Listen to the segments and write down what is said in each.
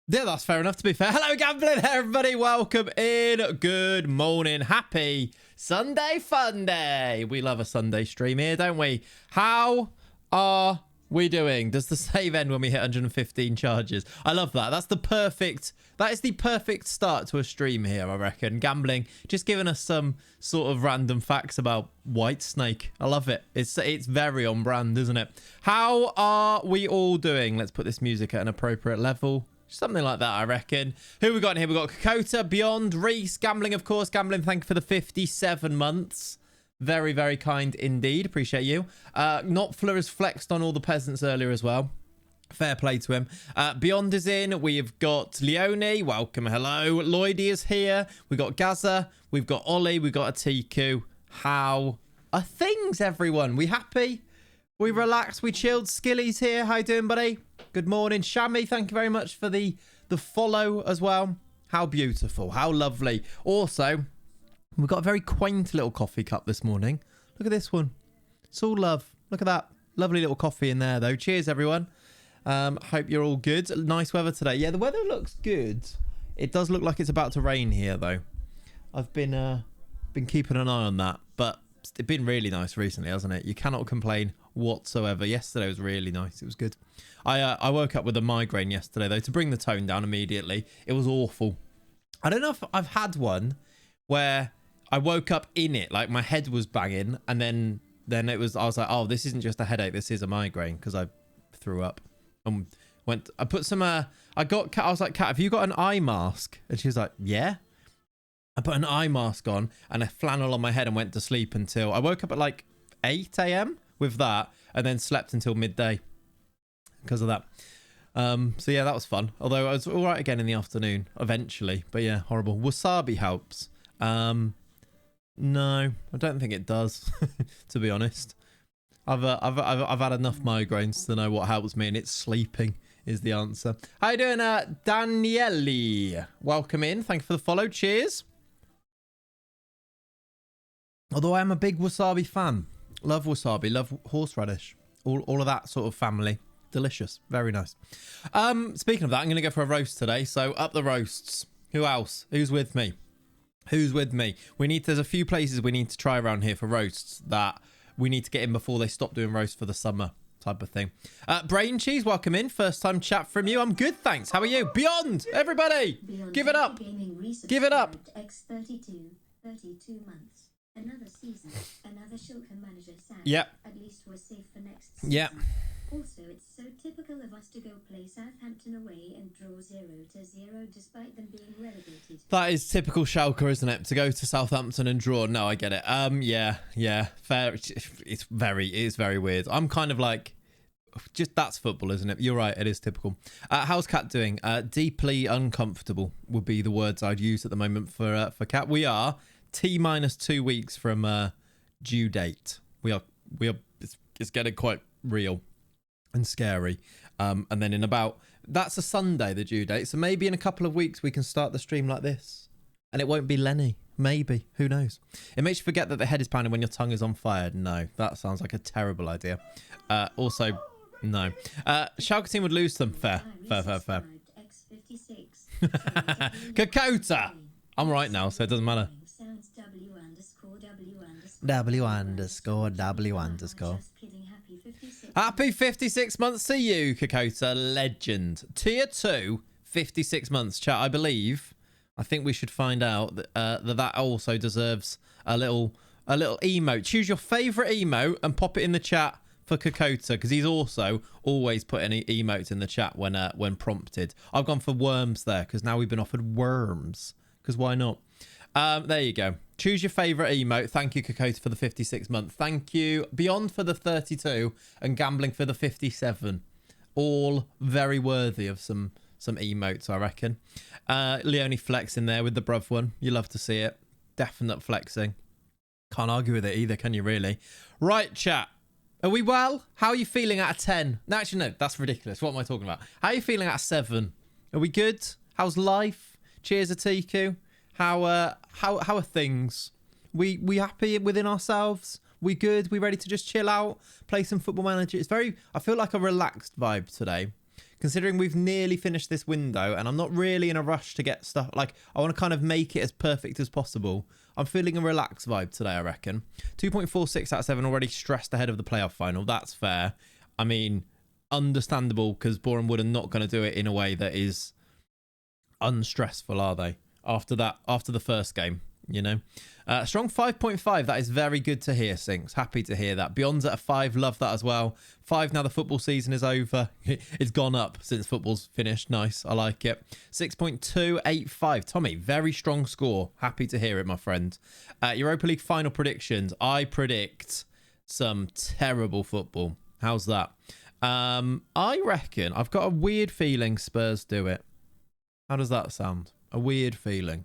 Yeah, that's fair enough, to be fair. Hello, gambling, everybody. Welcome in. Good morning. Happy Sunday fun day. We love a Sunday stream here, don't we? How are we doing? Does the save end when we hit 115 charges? I love that. That is the perfect start to a stream here, I reckon. Gambling, just giving us some sort of random facts about Whitesnake. I love it. It's very on brand, isn't it? How are we all doing? Let's put this music at an appropriate level. Something like that, I reckon. Who we got in here? We got Kakota, Beyond, Reese, Gambling, of course. Gambling, thank you for the 57 months. Very, very kind indeed. Appreciate you. Notfler has flexed on all the peasants earlier as well. Fair play to him. Beyond is in. We've got Leone. Welcome. Hello. Lloydie is here. We've got Gaza. We've got Ollie. We've got a Tiku. How are things, everyone? We happy? We relaxed? We chilled? Skilly's here. How you doing, buddy? Good morning. Shami, thank you very much for the follow as well. How beautiful. How lovely. Also, we've got a very quaint little coffee cup this morning. Look at this one. It's all love. Look at that. Lovely little coffee in there, though. Cheers, everyone. Hope you're all good. Nice weather today. Yeah, the weather looks good. It does look like it's about to rain here, though. I've been keeping an eye on that, but it's been really nice recently, hasn't it? You cannot complain whatsoever. Yesterday was really nice. It was good. I woke up with a migraine yesterday, though, to bring the tone down immediately. It was awful. I don't know if I've had one where I woke up in it, like my head was banging, and then I was like, oh, this isn't just a headache, this is a migraine, because I threw up. I put some I was like, Kat, have you got an eye mask? And she was like, yeah. I put an eye mask on and a flannel on my head and went to sleep until I woke up at like 8 a.m. with that, and then slept until midday because of that. So yeah, that was fun. Although I was all right again in the afternoon eventually. But yeah, horrible. Wasabi helps. No, I don't think it does. To be honest, I've had enough migraines to know what helps me, and it's sleeping is the answer. How you doing, Daniele? Welcome in. Thank you for the follow. Cheers. Although I am a big wasabi fan. Love wasabi. Love horseradish. All of that sort of family. Delicious. Very nice. Speaking of that, I'm going to go for a roast today. So up the roasts. Who else? Who's with me? Who's with me? There's a few places we need to try around here for roasts that we need to get in before they stop doing roasts for the summer type of thing. Brain Cheese, welcome in. First time chat from you. I'm good, thanks. How are you? Beyond, everybody. Beyond, give it up. Give it up. X32, 32 months. Another season, another Shulker manager sack. Yep. At least we're safe for next season. Yep. Also, it's so typical of us to go play Southampton away and draw 0-0 despite them being relegated. That is typical Schalke, isn't it? To go to Southampton and draw. No, I get it. Yeah, fair. It's very weird. I'm kind of like, just that's football, isn't it? You're right. It is typical. How's Kat doing? Deeply uncomfortable would be the words I'd use at the moment for Kat. We are T-minus 2 weeks from due date. We are. It's getting quite real and scary. And then that's a Sunday, the due date. So maybe in a couple of weeks we can start the stream like this, and it won't be Lenny. Maybe, who knows? It makes you forget that the head is pounding when your tongue is on fire. No, that sounds like a terrible idea. Also, no. Schalke team would lose them. Fair. Kakota. I'm right now, so it doesn't matter. W_W_. Happy 56 months to you, Kakota. Legend. Tier 2, 56 months. Chat, I think we should find out that also deserves a little emote. Choose your favourite emote and pop it in the chat for Kakota, because he's also always putting emotes in the chat when prompted. I've gone for worms there, because now we've been offered worms. Because why not? There you go. Choose your favourite emote. Thank you, Kakota, for the 56 month. Thank you, Beyond, for the 32, and Gambling for the 57. All very worthy of some emotes, I reckon. Leone Flex in there with the bruv one. You love to see it. Definite flexing. Can't argue with it either, can you really? Right, chat. Are we well? How are you feeling out of 10? No, actually, no. That's ridiculous. What am I talking about? How are you feeling out of 7? Are we good? How's life? Cheers, Atiku. How are things? We happy within ourselves? We good? We ready to just chill out, play some Football Manager? I feel like a relaxed vibe today. considering we've nearly finished this window and I'm not really in a rush to get stuff. Like, I want to kind of make it as perfect as possible. I'm feeling a relaxed vibe today, I reckon. 2.46 out of 7 already stressed ahead of the playoff final. That's fair. I mean, understandable, because Boreham Wood are not going to do it in a way that is unstressful, are they? After the first game, you know. Strong 5.5. That is very good to hear, Sinks. Happy to hear that. Beyond's at a 5. Love that as well. 5 now the football season is over. It's gone up since football's finished. Nice. I like it. 6.285. Tommy, very strong score. Happy to hear it, my friend. Europa League final predictions. I predict some terrible football. How's that? I reckon, I've got a weird feeling Spurs do it. How does that sound? A weird feeling.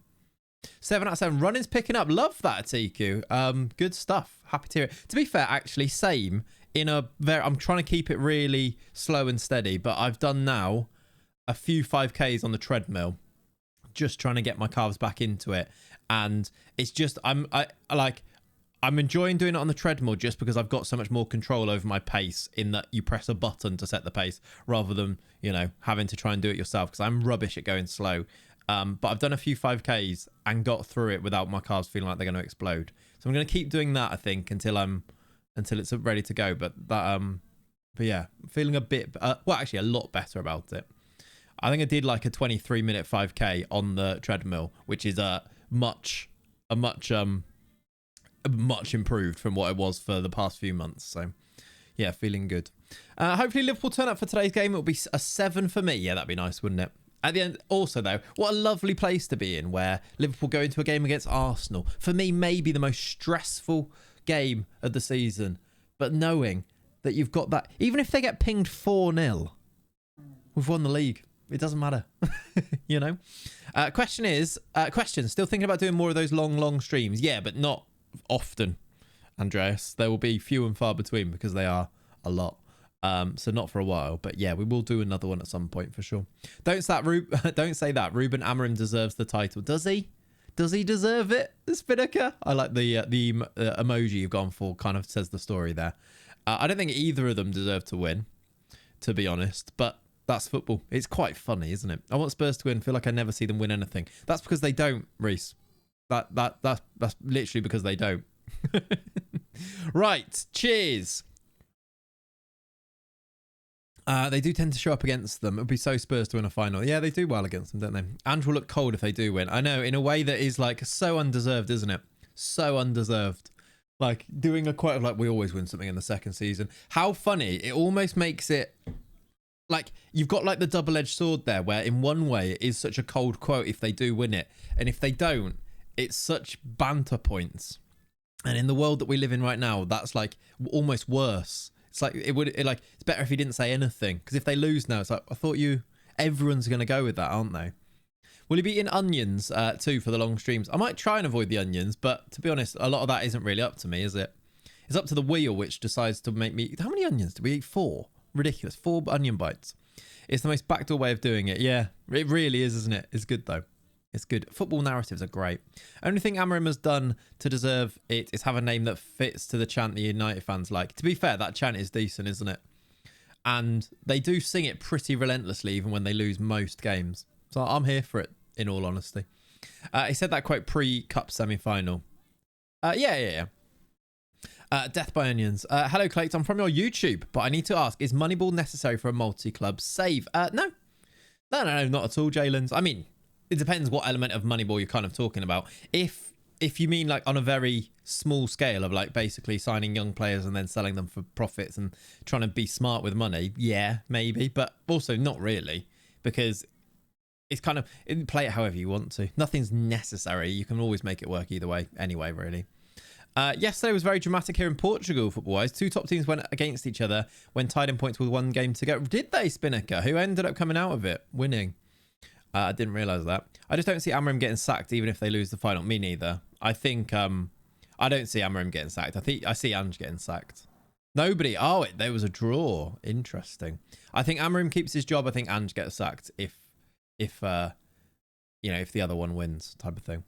7 out of 7. Running's picking up. Love that, TQ. Good stuff. Happy to hear it. To be fair, actually, same. I'm trying to keep it really slow and steady, but I've done now a few 5Ks on the treadmill, just trying to get my calves back into it. And it's just, I'm enjoying doing it on the treadmill just because I've got so much more control over my pace, in that you press a button to set the pace rather than, you know, having to try and do it yourself, because I'm rubbish at going slow. But I've done a few 5Ks and got through it without my calves feeling like they're going to explode. So I'm going to keep doing that, I think, until it's ready to go. But yeah, feeling a bit, actually a lot better about it. I think I did like a 23-minute 5K on the treadmill, which is much improved from what it was for the past few months. So yeah, feeling good. Hopefully Liverpool turn up for today's game. It'll be a 7 for me. Yeah, that'd be nice, wouldn't it? At the end, also though, what a lovely place to be in, where Liverpool go into a game against Arsenal. For me, maybe the most stressful game of the season. But knowing that you've got that, even if they get pinged 4-0, we've won the league. It doesn't matter, you know. Question, still thinking about doing more of those long streams? Yeah, but not often, Andreas. There will be few and far between, because they are a lot. So not for a while, but yeah, we will do another one at some point for sure. Don't say that. Ruben Amorim deserves the title. Does he? Does he deserve it, Spinnaker? I like the emoji you've gone for. Kind of says the story there. I don't think either of them deserve to win, to be honest. But that's football. It's quite funny, isn't it? I want Spurs to win. Feel like I never see them win anything. That's because they don't, Reese. That's literally because they don't. Right. Cheers. They do tend to show up against them. It would be so Spurs to win a final. Yeah, they do well against them, don't they? And will look cold if they do win. I know, in a way that is like so undeserved, isn't it? So undeserved. Like doing a quote of like, we always win something in the second season. How funny. It almost makes it like you've got like the double-edged sword there, where in one way it is such a cold quote if they do win it. And if they don't, it's such banter points. And in the world that we live in right now, that's like almost worse. It's like it's better if he didn't say anything, because if they lose now, it's like, I thought everyone's going to go with that, aren't they? Will he be eating onions too for the long streams? I might try and avoid the onions, but to be honest, a lot of that isn't really up to me, is it? It's up to the wheel, which decides to make me. How many onions do we eat? 4. Ridiculous. 4 onion bites. It's the most backdoor way of doing it. Yeah, it really is, isn't it? It's good though. It's good. Football narratives are great. Only thing Amorim has done to deserve it is have a name that fits to the chant the United fans like. To be fair, that chant is decent, isn't it? And they do sing it pretty relentlessly, even when they lose most games. So I'm here for it, in all honesty. He said that quote pre-cup semi-final. Yeah. Death by Onions. Hello, Clayton. I'm from your YouTube, but I need to ask, is Moneyball necessary for a multi-club save? No, not at all, Jalen's. I mean, it depends what element of Moneyball you're kind of talking about. If you mean like on a very small scale of like basically signing young players and then selling them for profits and trying to be smart with money, yeah, maybe, but also not really, because it's kind of, play it however you want to. Nothing's necessary. You can always make it work either way anyway, really. Yesterday was very dramatic here in Portugal, football-wise. 2 top teams went against each other when tied in points with 1 game to go. Did they, Spinnaker? Who ended up coming out of it winning? I didn't realise that. I just don't see Amorim getting sacked even if they lose the final. Me neither. I think I don't see Amorim getting sacked. I see Ange getting sacked. Nobody. Oh, there was a draw. Interesting. I think Amorim keeps his job. I think Ange gets sacked if the other one wins, type of thing.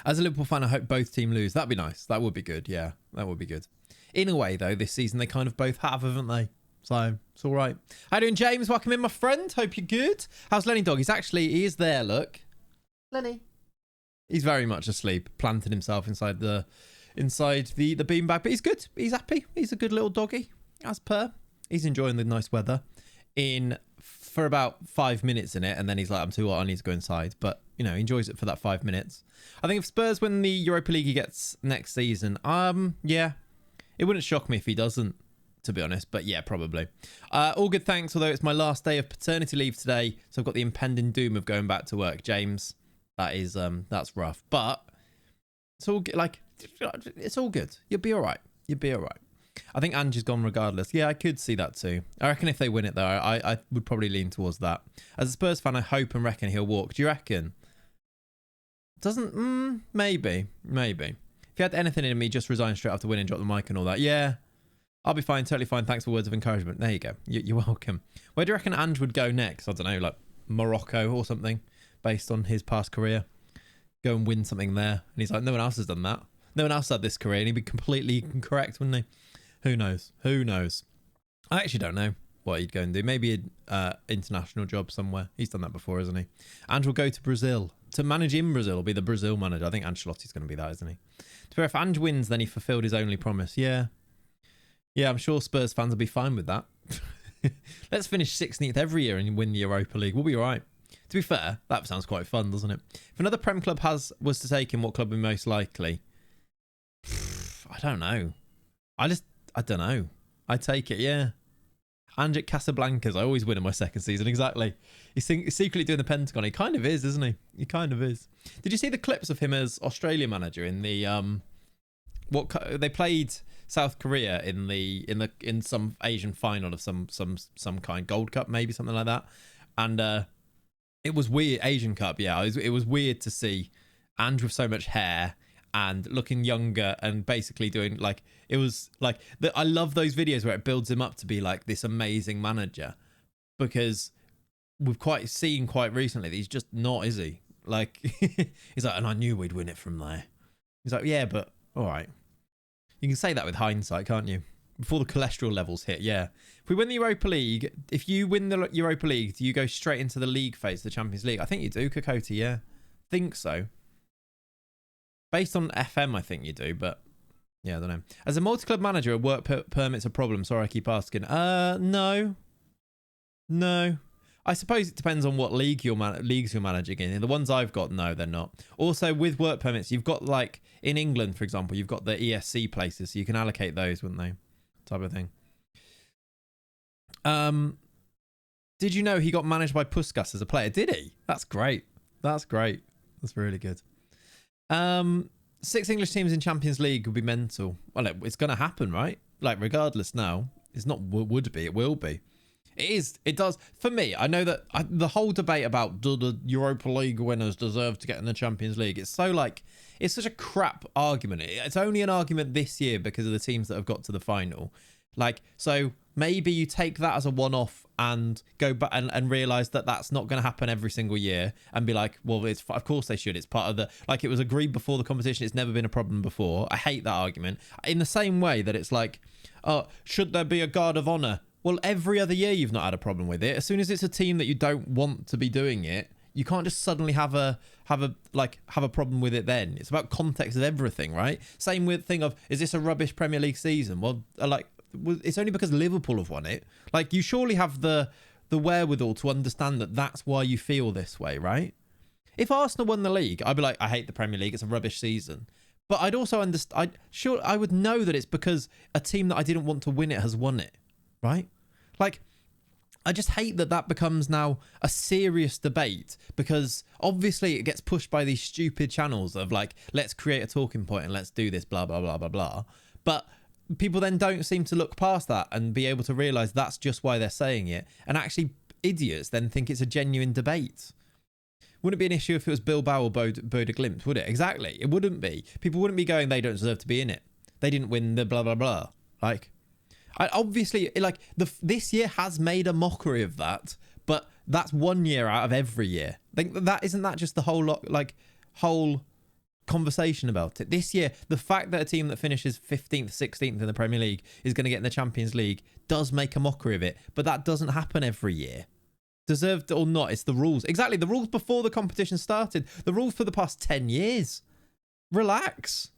As a Liverpool fan, I hope both teams lose. That'd be nice. That would be good. Yeah, that would be good. In a way, though, this season they kind of both have, haven't they? So it's all right. How you doing, James? Welcome in, my friend. Hope you're good. How's Lenny Dog? He is there, look. Lenny. He's very much asleep, planted himself inside the beanbag, but he's good. He's happy. He's a good little doggy, as per. He's enjoying the nice weather for about 5 minutes in it, and then he's like, I'm too hot, I need to go inside. But, you know, he enjoys it for that 5 minutes. I think if Spurs win the Europa League he gets next season, yeah, it wouldn't shock me if he doesn't, to be honest. But yeah, probably. All good, thanks. Although it's my last day of paternity leave today, so I've got the impending doom of going back to work. James, that's rough. But it's all good. Like, it's all good. You'll be all right. You'll be all right. I think Ange is gone regardless. Yeah, I could see that too. I reckon if they win it, though, I would probably lean towards that. As a Spurs fan, I hope and reckon he'll walk. Do you reckon? Doesn't... maybe. If he had anything in me, just resign straight after winning, drop the mic and all that. Yeah, I'll be fine. Totally fine. Thanks for words of encouragement. There you go. You're welcome. Where do you reckon Ange would go next? I don't know, like Morocco or something, based on his past career. Go and win something there. And he's like, no one else has done that. No one else had this career. And he'd be completely incorrect, wouldn't he? Who knows? I actually don't know what he'd go and do. Maybe an international job somewhere. He's done that before, hasn't he? And will go to Brazil. To manage in Brazil, will be the Brazil manager. I think Ancelotti's going to be that, isn't he? To be fair, if Ange wins, then he fulfilled his only promise. Yeah, I'm sure Spurs fans will be fine with that. Let's finish 16th every year and win the Europa League. We'll be all right. To be fair, that sounds quite fun, doesn't it? If another Prem club was to take him, what club would be most likely? I don't know. I don't know. I take it, yeah. Ange at Casablancas. I always win in my second season. Exactly. He's secretly doing the Pentagon. He kind of is, isn't he? He kind of is. Did you see the clips of him as Australia manager in the they played South Korea in some Asian final of some kind, Gold Cup maybe, something like that, and it was weird. Asian Cup, yeah. It was weird to see Ange with so much hair and looking younger and basically doing like, it was like, I love those videos where it builds him up to be like this amazing manager, because we've seen quite recently that he's just not, is he? Like, he's like, and I knew we'd win it from there. He's like, yeah, but all right. You can say that with hindsight, can't you? Before the cholesterol levels hit, yeah. If we win the Europa League, if you win the Europa League, do you go straight into the league phase, the Champions League? I think you do, Kokoti, yeah. Think so. Based on FM, I think you do, but yeah, I don't know. As a multi-club manager, a work permit's a problem. Sorry, I keep asking. No. I suppose it depends on what leagues you're managing in. The ones I've got, no, they're not. Also, with work permits, you've got, like, in England, for example, you've got the ESC places, so you can allocate those, wouldn't they? Type of thing. Did you know he got managed by Puskas as a player? Did he? That's great. That's really good. 6 English teams in Champions League would be mental. Well, it's going to happen, right? Like, regardless now. It's not would be, it will be. It does. For me, I know that the whole debate about do the Europa League winners deserve to get in the Champions League, it's such a crap argument. It's only an argument this year because of the teams that have got to the final. Like, so maybe you take that as a one-off and go back and realize that that's not going to happen every single year and be like, well, of course they should. It's part of like, it was agreed before the competition. It's never been a problem before. I hate that argument. In the same way that it's like, oh, should there be a guard of honor? Well, every other year you've not had a problem with it. As soon as it's a team that you don't want to be doing it, you can't just suddenly have a problem with it then. It's about context of everything, right? Same with thing of, is this a rubbish Premier League season? Well, it's only because Liverpool have won it. Like, you surely have the wherewithal to understand that that's why you feel this way, right? If Arsenal won the league, I'd be like, I hate the Premier League. It's a rubbish season. But I'd also understand. I would know that it's because a team that I didn't want to win it has won it, right? Like, I just hate that becomes now a serious debate, because obviously it gets pushed by these stupid channels of like, let's create a talking point and let's do this, blah, blah, blah, blah, blah. But people then don't seem to look past that and be able to realize that's just why they're saying it. And actually, idiots then think it's a genuine debate. Wouldn't it be an issue if it was Bilbao or Bode Glimt, would it? Exactly. It wouldn't be. People wouldn't be going, they don't deserve to be in it. They didn't win the blah, blah, blah. Like, obviously, like, this year has made a mockery of that, but that's 1 year out of every year. Like, isn't that just the whole lot, like, whole conversation about it. This year, the fact that a team that finishes 15th, 16th in the Premier League is going to get in the Champions League does make a mockery of it. But that doesn't happen every year. Deserved or not, it's the rules. Exactly, the rules before the competition started. The rules for the past 10 years. Relax.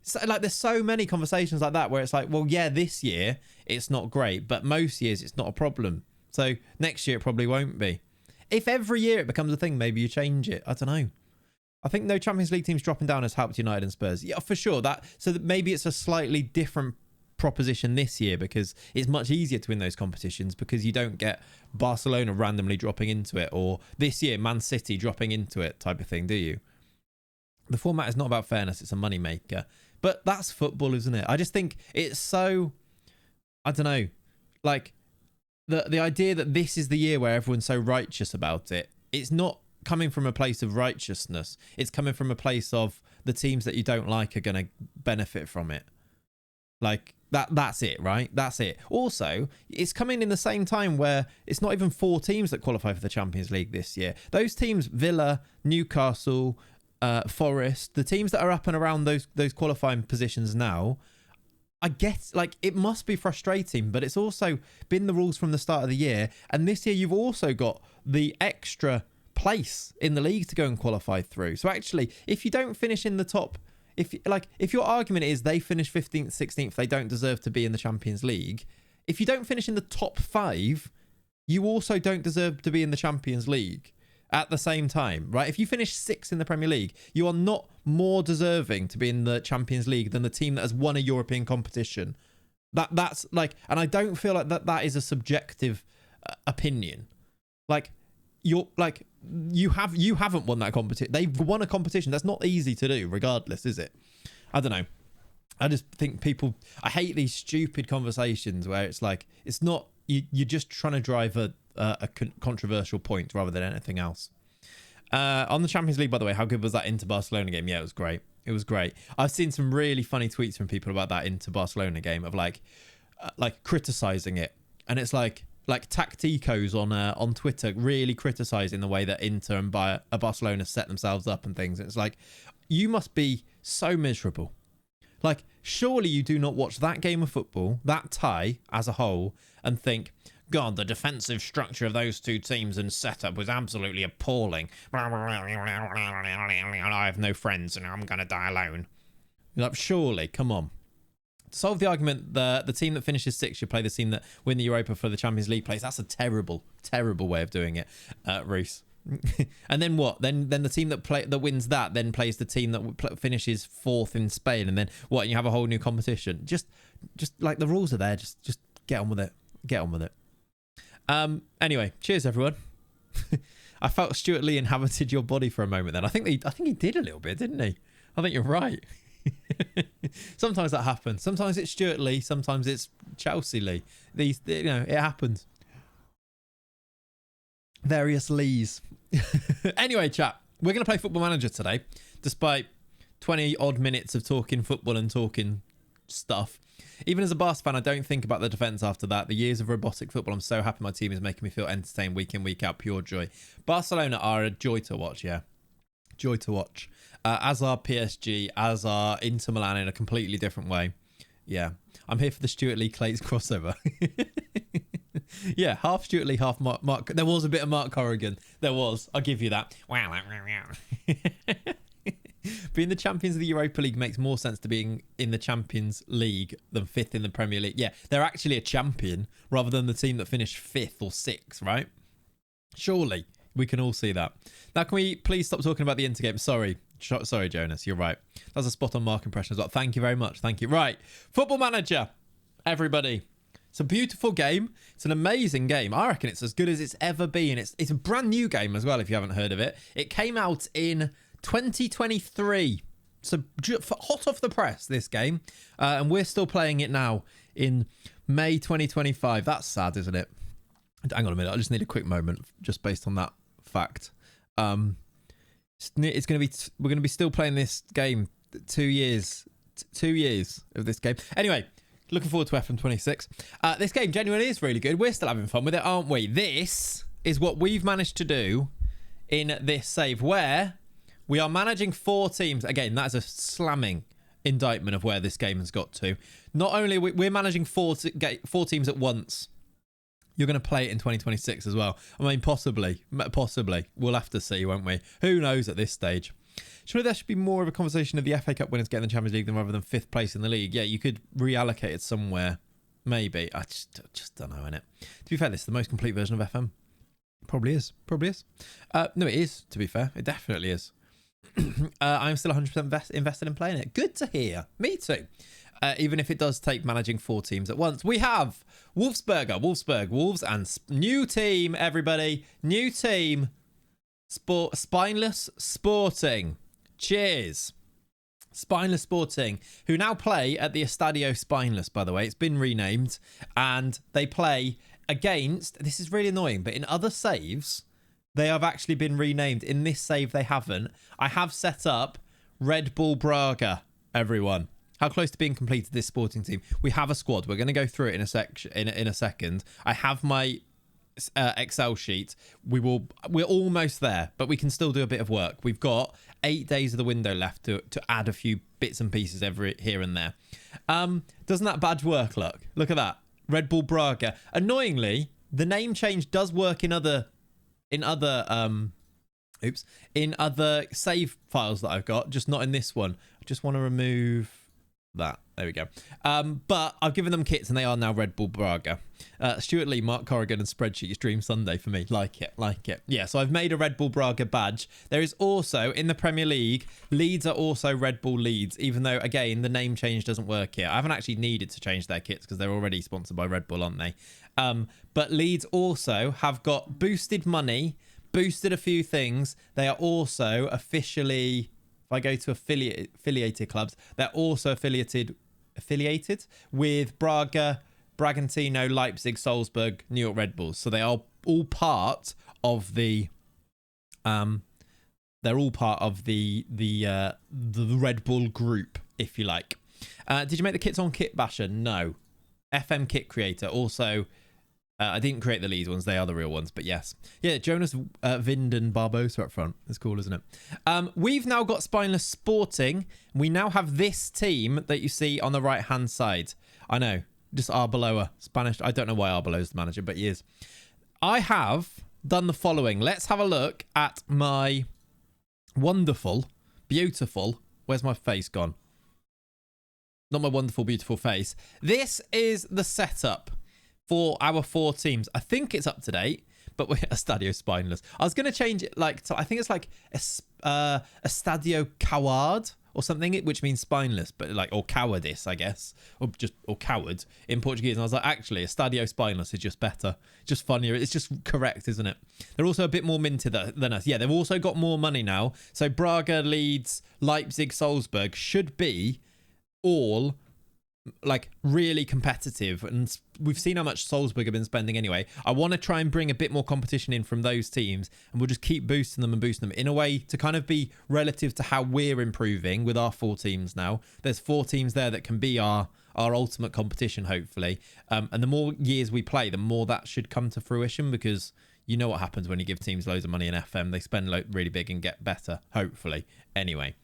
So, like, there's so many conversations like that where it's like, well, yeah, this year it's not great, but most years it's not a problem. So next year it probably won't be. If every year it becomes a thing, maybe you change it. I don't know. I think no Champions League teams dropping down has helped United and Spurs. Yeah, for sure. So that maybe it's a slightly different proposition this year because it's much easier to win those competitions because you don't get Barcelona randomly dropping into it, or this year Man City dropping into it type of thing, do you? The format is not about fairness, it's a money maker. But that's football, isn't it? I just think it's so, I don't know, like the idea that this is the year where everyone's so righteous about it, it's not coming from a place of righteousness. It's coming from a place of the teams that you don't like are going to benefit from it. Like that's it, right? That's it. Also, it's coming in the same time where it's not even 4 teams that qualify for the Champions League this year. Those teams, Villa, Newcastle, Forest, the teams that are up and around those qualifying positions now, I guess, like, it must be frustrating, but it's also been the rules from the start of the year. And this year you've also got the extra place in the league to go and qualify through. So actually, if you don't finish in the top, if your argument is they finish 15th, 16th, they don't deserve to be in the Champions League. If you don't finish in the top 5, you also don't deserve to be in the Champions League at the same time, right? If you finish 6th in the Premier League, you are not more deserving to be in the Champions League than the team that has won a European competition. That's like, and I don't feel like that is a subjective opinion. Like, you haven't won that competition. They've won a competition. That's not easy to do, regardless, is it? I don't know. I just think I hate these stupid conversations where it's like, it's not, you're just trying to drive a controversial point rather than anything else. On the Champions League, by the way, how good was that Inter Barcelona game? Yeah, it was great. It was great. I've seen some really funny tweets from people about that Inter Barcelona game of like criticizing it, and it's like tacticos on Twitter really criticizing the way that Inter and Barcelona set themselves up and things. And it's like, you must be so miserable. Like, surely you do not watch that game of football, that tie as a whole, and think, God, the defensive structure of those two teams and setup was absolutely appalling. I have no friends and I'm going to die alone. You're like, surely, come on. To solve the argument, the team that finishes 6th should play the team that win the Europa for the Champions League place. That's a terrible, terrible way of doing it, Reese. And then what? Then the team that wins that then plays the team that finishes 4th in Spain, and then what? And you have a whole new competition. Just like, the rules are there. Just get on with it. Get on with it. Anyway, cheers everyone. I felt Stuart Lee inhabited your body for a moment then. I think he did a little bit, didn't he? I think you're right. Sometimes that happens. Sometimes it's Stuart Lee, sometimes it's Chelsea Lee. It happens. Various Lees. Anyway, chat, we're going to play Football Manager today, despite 20 odd minutes of talking football and talking stuff. Even as a Barca fan, I don't think about the defence after that. The years of robotic football, I'm so happy my team is making me feel entertained week in, week out. Pure joy. Barcelona are a joy to watch, yeah. Joy to watch. As are PSG, as are Inter Milan in a completely different way. Yeah. I'm here for the Stuart Lee Clates crossover. Yeah, half Stuart Lee, half Mark. There was a bit of Mark Corrigan. There was. I'll give you that. Wow. Being the champions of the Europa League makes more sense to being in the Champions League than 5th in the Premier League. Yeah, they're actually a champion rather than the team that finished 5th or 6th, right? Surely we can all see that. Now, can we please stop talking about the Inter game? Sorry, Jonas, you're right. That's a spot on Mark impression as well. Thank you very much. Thank you. Right, Football Manager, everybody. It's a beautiful game. It's an amazing game. I reckon it's as good as it's ever been. It's a brand new game as well, if you haven't heard of it. It came out in 2023, so hot off the press, this game, and we're still playing it now in May 2025. That's sad, isn't it? Hang on a minute, I just need a quick moment just based on that fact. We're going to be still playing this game 2 years of this game. Anyway, looking forward to FM26. This game genuinely is really good. We're still having fun with it, aren't we? This is what we've managed to do in this save, where We are managing 4 teams. Again, that is a slamming indictment of where this game has got to. Not only we're managing 4 teams at once. You're going to play it in 2026 as well. I mean, possibly. We'll have to see, won't we? Who knows at this stage? Surely there should be more of a conversation of the FA Cup winners getting the Champions League than rather than 5th place in the league. Yeah, you could reallocate it somewhere. Maybe. I just don't know, innit? To be fair, this is the most complete version of FM. Probably is. No, it is, to be fair. It definitely is. I'm still 100% invested in playing it. Good to hear. Me too. Even if it does take managing 4 teams at once. We have Wolfsberger, Wolves, and new team, everybody. New team, Spineless Sporting. Cheers. Spineless Sporting, who now play at the Estadio Spineless, by the way. It's been renamed, and they play against, this is really annoying, but in other saves, they have actually been renamed. In this save, they haven't. I have set up Red Bull Braga, everyone. How close to being completed this sporting team? We have a squad. We're going to go through it in a second. I have my Excel sheet. We're almost there, but we can still do a bit of work. We've got 8 days of the window left to add a few bits and pieces here and there. Doesn't that badge work? Look at that. Red Bull Braga. Annoyingly, the name change does work in other save files that I've got, just not in this one. I just want to remove that. There we go. But I've given them kits and they are now Red Bull Braga. Stuart Lee, Mark Corrigan and Spreadsheet Stream Sunday for me. Like it. Yeah, so I've made a Red Bull Braga badge. There is also, in the Premier League, Leeds are also Red Bull Leeds, even though, again, the name change doesn't work here. I haven't actually needed to change their kits because they're already sponsored by Red Bull, aren't they? But Leeds also have got boosted money, boosted a few things. They are also officially... If I go to affiliated clubs, they're also affiliated with Braga, Bragantino, Leipzig, Salzburg, New York Red Bulls. So they are all part of the they're all part of the Red Bull group, if you like. Did you make the kits on Kit Basher? No. FM Kit Creator also. I didn't create the Leeds ones. They are the real ones, but yes. Yeah, Jonas Vinden Barbosa up front. It's cool, isn't it? We've now got Spineless Sporting. We now have this team that you see on the right-hand side. I know, just Arbeloa. Spanish. I don't know why Arbeloa's the manager, but he is. I have done the following. Let's have a look at my wonderful, beautiful... Where's my face gone? Not my wonderful, beautiful face. This is the setup for our 4 teams. I think it's up to date, but we're Estadio Spineless. I was going to change it I think it's like Estadio Coward or something, which means spineless, but or cowardice, I guess, or coward in Portuguese. And I was like, actually, Estadio Spineless is just better, just funnier. It's just correct, isn't it? They're also a bit more minted than us. Yeah, they've also got more money now. So Braga, Leeds, Leipzig, Salzburg should be all really competitive, and we've seen how much Salzburg have been spending anyway. I want to try and bring a bit more competition in from those teams, and we'll just keep boosting them in a way to kind of be relative to how we're improving with our 4 teams now. There's 4 teams there that can be our ultimate competition, hopefully, and the more years we play, the more that should come to fruition, because you know what happens when you give teams loads of money in FM. They spend really big and get better, hopefully. Anyway,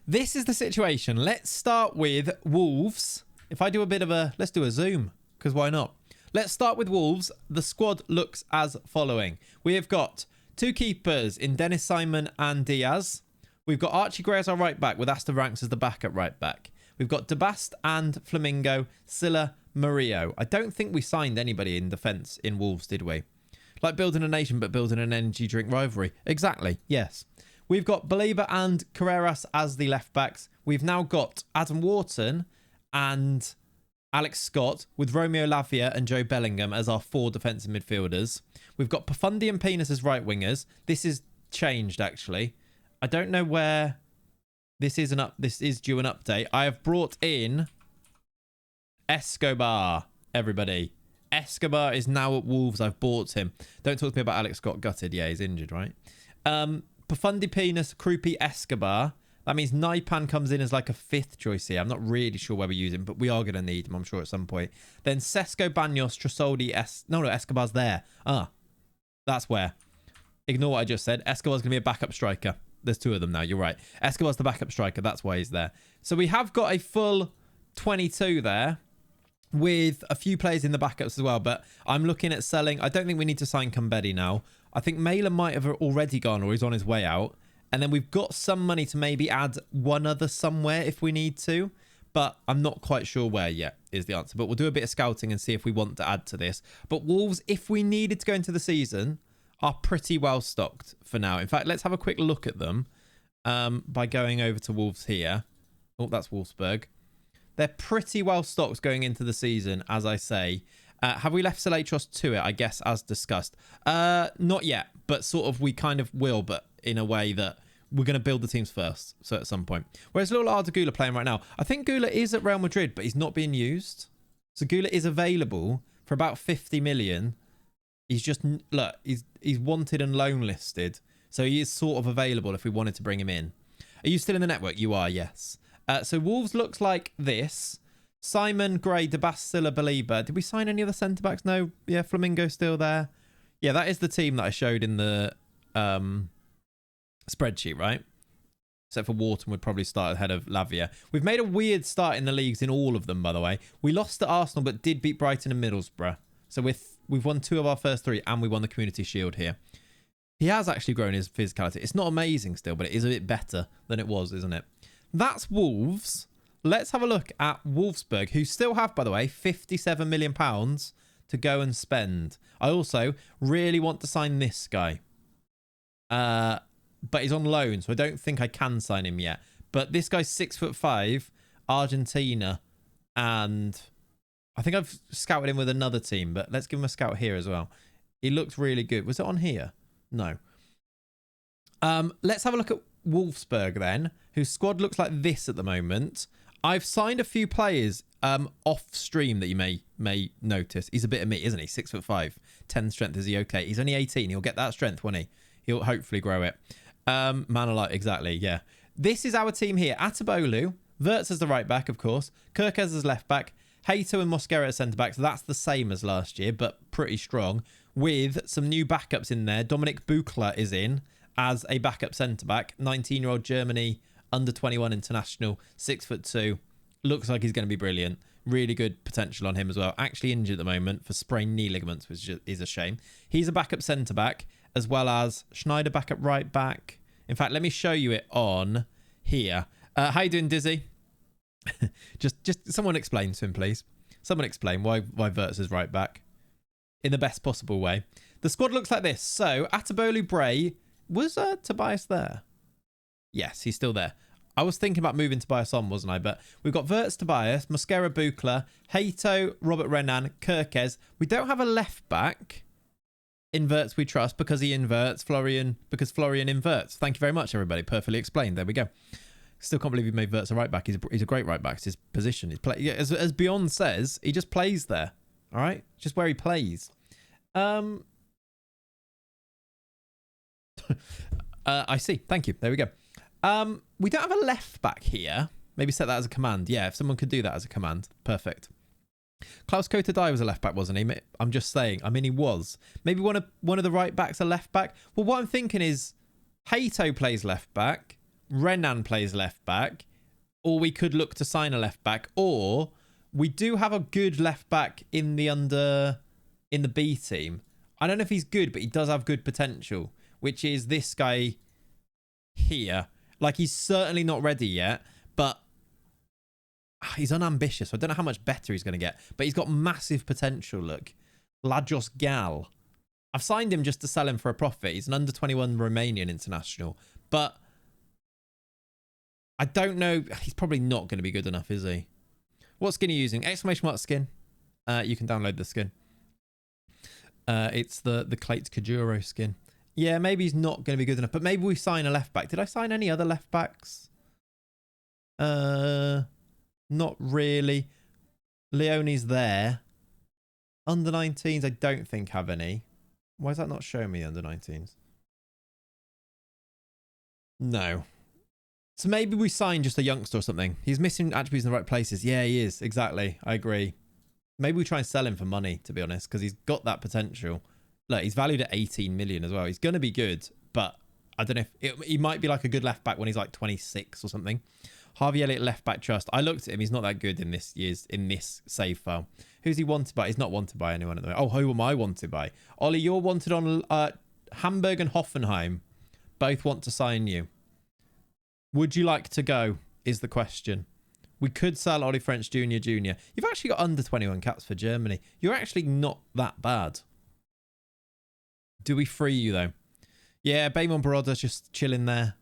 this is the situation. Let's start with Wolves. If I do a bit of let's do a zoom, because why not? Let's start with Wolves. The squad looks as following. We have got 2 keepers in Dennis Simon and Diaz. We've got Archie Gray as our right back with Aston Ranks as the backup right back. We've got DeBast and Flamingo, Silla, Murillo. I don't think we signed anybody in defence in Wolves, did we? Like building a nation, but building an energy drink rivalry. Exactly, yes. We've got Baliba and Carreras as the left backs. We've now got Adam Wharton and Alex Scott with Romeo Lavia and Joe Bellingham as our 4 defensive midfielders. We've got Profundi and Penis as right wingers. This is changed, actually. I don't know where this is this is due an update. I have brought in Escobar, everybody. Escobar is now at Wolves. I've bought him. Don't talk to me about Alex Scott gutted. Yeah, he's injured, right? Profundi, Penis, Krupi, Escobar. That means Naipan comes in as like a 5th choice here. I'm not really sure where we use him, but we are going to need him, I'm sure, at some point. Then Sesko, Banos, Trasoldi, No, Escobar's there. That's where. Ignore what I just said. Escobar's going to be a backup striker. there's two of them now. You're right. Escobar's the backup striker. That's why he's there. So we have got a full 22 there with a few players in the backups as well. But I'm looking at selling. I don't think we need to sign Kumbetti now. I think Mailer might have already gone or he's on his way out. And then we've got some money to maybe add one other somewhere if we need to. But I'm not quite sure where yet is the answer. But we'll do a bit of scouting and see if we want to add to this. But Wolves, if we needed to go into the season, are pretty well stocked for now. In fact, let's have a quick look at them by going over to Wolves here. Oh, that's Wolfsburg. They're pretty well stocked going into the season, as I say. Have we left Salatros to it, I guess, as discussed? Not yet, but sort of we kind of will, but in a way that we're going to build the teams first, so at some point. Whereas little Arda Gula playing right now. I think Gula is at Real Madrid, but he's not being used. So Gula is available for about 50 million. He's just, look, he's wanted and loan listed. So he is sort of available if we wanted to bring him in. Are you still in the network? You are, yes. So Wolves looks like this. Simon, Gray, DeBastilla, Belieber. Did we sign any other centre-backs? No. Yeah, Flamingo still there. Yeah, that is the team that I showed in the spreadsheet, right? Except for Wharton would probably start ahead of Lavia. We've made a weird start in the leagues in all of them, by the way. We lost to Arsenal, but did beat Brighton and Middlesbrough. So we've won 2 of our first 3, and we won the Community Shield here. He has actually grown his physicality. It's not amazing still, but it is a bit better than it was, isn't it? That's Wolves. Let's have a look at Wolfsberg, who still have, by the way, £57 million to go and spend. I also really want to sign this guy. But he's on loan, so I don't think I can sign him yet. But this guy's 6'5", Argentina, and I think I've scouted him with another team, but let's give him a scout here as well. He looked really good. Was it on here? No. Let's have a look at Wolfsberg then, whose squad looks like this at the moment. I've signed a few players off stream that you may notice. He's a bit of meat, isn't he? 6'5", 10 strength. Is he okay? He's only 18. He'll get that strength, won't he? He'll hopefully grow it. Manalight, exactly, yeah. This is our team here. Atabolu, Wirtz as the right back, of course. Kirkez as left back. Hato and Mosquera as centre back. So that's the same as last year, but pretty strong. With some new backups in there. Dominic Buchler is in as a backup centre back. 19-year-old Germany, under 21 international, 6'2". Looks like he's going to be brilliant. Really good potential on him as well. Actually injured at the moment for sprained knee ligaments, which is a shame. He's a backup centre back, as well as Schneider backup right back. In fact, let me show you it on here. How you doing, Dizzy? just someone explain to him, please. Someone explain why Wirtz is right back in the best possible way. The squad looks like this. So Atabolu, Bray, was Tobias there? Yes, he's still there. I was thinking about moving Tobias on, wasn't I? But we've got Wirtz, Tobias, Mosquera, Buchler, Hato, Robert Renan, Kirkez. We don't have a left back. Inverts we trust because he inverts. Florian, because Florian inverts. Thank you very much, everybody. Perfectly explained. There we go. Still can't believe he made Wirtz a right back. He's a great right back. It's his position. Yeah, as Beyond says, he just plays there. All right? Just where he plays. I see. Thank you. There we go. We don't have a left back here. Maybe set that as a command. Yeah, if someone could do that as a command. Perfect. Klaus Kotadai was a left back, wasn't he? I'm just saying. I mean, he was. Maybe one of the right backs a left back. Well, what I'm thinking is Hato plays left back, Renan plays left back, or we could look to sign a left back, or we do have a good left back in the B team. I don't know if he's good, but he does have good potential, which is this guy here. Like, he's certainly not ready yet, but he's unambitious. I don't know how much better he's going to get, but he's got massive potential. Look, Lajos Gal. I've signed him just to sell him for a profit. He's an under 21 Romanian international, but I don't know. He's probably not going to be good enough, is he? What skin are you using? Exclamation mark skin. You can download the skin. It's the Clates Kajuro skin. Yeah, maybe he's not going to be good enough, but maybe we sign a left back. Did I sign any other left backs? Not really. Leone's there. Under 19s, I don't think have any. Why is that not showing me under 19s? No. So maybe we sign just a youngster or something. He's missing attributes in the right places. Yeah, he is. Exactly. I agree. Maybe we try and sell him for money, to be honest, because he's got that potential. Look, he's valued at 18 million as well. He's going to be good, but I don't know if he might be like a good left back when he's like 26 or something. Harvey Elliott left back trust. I looked at him. He's not that good in this save file. Who's he wanted by? He's not wanted by anyone at the moment. Oh, who am I wanted by? Ollie, you're wanted on Hamburg and Hoffenheim. Both want to sign you. Would you like to go? Is the question. We could sell Ollie French Jr. You've actually got under 21 caps for Germany. You're actually not that bad. Do we free you though? Yeah, Baymon Baroda's just chilling there.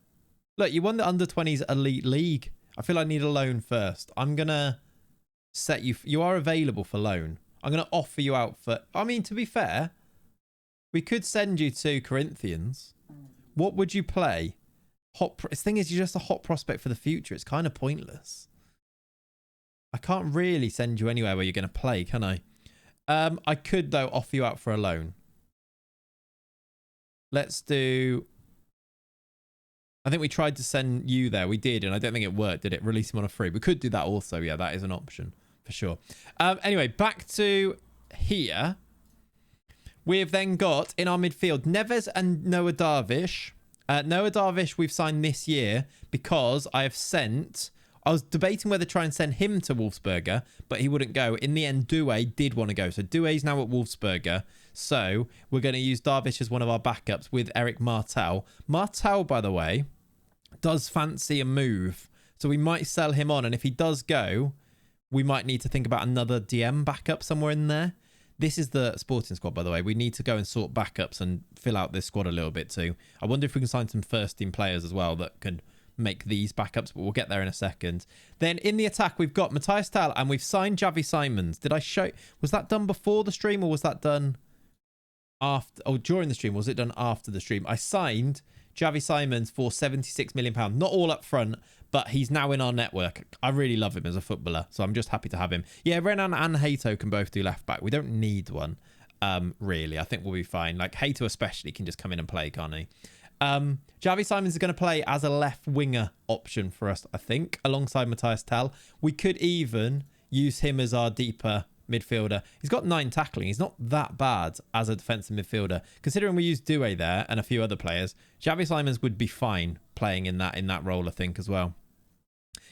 Look, you won the under 20s elite league. I feel I need a loan first. I'm going to set you... You are available for loan. I'm going to offer you out for... I mean, to be fair, we could send you to Corinthians. What would you play? The thing is, you're just a hot prospect for the future. It's kind of pointless. I can't really send you anywhere where you're going to play, can I? I could, though, offer you out for a loan. Let's do... I think we tried to send you there. We did, and I don't think it worked, did it? Release him on a free. We could do that also. Yeah, that is an option for sure. Anyway, back to here. We've then got in our midfield Neves and Noah Darvish. Noah Darvish we've signed this year because I was debating whether to try and send him to Wolfsberger, but he wouldn't go. In the end, Douay did want to go. So Douay's now at Wolfsberger. So we're going to use Darvish as one of our backups with Eric Martel. Martel, by the way, does fancy a move. So we might sell him on. And if he does go, we might need to think about another DM backup somewhere in there. This is the sporting squad, by the way. We need to go and sort backups and fill out this squad a little bit too. I wonder if we can sign some first team players as well that could make these backups, but we'll get there in a second. Then in the attack, we've got Matthias Tal and we've signed Javi Simons. Did I show... Was that done before the stream or was that done after... Oh, during the stream. Was it done after the stream? I signed Javi Simons for £76 million. Not all up front, but he's now in our network. I really love him as a footballer, so I'm just happy to have him. Yeah, Renan and Hato can both do left back. We don't need one, really. I think we'll be fine. Like, Hato especially can just come in and play, can't he? Javi Simons is going to play as a left winger option for us, I think, alongside Matthias Tal. We could even use him as our deeper midfielder. He's got 9 tackling. He's not that bad as a defensive midfielder. Considering we use Douay there and a few other players, Javi Simons would be fine playing in that role, I think, as well.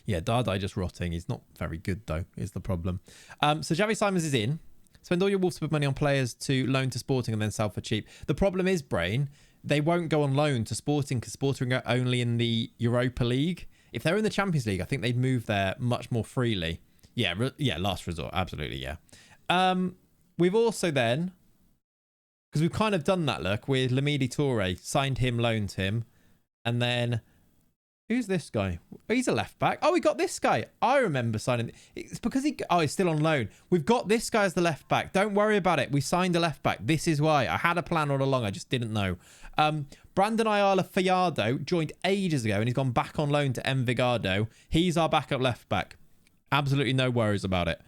Yeah, Dardai just rotting. He's not very good, though, is the problem. So Javi Simons is in. Spend all your Wolfsburg money on players to loan to Sporting and then sell for cheap. The problem is, Brain, they won't go on loan to Sporting because Sporting are only in the Europa League. If they're in the Champions League, I think they'd move there much more freely. Yeah, last resort. Absolutely, yeah. We've also then, because we've kind of done that look with Lamidi Toure, signed him, loaned him. And then, who's this guy? Oh, he's a left back. Oh, we got this guy. I remember signing. It's because he's still on loan. We've got this guy as the left back. Don't worry about it. We signed a left back. This is why. I had a plan all along. I just didn't know. Brandon Ayala Fiado joined ages ago and he's gone back on loan to Envigado. He's our backup left back. Absolutely no worries about it.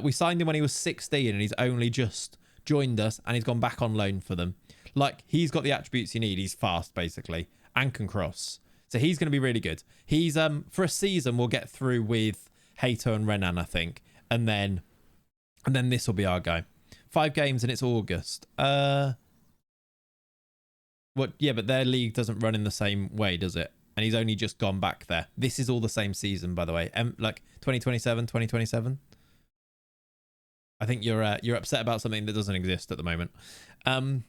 We signed him when he was 16 and he's only just joined us and he's gone back on loan for them. Like, he's got the attributes you need. He's fast, basically, and can cross. So he's going to be really good. He's, for a season, we'll get through with Hato and Renan, I think. And then this will be our guy. 5 games and it's August. What? Yeah, but their league doesn't run in the same way, does it? And he's only just gone back there. This is all the same season, by the way. Like 2027, 2027. I think you're upset about something that doesn't exist at the moment. He'll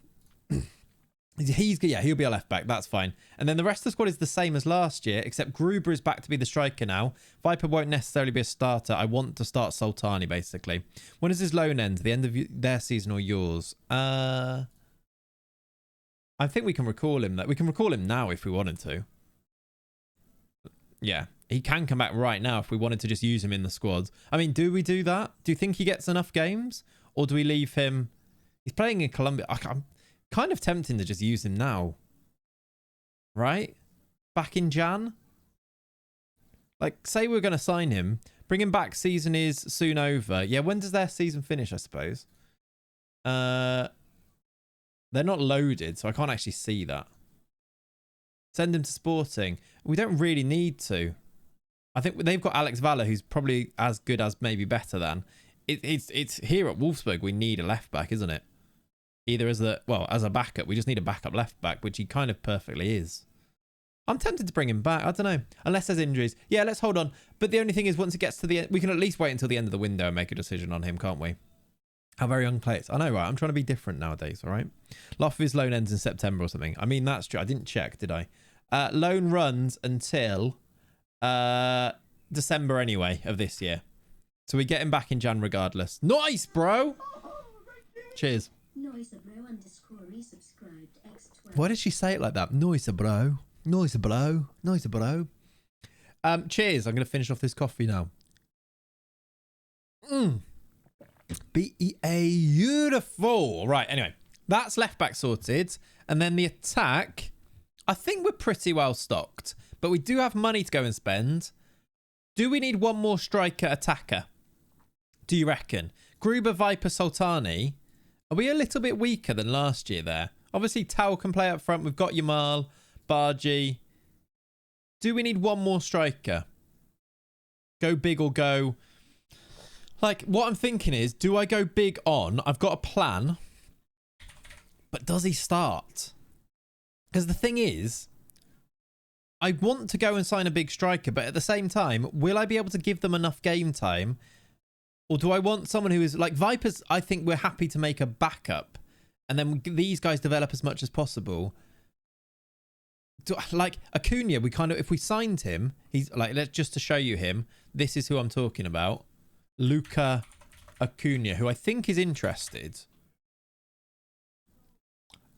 be a left back. That's fine. And then the rest of the squad is the same as last year, except Gruber is back to be the striker now. Viper won't necessarily be a starter. I want to start Sultani, basically. When does his loan end? The end of their season or yours? I think we can recall him. We can recall him now if we wanted to. Yeah, he can come back right now if we wanted to just use him in the squad. I mean, do we do that? Do you think he gets enough games? Or do we leave him? He's playing in Colombia. I'm kind of tempting to just use him now. Right? Back in Jan? Like, say we're going to sign him. Bring him back. Season is soon over. Yeah, when does their season finish, I suppose? They're not loaded, so I can't actually see that. Send him to Sporting. We don't really need to. I think they've got Alex Valle, who's probably as good as maybe better than. It's here at Wolfsburg we need a left back, isn't it? Either as a backup. We just need a backup left back, which he kind of perfectly is. I'm tempted to bring him back. I don't know. Unless there's injuries. Yeah, let's hold on. But the only thing is, once it gets to the end, we can at least wait until the end of the window and make a decision on him, can't we? How very young players. I know, right? I'm trying to be different nowadays, all right? A lot of his loan ends in September or something. I mean, that's true. I didn't check, did I? Loan runs until December anyway of this year. So we get him back in Jan regardless. Nice, bro! Cheers. Noiser bro underscore resubscribed X12. Why did she say it like that? Noiser, bro. Noiser, bro. Noiser, bro. Cheers. I'm going to finish off this coffee now. Beautiful. Right, anyway. That's left back sorted. And then the attack, I think we're pretty well stocked. But we do have money to go and spend. Do we need one more striker attacker? Do you reckon? Gruber, Viper, Sultani. Are we a little bit weaker than last year there? Obviously, Tau can play up front. We've got Yamal, Bargy. Do we need one more striker? Go big or go... Like, what I'm thinking is, do I go big on? I've got a plan. But does he start? Because the thing is, I want to go and sign a big striker, but at the same time, will I be able to give them enough game time? Or do I want someone who is... Like, Vipers, I think we're happy to make a backup. And then these guys develop as much as possible. Like, Acuna, we kind of... If we signed him, he's... Like, let's just to show you him. This is who I'm talking about. Luca Acuna, who I think is interested.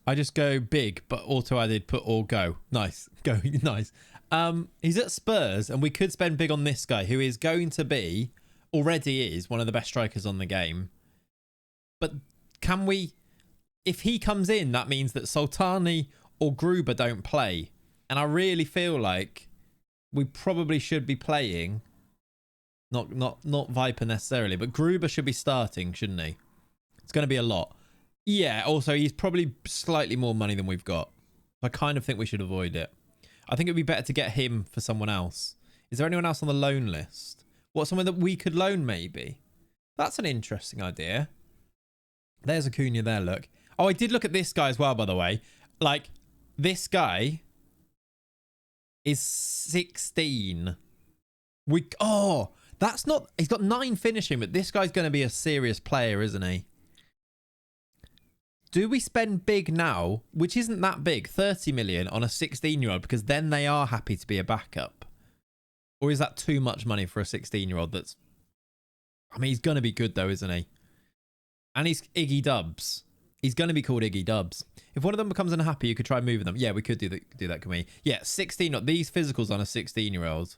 I just go big, but auto added, put all go. Nice. Go. Nice. He's at Spurs, and we could spend big on this guy, who is going to be... Already is one of the best strikers on the game. But can we... If he comes in, that means that Sultani or Gruber don't play. And I really feel like we probably should be playing... Not Viper necessarily, but Gruber should be starting, shouldn't he? It's going to be a lot. Yeah, also, he's probably slightly more money than we've got. I kind of think we should avoid it. I think it would be better to get him for someone else. Is there anyone else on the loan list? What, someone that we could loan, maybe? That's an interesting idea. There's Acuna there, look. Oh, I did look at this guy as well, by the way. Like, this guy is 16. Oh, that's not... He's got 9 finishing, but this guy's going to be a serious player, isn't he? Do we spend big now, which isn't that big, 30 million on a 16-year-old, because then they are happy to be a backup? Or is that too much money for a 16-year-old that's... I mean, he's going to be good, though, isn't he? And he's Iggy Dubs. He's going to be called Iggy Dubs. If one of them becomes unhappy, you could try moving them. Yeah, we could do that, can we? Yeah, 16... These physicals on a 16-year-old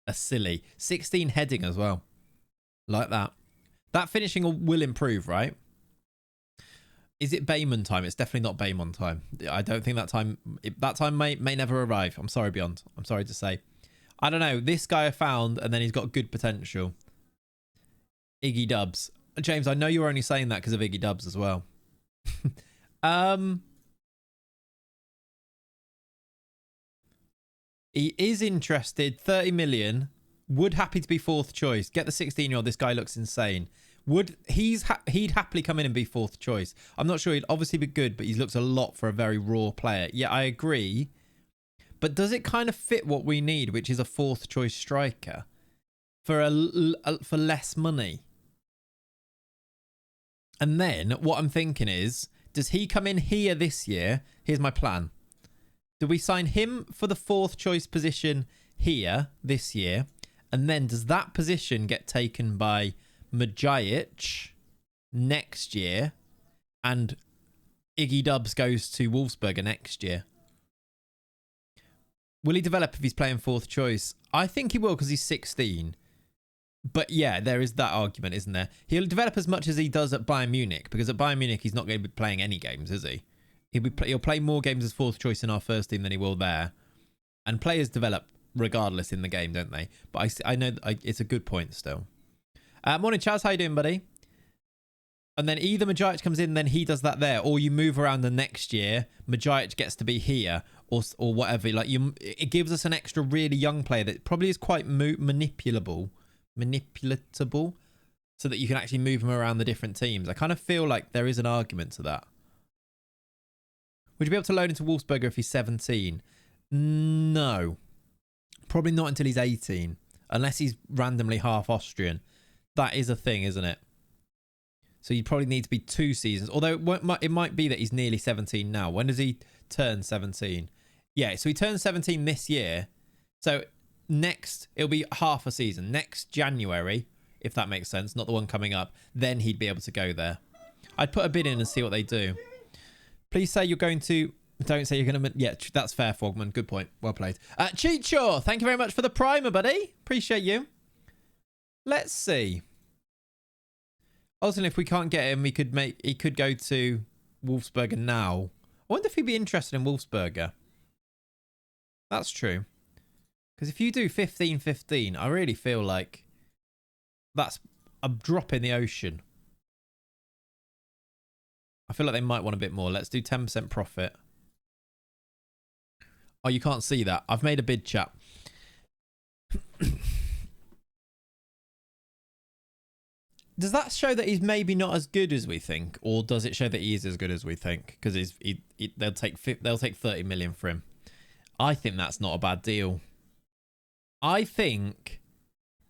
are silly. 16 heading as well. Like that. That finishing will improve, right? Is it Bayman time? It's definitely not Bayman time. I don't think that time... That time may never arrive. I'm sorry, Beyond. I'm sorry to say. I don't know. This guy I found, and then he's got good potential. Iggy Dubs. James, I know you're only saying that because of Iggy Dubs as well. He is interested. 30 million. Would happy to be 4th choice. Get the 16-year-old. This guy looks insane. He'd happily come in and be 4th choice. I'm not sure. He'd obviously be good, but he looks a lot for a very raw player. Yeah, I agree. But does it kind of fit what we need, which is a 4th choice striker for for less money? And then what I'm thinking is, does he come in here this year? Here's my plan. Do we sign him for the 4th choice position here this year? And then does that position get taken by Majic next year? And Iggy Dubs goes to Wolfsberger next year? Will he develop if he's playing 4th choice? I think he will because he's 16. But yeah, there is that argument, isn't there? He'll develop as much as he does at Bayern Munich, because at Bayern Munich, he's not going to be playing any games, is he? He'll play more games as 4th choice in our first team than he will there. And players develop regardless in the game, don't they? But I know it's a good point still. Morning, Chaz. How you doing, buddy? And then either Majic comes in, then he does that there, or you move around the next year, Majic gets to be here, or whatever. Like it gives us an extra really young player that probably is quite manipulatable, so that you can actually move him around the different teams. I kind of feel like there is an argument to that. Would you be able to loan into Wolfsberger if he's 17? No. Probably not until he's 18. Unless he's randomly half Austrian. That is a thing, isn't it? So you'd probably need to be 2 seasons. Although it might be that he's nearly 17 now. When does he turn 17? Yeah, so he turns 17 this year. So it'll be half a season. Next January, if that makes sense, not the one coming up, then he'd be able to go there. I'd put a bid in and see what they do. Please say you're going to... Don't say you're going to... Yeah, that's fair, Fogman. Good point. Well played. Cheatshaw, thank you very much for the primer, buddy. Appreciate you. Let's see. Also, if we can't get him, he could go to Wolfsberger now. I wonder if he'd be interested in Wolfsberger. That's true. Because if you do 15-15, I really feel like that's a drop in the ocean. I feel like they might want a bit more. Let's do 10% profit. Oh, you can't see that. I've made a bid, chat. Does that show that he's maybe not as good as we think, or does it show that he is as good as we think? Because they'll take 30 million for him. I think that's not a bad deal. I think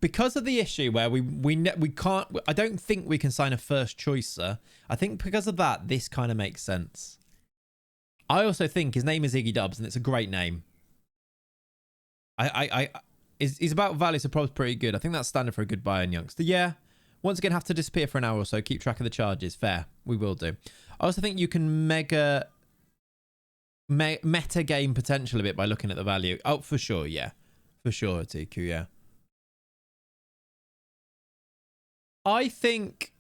because of the issue where we can't. I don't think we can sign a first choicer. I think because of that, this kind of makes sense. I also think his name is Iggy Dubs, and it's a great name. He's about value, so probably pretty good. I think that's standard for a good Bayern youngster. Yeah. Once again, have to disappear for an hour or so. Keep track of the charges. Fair. We will do. I also think you can meta game potential a bit by looking at the value. Oh, for sure. Yeah. For sure, TQ. Yeah. I think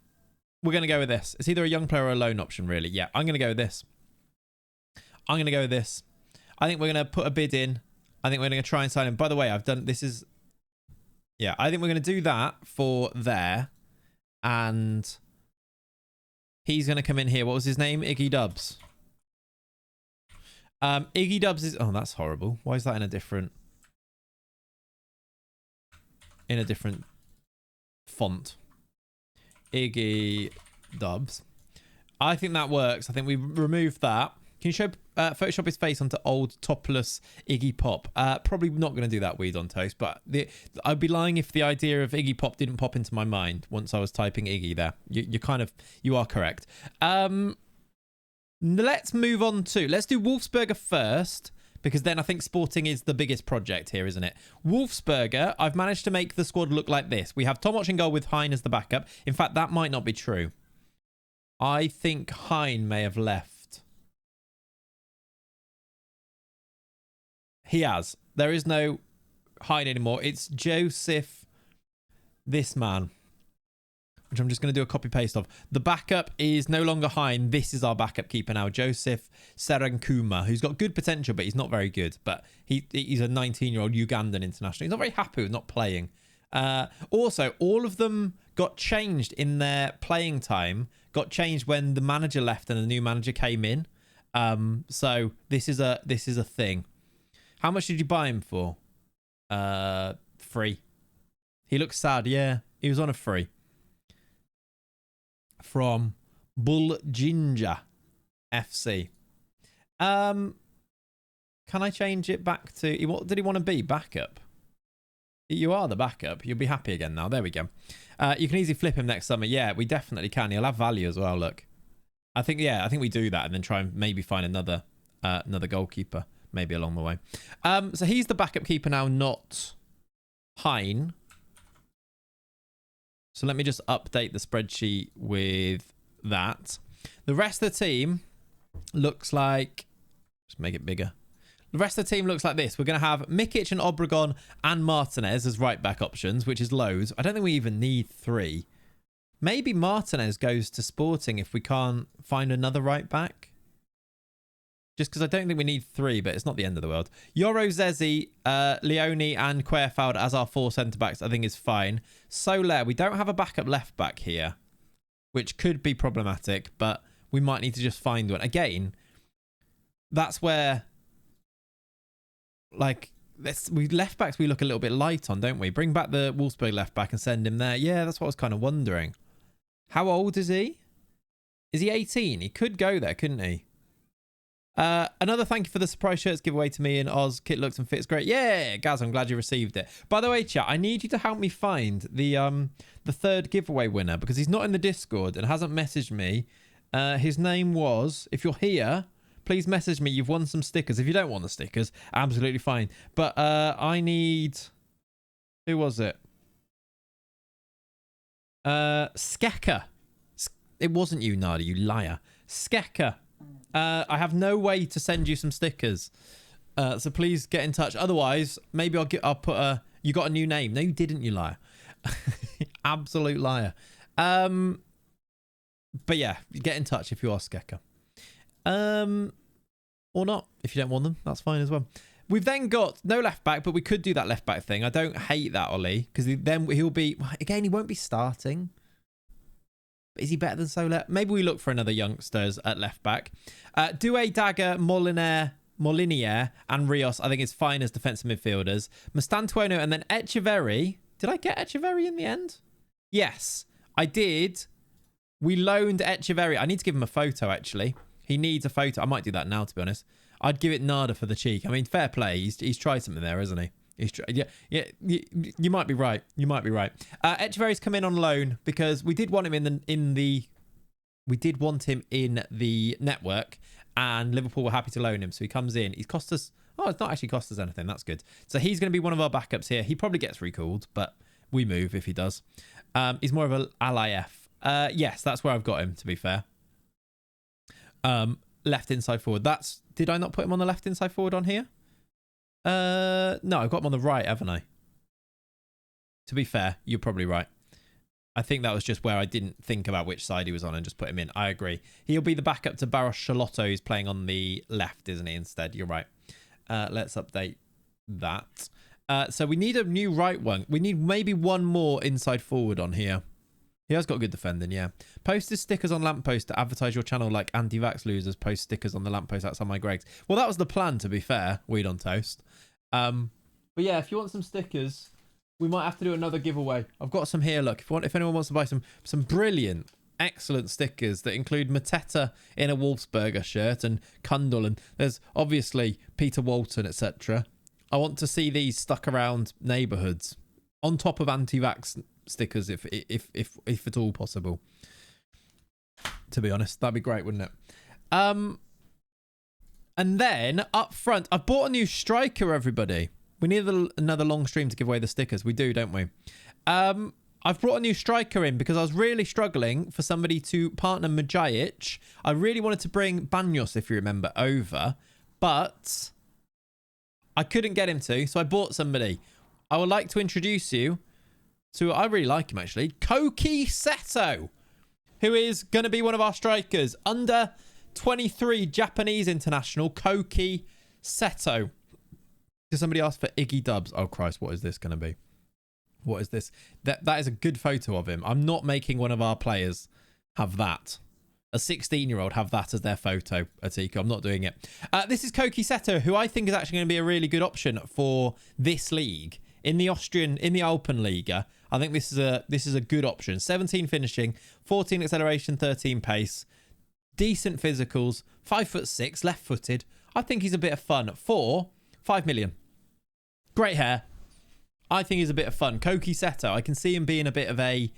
we're going to go with this. It's either a young player or a loan option, really. Yeah, I'm going to go with this. I think we're going to put a bid in. I think we're going to try and sign him. By the way, I think we're going to do that for there. And he's going to come in here. What was his name? Iggy Dubs. Iggy Dubs is... Oh, that's horrible. Why is that in a different font? Iggy Dubs. I think that works. I think we removed that. Can you show Photoshop his face onto old topless Iggy Pop? Probably not going to do that, Weed on Toast, but I'd be lying if the idea of Iggy Pop didn't pop into my mind once I was typing Iggy there. You are correct. Let's move on to... Let's do Wolfsberger first, because then I think Sporting is the biggest project here, isn't it? Wolfsberger, I've managed to make the squad look like this. We have Tomac in goal with Hein as the backup. In fact, that might not be true. I think Hein may have left. He has. There is no Hein anymore. It's Joseph, this man, which I'm just going to do a copy paste of. The backup is no longer Hein. This is our backup keeper now, Joseph Serankuma, who's got good potential, but he's not very good. But he's a 19-year-old Ugandan international. He's not very happy with not playing. Also, all of them got changed in their playing time. Got changed when the manager left and a new manager came in. So this is a thing. How much did you buy him for? Free. He looks sad. Yeah, he was on a free. From Bull Ginger FC. Can I change it back to... What did he want to be? Backup? You are the backup. You'll be happy again now. There we go. You can easily flip him next summer. Yeah, we definitely can. He'll have value as well, look. I think we do that and then try and maybe find another goalkeeper. Maybe along the way. So he's the backup keeper now, not Hein. So let me just update the spreadsheet with that. The rest of the team looks like... Just make it bigger. The rest of the team looks like this. We're going to have Mikic and Obregon and Martinez as right-back options, which is loads. I don't think we even need 3. Maybe Martinez goes to Sporting if we can't find another right-back. Just because I don't think we need 3, but it's not the end of the world. Yoro, Zezi, Leone and Querfeld as our 4 centre-backs I think is fine. Soler, we don't have a backup left-back here, which could be problematic, but we might need to just find one. Again, that's where, like, left-backs we look a little bit light on, don't we? Bring back the Wolfsburg left-back and send him there. Yeah, that's what I was kind of wondering. How old is he? Is he 18? He could go there, couldn't he? Another thank you for the surprise shirts giveaway to me in Oz. Kit looks and fits great. Yeah, Gaz, I'm glad you received it. By the way, chat, I need you to help me find the third giveaway winner because he's not in the Discord and hasn't messaged me. His name was, if you're here, please message me. You've won some stickers. If you don't want the stickers, absolutely fine. But I need... Who was it? Skeka. It wasn't you, Nada, you liar. Skeka. I have no way to send you some stickers. So please get in touch. Otherwise, maybe I'll put a... You got a new name. No, you didn't, you liar. Absolute liar. But yeah, get in touch if you are Skeka. Or not. If you don't want them, that's fine as well. We've then got no left back, but we could do that left back thing. I don't hate that, Ollie, because then he'll be... Again, he won't be starting. But is he better than Soler? Maybe we look for another youngsters at left back. Doué, Dagger, Molinier, and Rios, I think is fine as defensive midfielders. Mastantuono and then Echeverry. Did I get Echeverry in the end? Yes, I did. We loaned Echeverry. I need to give him a photo, actually. He needs a photo. I might do that now, to be honest. I'd give it Nada for the cheek. I mean, fair play. He's tried something there, hasn't he? Yeah. You might be right. You might be right. Echeverry's come in on loan because we did want him in the network, and Liverpool were happy to loan him. So he comes in. He's cost us. Oh, it's not actually cost us anything. That's good. So he's going to be one of our backups here. He probably gets recalled, but we move if he does. He's more of a LIF. Yes, that's where I've got him. To be fair. Left inside forward. Did I not put him on the left inside forward on here? No, I've got him on the right, haven't I? To be fair, you're probably right. I think that was just where I didn't think about which side he was on and just put him in. I agree. He'll be the backup to Barros Charlotto, who's playing on the left, isn't he, instead? You're right. Let's update that. So we need a new right one. We need maybe one more inside forward on here. He has got good defending, yeah. Post his stickers on lamppost to advertise your channel like anti-vax losers post stickers on the lamppost outside my Greg's. Well, that was the plan, to be fair. Weed on toast. But yeah, if you want some stickers, we might have to do another giveaway. I've got some here, look. If anyone wants to buy some brilliant, excellent stickers that include Mateta in a Wolfsberger shirt and Kundal, and there's obviously Peter Walton, etc. I want to see these stuck around neighbourhoods on top of anti-vax stickers if at all possible, to be honest. That'd be great, wouldn't it? And then up front, I've bought a new striker, everybody. We need another long stream to give away the stickers. We do, don't we? I've brought a new striker in because I was really struggling for somebody to partner Majajic. I really wanted to bring Banyos, if you remember, over, but I couldn't get him to, so I bought somebody. I would like to introduce you to, I really like him actually, Koki Seto, who is going to be one of our strikers. Under 23 Japanese international, Koki Seto. Did somebody ask for Iggy Dubs? Oh Christ, what is this going to be? What is this? That is a good photo of him. I'm not making one of our players have that. A 16-year-old have that as their photo, Atiko. I'm not doing it. This is Koki Seto, who I think is actually going to be a really good option for this league. In the Alpenliga, I think this is a good option. 17 finishing, 14 acceleration, 13 pace, decent physicals, 5'6", left-footed. I think he's a bit of fun for 5 million. Great hair. I think he's a bit of fun. Koki Seto. I can see him being a bit of a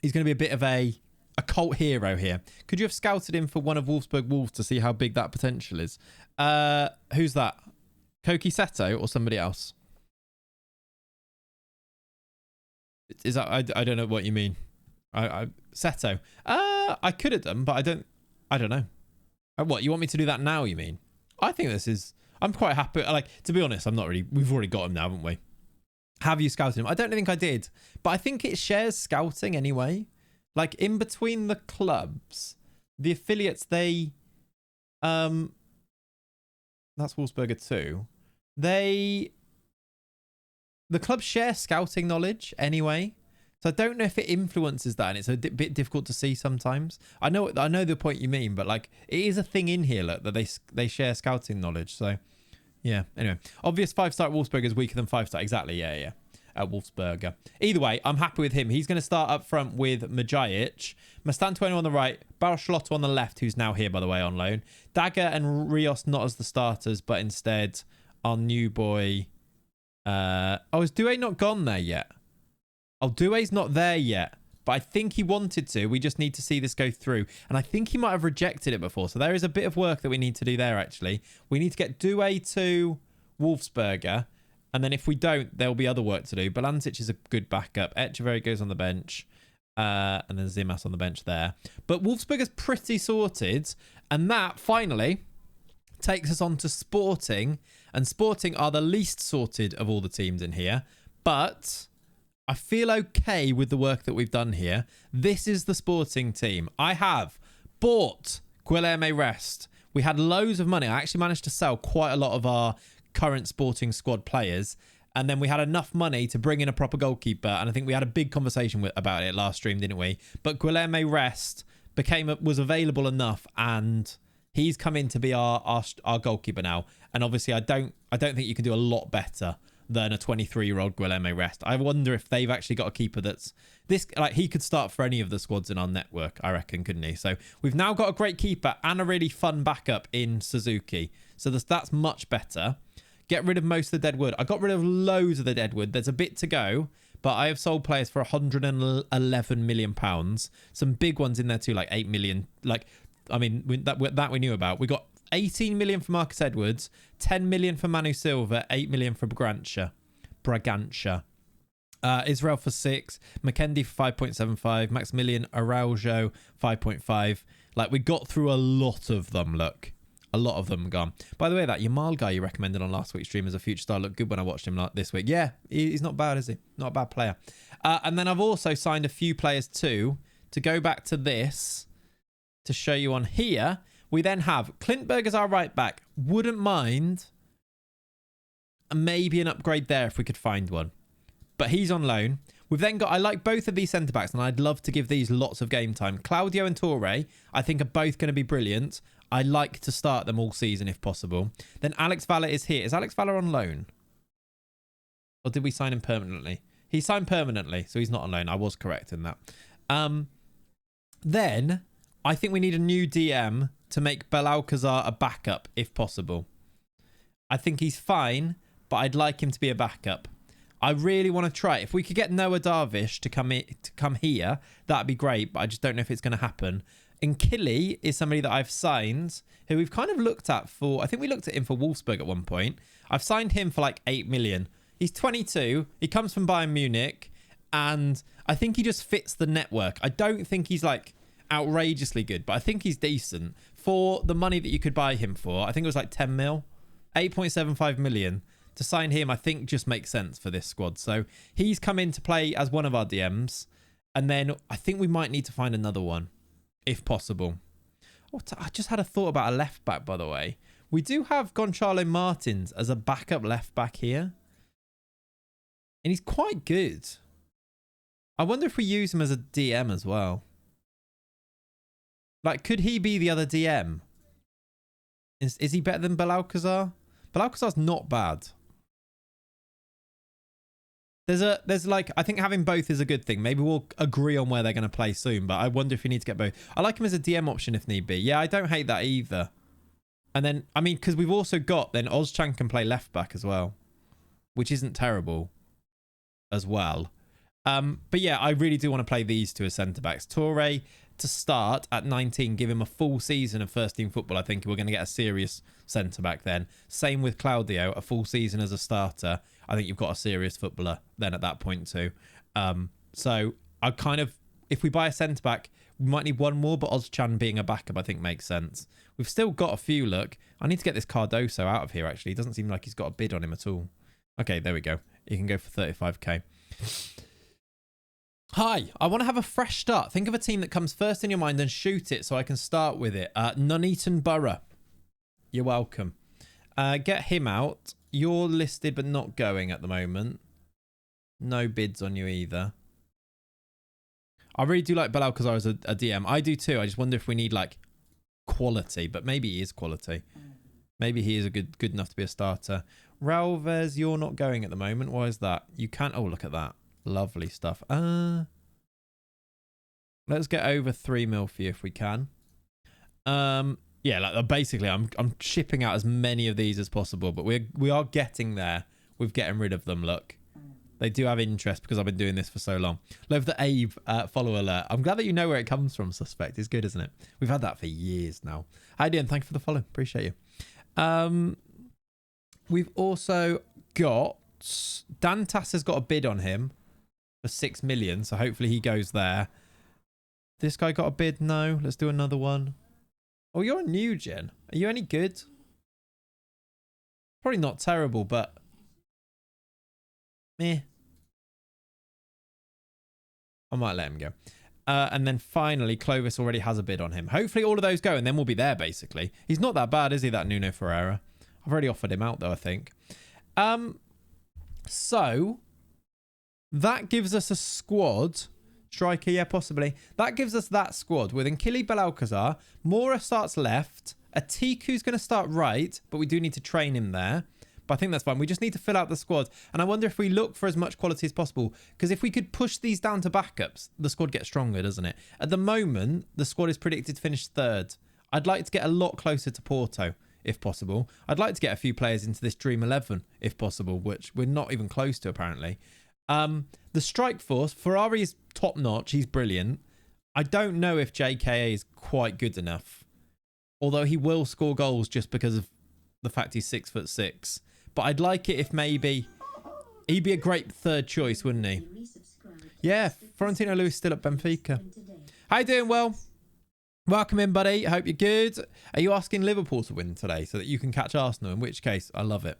he's going to be a bit of a cult hero here. Could you have scouted him for one of Wolfsburg Wolves to see how big that potential is? Who's that? Koki Seto or somebody else? Is that I don't know what you mean. Seto. I could have done, but I don't know. What, you want me to do that now, you mean? I think this is, I'm quite happy. Like, to be honest, I'm not really, we've already got him now, haven't we? Have you scouted him? I don't think I did, but I think it shares scouting anyway. Like, in between the clubs, the affiliates, they, that's Wolfsberger too. The clubs share scouting knowledge anyway. So I don't know if it influences that, and it's a bit difficult to see sometimes. I know the point you mean, but like it is a thing in here, look, that they share scouting knowledge. So yeah. Anyway, obvious 5-star Wolfsburg is weaker than 5-star. Exactly. Yeah. at Wolfsberger. Either way, I'm happy with him. He's going to start up front with Majic. Mastantuono on the right. Barcelotto on the left, who's now here, by the way, on loan. Dagger and Rios not as the starters, but instead our new boy. Is Doué not gone there yet? Oh, Doué's not there yet. But I think he wanted to. We just need to see this go through. And I think he might have rejected it before. So there is a bit of work that we need to do there, actually. We need to get Doué to Wolfsberger. And then if we don't, there'll be other work to do. Balancic is a good backup. Echeverry goes on the bench. And then Zimas on the bench there. But Wolfsberger's pretty sorted. And that, finally, takes us on to Sporting. And Sporting are the least sorted of all the teams in here. But I feel okay with the work that we've done here. This is the Sporting team. I have bought Guilherme Rest. We had loads of money. I actually managed to sell quite a lot of our current Sporting squad players. And then we had enough money to bring in a proper goalkeeper. And I think we had a big conversation about it last stream, didn't we? But Guilherme Rest was available enough, and he's come in to be our goalkeeper now. And obviously, I don't think you can do a lot better than a 23-year-old Guilherme Rest. I wonder if they've actually got a keeper that's this, like, he could start for any of the squads in our network, I reckon, couldn't he? So we've now got a great keeper and a really fun backup in Suzuki. So that's much better. Get rid of most of the deadwood. I got rid of loads of the deadwood. There's a bit to go, but I have sold players for £111 million. Some big ones in there too, like 8 million. Like, I mean, that we knew about. We got 18 million for Marcus Edwards, 10 million for Manu Silva, 8 million for Bragantia. Israel for 6, McKendy for 5.75, Maximilian Araujo 5.5. Like, we got through a lot of them, look. A lot of them gone. By the way, that Yamal guy you recommended on last week's stream as a future star looked good when I watched him this week. Yeah, he's not bad, is he? Not a bad player. And then I've also signed a few players too, to go back to this, to show you on here. We then have Klintberg as our right back. Wouldn't mind maybe an upgrade there if we could find one. But he's on loan. We've then got, I like both of these centre-backs, and I'd love to give these lots of game time. Claudio and Torre, I think, are both going to be brilliant. I like to start them all season if possible. Then Alex Valle is here. Is Alex Valle on loan? Or did we sign him permanently? He signed permanently, so he's not on loan. I was correct in that. Then I think we need a new DM to make Belalcazar a backup if possible. I think he's fine, but I'd like him to be a backup. I really want to try it. If we could get Noah Darvish to come here, that'd be great, but I just don't know if it's going to happen. And Killy is somebody that I've signed, who we've kind of looked at for, I think we looked at him for Wolfsburg at one point. I've signed him for like 8 million. He's 22. He comes from Bayern Munich, and I think he just fits the network. I don't think he's like outrageously good, but I think he's decent for the money that you could buy him for. I think it was like 10 mil, 8.75 million. To sign him, I think, just makes sense for this squad. So he's come in to play as one of our DMs. And then I think we might need to find another one, if possible. I just had a thought about a left back, by the way. We do have Gonçalo Martins as a backup left back here. And he's quite good. I wonder if we use him as a DM as well. Like, could he be the other DM? Is he better than Belalcazar? Belalcazar's not bad. There's like, I think having both is a good thing. Maybe we'll agree on where they're going to play soon, but I wonder if we need to get both. I like him as a DM option if need be. Yeah, I don't hate that either. And then, I mean, because we've also got, then Ozcan can play left back as well, which isn't terrible as well. But yeah, I really do want to play these two as centre-backs. Torre to start at 19, give him a full season of first-team football. I think we're going to get a serious centre-back then. Same with Claudio, a full season as a starter. I think you've got a serious footballer then at that point too. So I kind of, if we buy a centre-back, we might need one more, but Ozcan being a backup I think makes sense. We've still got a few, look. I need to get this Cardoso out of here, actually. It doesn't seem like he's got a bid on him at all. Okay, there we go. He can go for 35k. Hi, I want to have a fresh start. Think of a team that comes first in your mind and shoot it so I can start with it. Nuneaton Borough. You're welcome. Get him out. You're listed but not going at the moment. No bids on you either. I really do like Belalcazar as a DM. I do too. I just wonder if we need like quality, but maybe he is quality. Maybe he is good enough to be a starter. Ralvez, you're not going at the moment. Why is that? You can't. Oh, look at that. Lovely stuff. Let's get over 3 mil for you if we can. Yeah, like basically I'm shipping out as many of these as possible, but we are getting there with getting rid of them. Look, they do have interest because I've been doing this for so long. Love the Abe follow alert. I'm glad that you know where it comes from, Suspect. It's good, isn't it? We've had that for years now. Hi, Ian. Thank you for the follow. Appreciate you. We've also got Dantas has got a bid on him for 6 million, so hopefully he goes there. This guy got a bid? No. Let's do another one. Oh, you're a new gen. Are you any good? Probably not terrible, but meh. I might let him go. And then finally, Clovis already has a bid on him. Hopefully all of those go, and then we'll be there, basically. He's not that bad, is he, that Nuno Ferreira? I've already offered him out, though, I think. So, that gives us a squad. Striker, yeah, possibly. That gives us that squad with Nkili Belalcazar. Mora starts left. Atiku's going to start right, but we do need to train him there. But I think that's fine. We just need to fill out the squad. And I wonder if we look for as much quality as possible. Because if we could push these down to backups, the squad gets stronger, doesn't it? At the moment, the squad is predicted to finish 3rd. I'd like to get a lot closer to Porto, if possible. I'd like to get a few players into this Dream 11, if possible, which we're not even close to, apparently. The strike force, Ferrari is top notch. He's brilliant. I don't know if JKA is quite good enough. Although he will score goals just because of the fact he's 6'6". But I'd like it if maybe he'd be a great 3rd choice, wouldn't he? Yeah, Florentino Luis still at Benfica. How you doing, Will? Welcome in, buddy. Hope you're good. Are you asking Liverpool to win today so that you can catch Arsenal? In which case, I love it.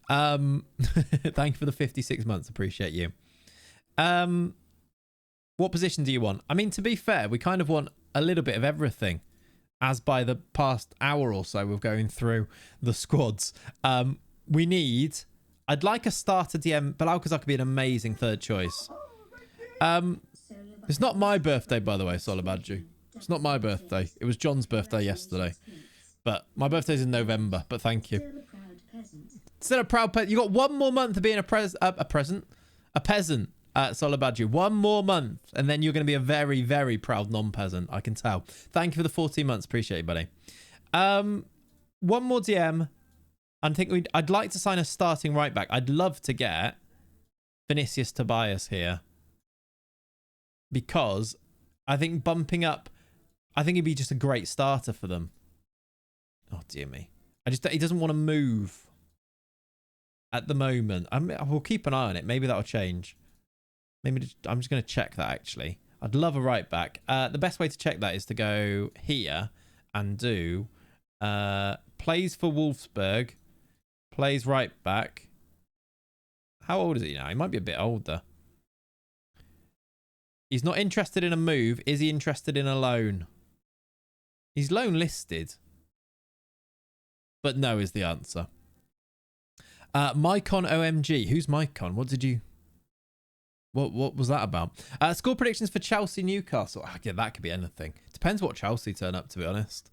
Thank you for the 56 months. Appreciate you. What position do you want? I mean, to be fair, we kind of want a little bit of everything. As by the past hour or so, we're going through the squads. I'd like a starter DM. Belalcazar could be an amazing 3rd choice. It's not my birthday, by the way, Solabadju. It's not my birthday. It was John's birthday yesterday. But my birthday's in November. But thank you. Still a proud peasant. You got 1 more month of being a peasant. Solabadju. 1 more month. And then you're going to be a very, very proud non-peasant. I can tell. Thank you for the 14 months. Appreciate it, buddy. 1 more DM. I'd like to sign a starting right back. I'd love to get Vinicius Tobias here. Because I think bumping up, I think he'd be just a great starter for them. Oh, dear me. He doesn't want to move at the moment. We'll keep an eye on it. Maybe that'll change. I'm just going to check that, actually. I'd love a right back. The best way to check that is to go here and do plays for Wolfsburg. Plays right back. How old is he now? He might be a bit older. He's not interested in a move. Is he interested in a loan? He's loan listed. But no is the answer. Mycon OMG. Who's Mycon? What did you... What was that about? Score predictions for Chelsea Newcastle. Oh, yeah, that could be anything. Depends what Chelsea turn up, to be honest.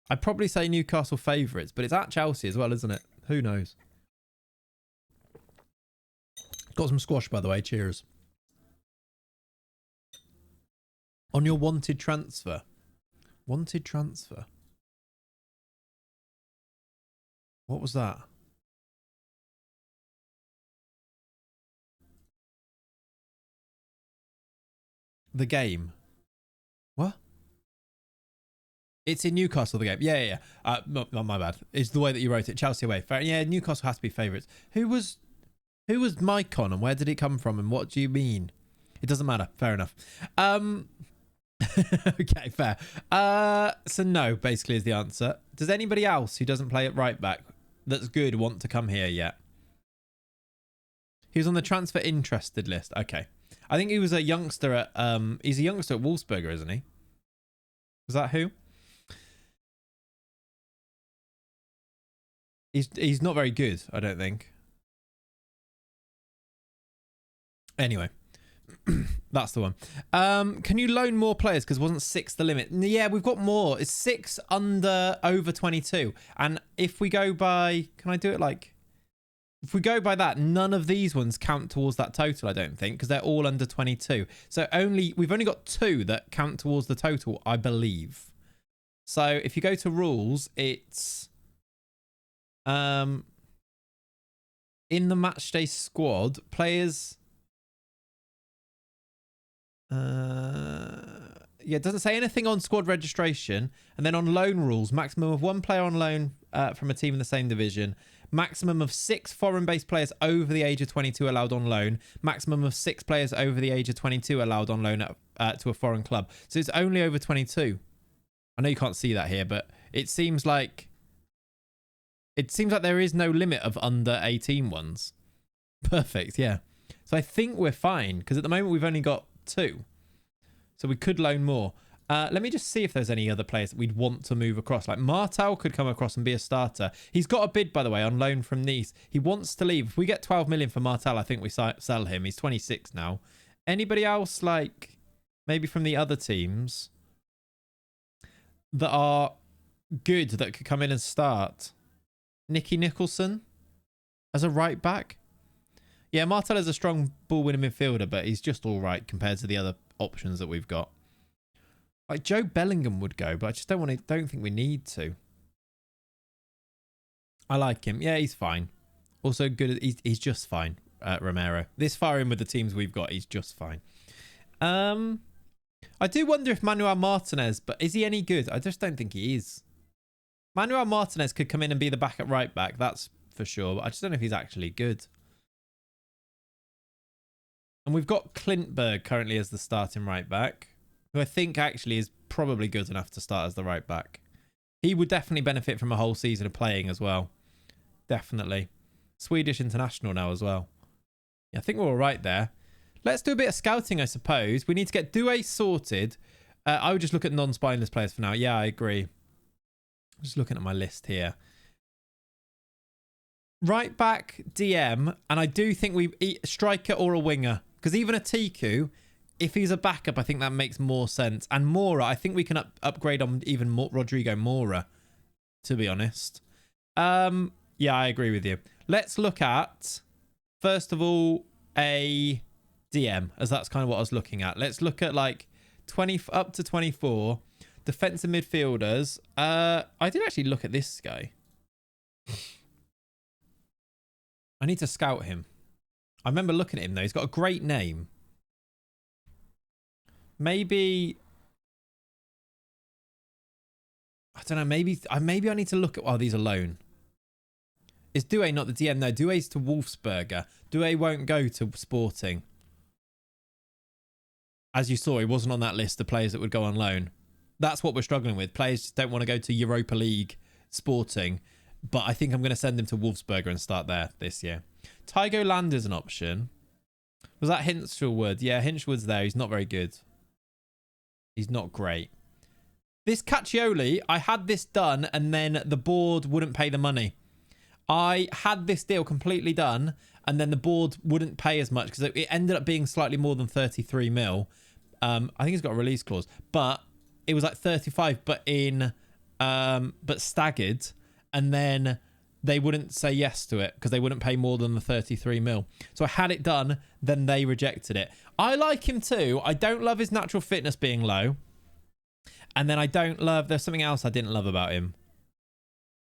I'd probably say Newcastle favourites, but it's at Chelsea as well, isn't it? Who knows? Got some squash, by the way. Cheers. On your wanted transfer. Wanted transfer. What was that? The game. What? It's in Newcastle, the game. Yeah. Not my bad. It's the way that you wrote it. Chelsea away. Fair. Yeah, Newcastle has to be favourites. Who was Mycon and where did it come from and what do you mean? It doesn't matter. Fair enough. Okay, fair. So no, basically is the answer. Does anybody else who doesn't play at right back that's good want to come here yet? He was on the transfer interested list. Okay. I think he was a youngster at he's a youngster at Wolfsberger, isn't he? Is that who? He's not very good, I don't think. Anyway. That's the one. Can you loan more players? Because wasn't 6 the limit? Yeah, we've got more. It's 6 over 22. And if we go by... Can I do it like... if we go by that, none of these ones count towards that total, I don't think, because they're all under 22. So we've only got 2 that count towards the total, I believe. So if you go to rules, it's in the matchday squad, players. Yeah, it doesn't say anything on squad registration. And then on loan rules, maximum of 1 player on loan from a team in the same division. Maximum of 6 foreign-based players over the age of 22 allowed on loan. Maximum of 6 players over the age of 22 allowed on loan to a foreign club. So it's only over 22. I know you can't see that here, but it seems like there is no limit of under 18 ones. Perfect, yeah. So I think we're fine, because at the moment we've only got 2. So we could loan more. Let me just see if there's any other players that we'd want to move across. Like Martel could come across and be a starter. He's got a bid, by the way, on loan from Nice. He wants to leave. If we get 12 million for Martel, I think we sell him. He's 26 now. Anybody else, like maybe from the other teams that are good that could come in and start? Nicky Nicholson as a right back. Yeah, Martel is a strong ball-winning midfielder, but he's just all right compared to the other options that we've got. Like Joe Bellingham would go, but I just don't think we need to. I like him. Yeah, he's fine. Also good. He's just fine, Romero. This far in with the teams we've got, he's just fine. I do wonder if Manuel Martinez, but is he any good? I just don't think he is. Manuel Martinez could come in and be the backup right back, that's for sure, but I just don't know if he's actually good. And we've got Klintberg currently as the starting right back, who I think actually is probably good enough to start as the right back. He would definitely benefit from a whole season of playing as well. Definitely. Swedish international now as well. Yeah, I think we're all right there. Let's do a bit of scouting, I suppose. We need to get Doué sorted. I would just look at non-spineless players for now. Yeah, I agree. Just looking at my list here. Right back, DM, and I do think we striker or a winger. Because even a Tiku, if he's a backup, I think that makes more sense. And Mora, I think we can upgrade on even more Rodrigo Mora, to be honest. Yeah, I agree with you. Let's look at, first of all, a DM, as that's kind of what I was looking at. Let's look at like 20 up to 24 defensive midfielders. I did actually look at this guy. I need to scout him. I remember looking at him though. He's got a great name. Maybe I don't know. Maybe I need to look at. Oh, these alone. Is Doué not the DM? No, Doué's to Wolfsberger. Doué won't go to Sporting. As you saw, he wasn't on that list of players that would go on loan. That's what we're struggling with. Players just don't want to go to Europa League Sporting. But I think I'm going to send him to Wolfsberger and start there this year. Tygo Land is an option. Was that Hinchelwood? Yeah, Hinchelwood's there. He's not very good. He's not great. This Caccioli, I had this done and then the board wouldn't pay the money. I had this deal completely done and then the board wouldn't pay as much because it ended up being slightly more than 33 mil. I think he's got a release clause, but it was like 35, but staggered. And then they wouldn't say yes to it because they wouldn't pay more than the 33 mil. So I had it done, then they rejected it. I like him too. I don't love his natural fitness being low. And then I don't love, there's something else I didn't love about him.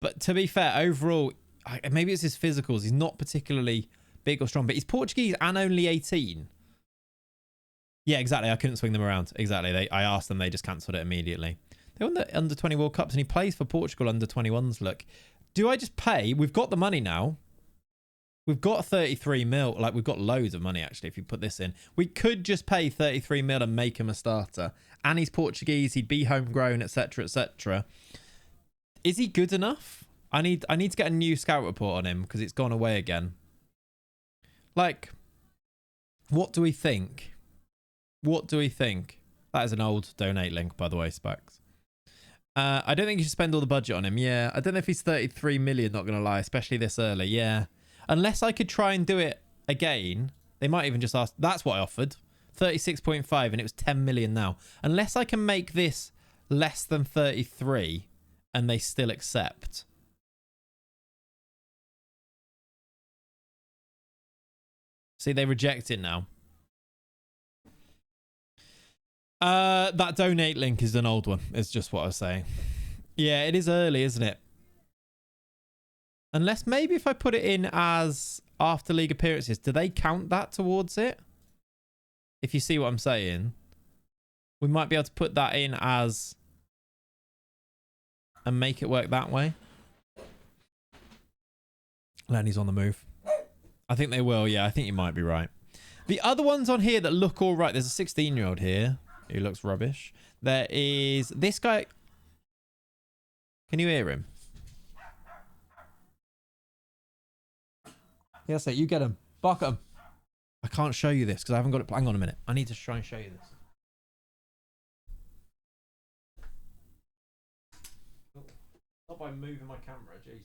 But to be fair, overall, maybe it's his physicals. He's not particularly big or strong, but he's Portuguese and only 18. Yeah, exactly. I couldn't swing them around. Exactly. I asked them, they just cancelled it immediately. They won the under-20 World Cups and he plays for Portugal under-21s. Look, do I just pay? We've got the money now. We've got 33 mil. Like, we've got loads of money, actually, if you put this in. We could just pay 33 mil and make him a starter. And he's Portuguese. He'd be homegrown, etc., etc. Is he good enough? I need to get a new scout report on him because it's gone away again. Like, what do we think? What do we think? That is an old donate link, by the way, Spax. I don't think you should spend all the budget on him. Yeah, I don't know if he's 33 million, not going to lie, especially this early. Yeah. Unless I could try and do it again. They might even just ask. That's what I offered. 36.5 and it was 10 million now. Unless I can make this less than 33 and they still accept. See, they reject it now. That donate link is an old one. It's just what I was saying. Yeah, it is early, isn't it? Unless maybe if I put it in as after league appearances, do they count that towards it? If you see what I'm saying, we might be able to put that in as and make it work that way. Lenny's on the move. I think they will. Yeah, I think you might be right. The other ones on here that look all right. There's a 16-year-old here who looks rubbish. There is this guy. Can you hear him? Yes, you get him. Bark at him. I can't show you this because I haven't got it. Hang on a minute. I need to try and show you this. Not by moving my camera, jeez.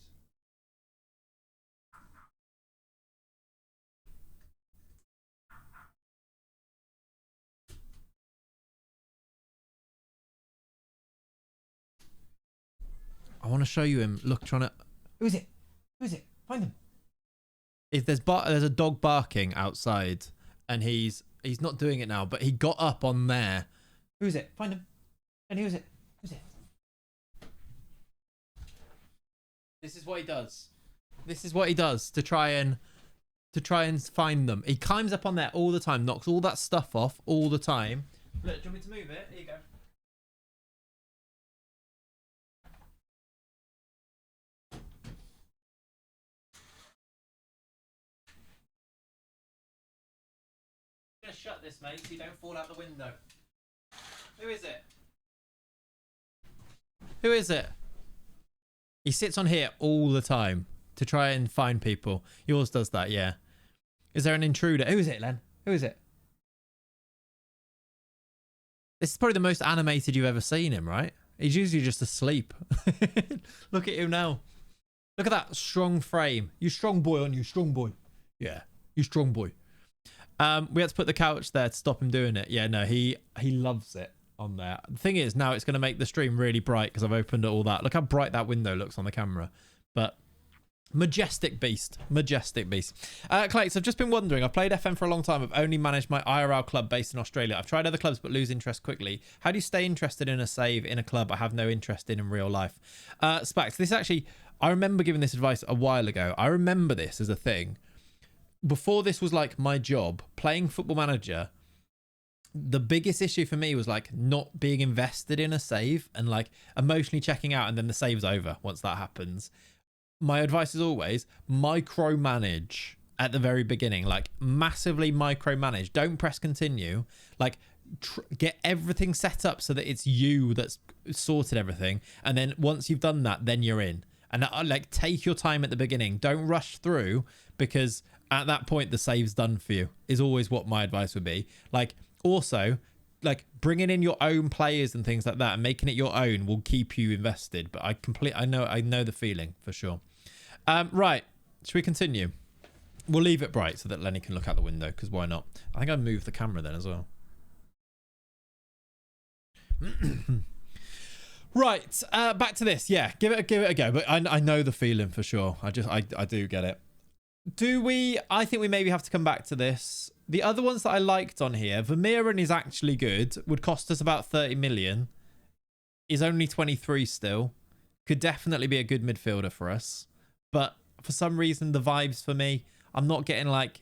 I want to show you him. Look, trying to. Who is it? Who is it? Find him. There's a dog barking outside, and he's not doing it now, but he got up on there. Who is it? Find him. And who is it? Who's it? This is what he does. This is what he does to try and find them. He climbs up on there all the time, knocks all that stuff off all the time. Look, do you want me to move it? Here you go. I'm gonna shut this, mate, so you don't fall out the window. Who is it? Who is it? He sits on here all the time to try and find people. Yours does that, yeah. Is there an intruder? Who is it, Len? Who is it? This is probably the most animated you've ever seen him, right? He's usually just asleep. Look at him now. Look at that strong frame. You strong boy, aren't you? Strong boy. Yeah, you strong boy. We had to put the couch there to stop him doing it. Yeah, no, he loves it on there. The thing is, now it's going to make the stream really bright because I've opened all that. Look how bright that window looks on the camera. But majestic beast. Majestic beast. Clay, so I've just been wondering. I've played FM for a long time. I've only managed my IRL club based in Australia. I've tried other clubs but lose interest quickly. How do you stay interested in a save in a club I have no interest in real life? Spax, this actually, I remember giving this advice a while ago. I remember this as a thing. Before this was like my job, playing Football Manager, the biggest issue for me was like not being invested in a save and like emotionally checking out, and then the save's over once that happens. My advice is always micromanage at the very beginning, like massively micromanage. Don't press continue. Like get everything set up so that it's you that's sorted everything. And then once you've done that, then you're in. And like take your time at the beginning. Don't rush through, because at that point the save's done for you is always what my advice would be. Like also like bringing in your own players and things like that and making it your own will keep you invested. But I know the feeling for sure. Right, should we continue? We'll leave it bright so that Lenny can look out the window, because why not? I think I'd move the camera then as well. Right, back to this. Yeah, give it a go. But I know the feeling for sure. I do get it. I think we maybe have to come back to this. The other ones that I liked on here, Vermeeren is actually good. Would cost us about 30 million. Is only 23 still. Could definitely be a good midfielder for us. But for some reason, the vibes for me, I'm not getting like...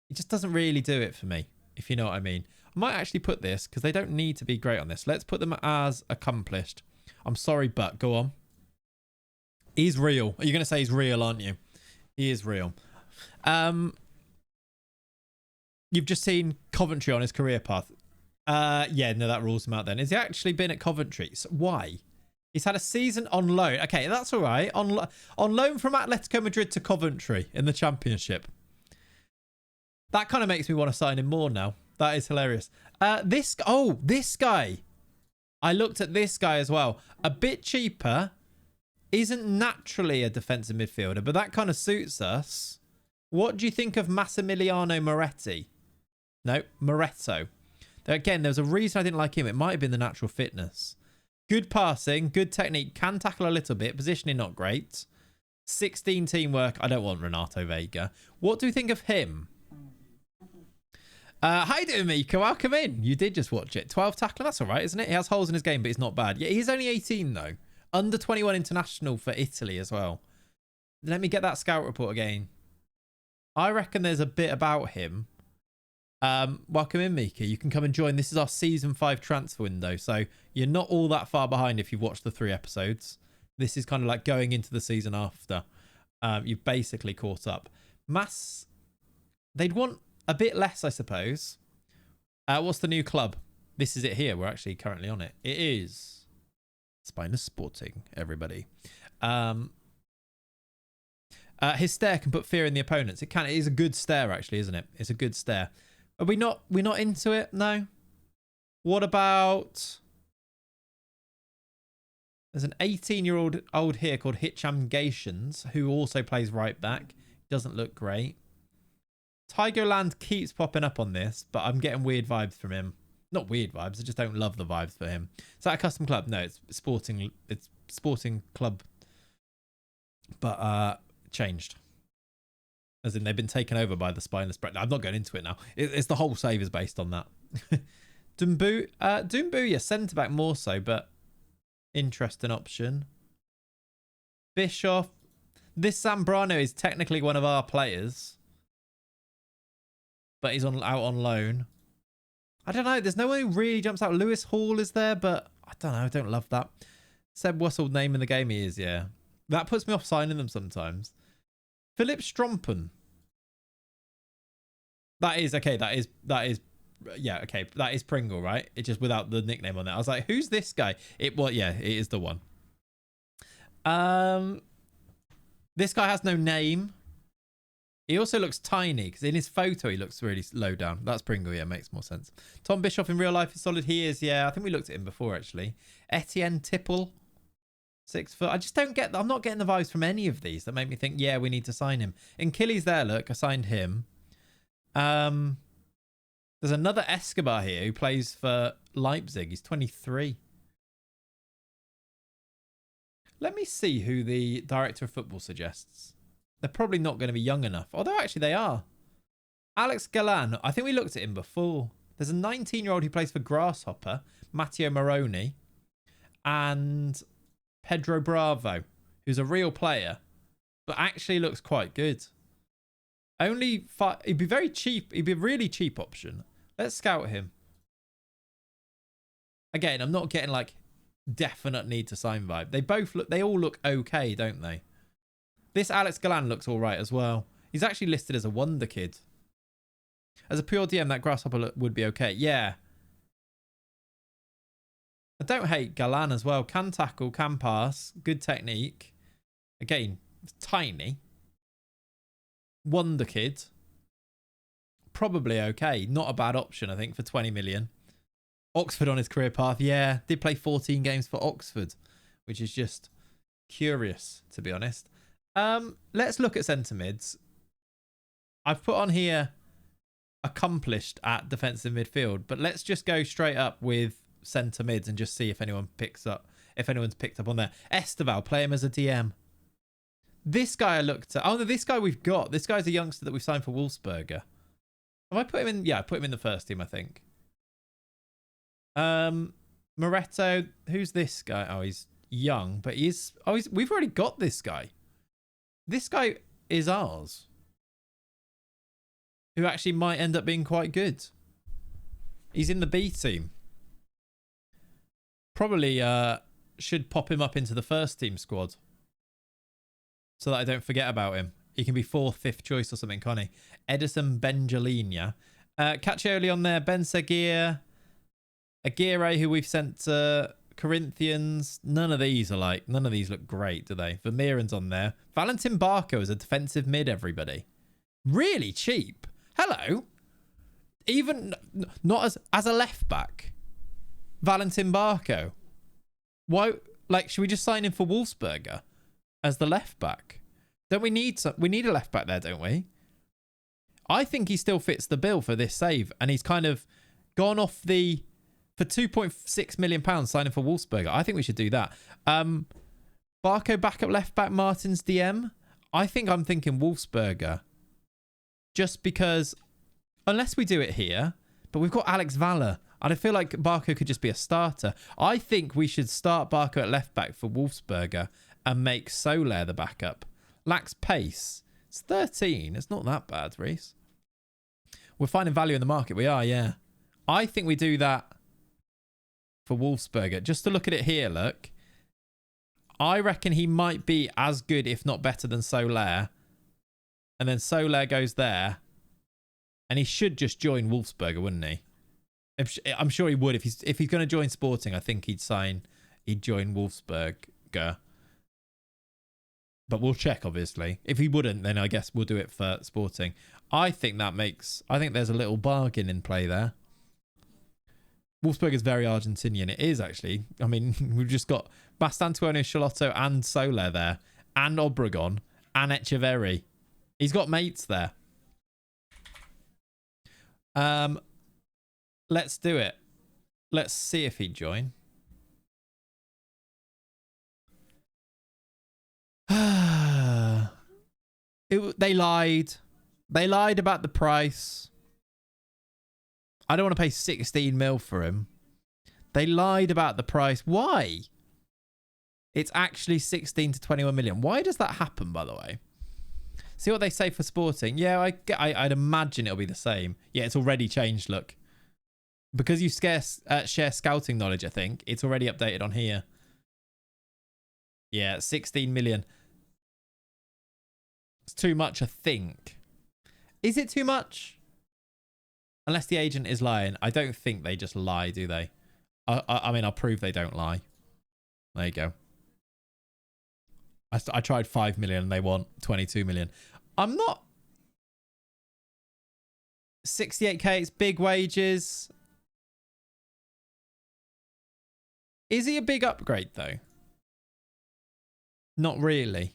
It just doesn't really do it for me, if you know what I mean. I might actually put this, because they don't need to be great on this. Let's put them as accomplished. I'm sorry, but go on. He's real. You're going to say he's real, aren't you? He is real. You've just seen Coventry on his career path. Yeah, no, that rules him out then. Has he actually been at Coventry? So why? He's had a season on loan. Okay, that's all right. On loan from Atletico Madrid to Coventry in the Championship. That kind of makes me want to sign him more now. That is hilarious. This guy. I looked at this guy as well. A bit cheaper. Isn't naturally a defensive midfielder, but that kind of suits us. What do you think of Massimiliano Moretti? No, Moretto. Again, there's a reason I didn't like him. It might have been the natural fitness. Good passing, good technique, can tackle a little bit. Positioning not great. 16 teamwork. I don't want Renato Vega. What do you think of him? How you doing, Mika? Welcome in. You did just watch it. 12 tackling. That's all right, isn't it? He has holes in his game, but he's not bad. Yeah, he's only 18, though. Under 21 international for Italy as well. Let me get that scout report again. I reckon there's a bit about him. Welcome in, Mika. You can come and join. This is our season 5 transfer window. So you're not all that far behind if you've watched the 3 episodes. This is kind of like going into the season after. You've basically caught up. Mass, they'd want a bit less, I suppose. What's the new club? This is it here. We're actually currently on it. It is Spinus Sporting, everybody. His stare can put fear in the opponents. It is a good stare, actually, isn't it? It's a good stare. Are we're not into it? No. What about... There's an 18-year-old here called Hitcham Gations, who also plays right back. Doesn't look great. Tigerland keeps popping up on this, but I'm getting weird vibes from him. Not weird vibes. I just don't love the vibes for him. Is that a custom club? No, it's sporting. It's sporting club, but changed. As in, they've been taken over by the spineless bread. I'm not going into it now. It's the whole save is based on that. Dumbuya centre back more so, but interesting option. Bischoff. This Zambrano is technically one of our players, but he's out on loan. I don't know. There's no one who really jumps out. Lewis Hall is there, but I don't know. I don't love that. Seb Wussel name in the game he is, yeah. That puts me off signing them sometimes. Philip Strompen. That is, okay, that is, yeah, okay. That is Pringle, right? It's just without the nickname on there. I was like, who's this guy? Yeah, it is the one. This guy has no name. He also looks tiny because in his photo he looks really low down. That's Pringle, yeah, makes more sense. Tom Bischoff in real life is solid. He is, yeah. I think we looked at him before actually. Etienne Tipple, 6 foot. I just don't get. I'm not getting the vibes from any of these that make me think, yeah, we need to sign him. And Killy's there. Look, I signed him. There's another Escobar here who plays for Leipzig. He's 23. Let me see who the director of football suggests. They're probably not going to be young enough. Although, actually, they are. Alex Galan. I think we looked at him before. There's a 19-year-old who plays for Grasshopper, Matteo Moroni, and Pedro Bravo, who's a real player, but actually looks quite good. He'd be very cheap. He'd be a really cheap option. Let's scout him. Again, I'm not getting like definite need to sign vibe. They all look okay, don't they? This Alex Galan looks all right as well. He's actually listed as a wonder kid. As a pure DM, that Grasshopper would be okay. Yeah. I don't hate Galan as well. Can tackle, can pass. Good technique. Again, tiny. Wonder kid. Probably okay. Not a bad option, I think, for 20 million. Oxford on his career path. Yeah, did play 14 games for Oxford, which is just curious, to be honest. Let's look at centre mids. I've put on here accomplished at defensive midfield, but let's just go straight up with centre mids and just see if anyone's picked up on there. Esteval, play him as a DM. This guy I looked at. Oh, no, this guy we've got. This guy's a youngster that we've signed for Wolfsberger. Have I put him in? Yeah, I put him in the first team, I think. Moretto, who's this guy? Oh, he's young, but we've already got this guy. This guy is ours, who actually might end up being quite good. He's in the B team. Probably should pop him up into the first team squad so that I don't forget about him. He can be 4th, 5th choice or something, can't he? Edison Benjalina. Caccioli on there. Ben Seguir. Aguirre, who we've sent to Corinthians. None of these look great, do they? Vermeeren's on there. Valentin Barco is a defensive mid, everybody. Really cheap. Hello. Even not as a left back. Valentin Barco. Why? Like, should we just sign him for Wolfsberger as the left back? Don't we need we need a left back there, don't we? I think he still fits the bill for this save, and he's kind of gone off the for £2.6 million signing for Wolfsberger. I think we should do that. Barco backup left back, Martin's DM. I think I'm thinking Wolfsberger, just because Unless we do it here. But we've got Alex Valler. And I feel like Barco could just be a starter. I think we should start Barco at left back for Wolfsberger and make Soler the backup. Lacks pace. It's 13. It's not that bad, Reese. We're finding value in the market. We are, yeah. I think we do that for Wolfsberger. Just to look at it here, look. I reckon he might be as good, if not better, than Soler. And then Soler goes there. And he should just join Wolfsberger, wouldn't he? I'm sure he would. If he's going to join Sporting, I think he'd join Wolfsberger. But we'll check, obviously. If he wouldn't, then I guess we'll do it for Sporting. I think there's a little bargain in play there. Wolfsburg is very Argentinian. It is, actually. I mean, we've just got Bastantuono, Charlotto, and Soler there. And Obregon. And Echeverri. He's got mates there. Let's do it. Let's see if he'd join. They lied. They lied about the price. I don't want to pay 16 mil for him. They lied about the price. Why? It's actually 16 to 21 million. Why does that happen, by the way? See what they say for Sporting. Yeah, I'd imagine it'll be the same. Yeah, it's already changed, look. Because you share scouting knowledge, I think. It's already updated on here. Yeah, 16 million. It's too much, I think. Is it too much? Unless the agent is lying. I don't think they just lie, do they? I mean, I'll prove they don't lie. There you go. I tried 5 million and they want 22 million. I'm not... 68k, it's big wages. Is he a big upgrade, though? Not really.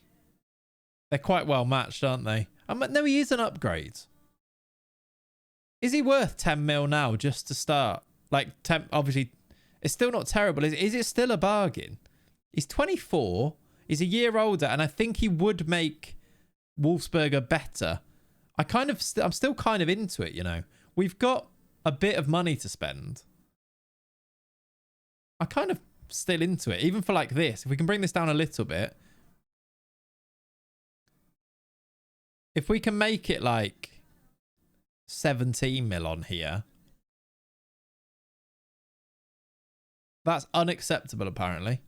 They're quite well matched, aren't they? No, he is an upgrade. Is he worth 10 mil now just to start? Like, obviously, it's still not terrible. Is it still a bargain? He's 24. He's a year older, and I think he would make Wolfsberger better. I'm still kind of into it, you know. We've got a bit of money to spend. I'm kind of still into it, even for like this. If we can bring this down a little bit. If we can make it like 17 mil on here. That's unacceptable, apparently.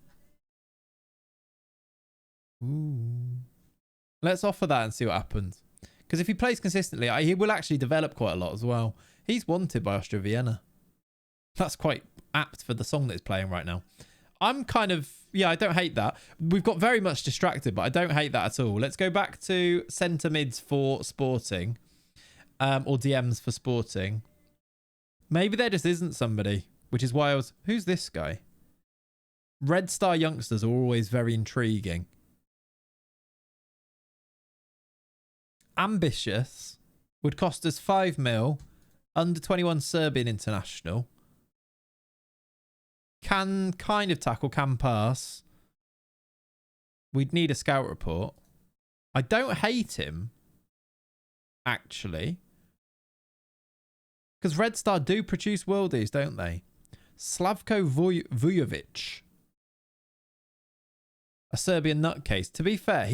Ooh. Let's offer that and see what happens. Because if he plays consistently, he will actually develop quite a lot as well. He's wanted by Austria Vienna. That's quite apt for the song that he's playing right now. I'm kind of... Yeah, I don't hate that. We've got very much distracted, but I don't hate that at all. Let's go back to centre mids for Sporting. Or DMs for Sporting. Maybe there just isn't somebody. Which is why I was... Who's this guy? Red Star youngsters are always very intriguing. Ambitious. Would cost us 5 mil. Under 21 Serbian international. Can kind of tackle, can pass. We'd need a scout report. I don't hate him. Actually. Because Red Star do produce worldies, don't they? Slavko Vujovic. A Serbian nutcase. To be fair,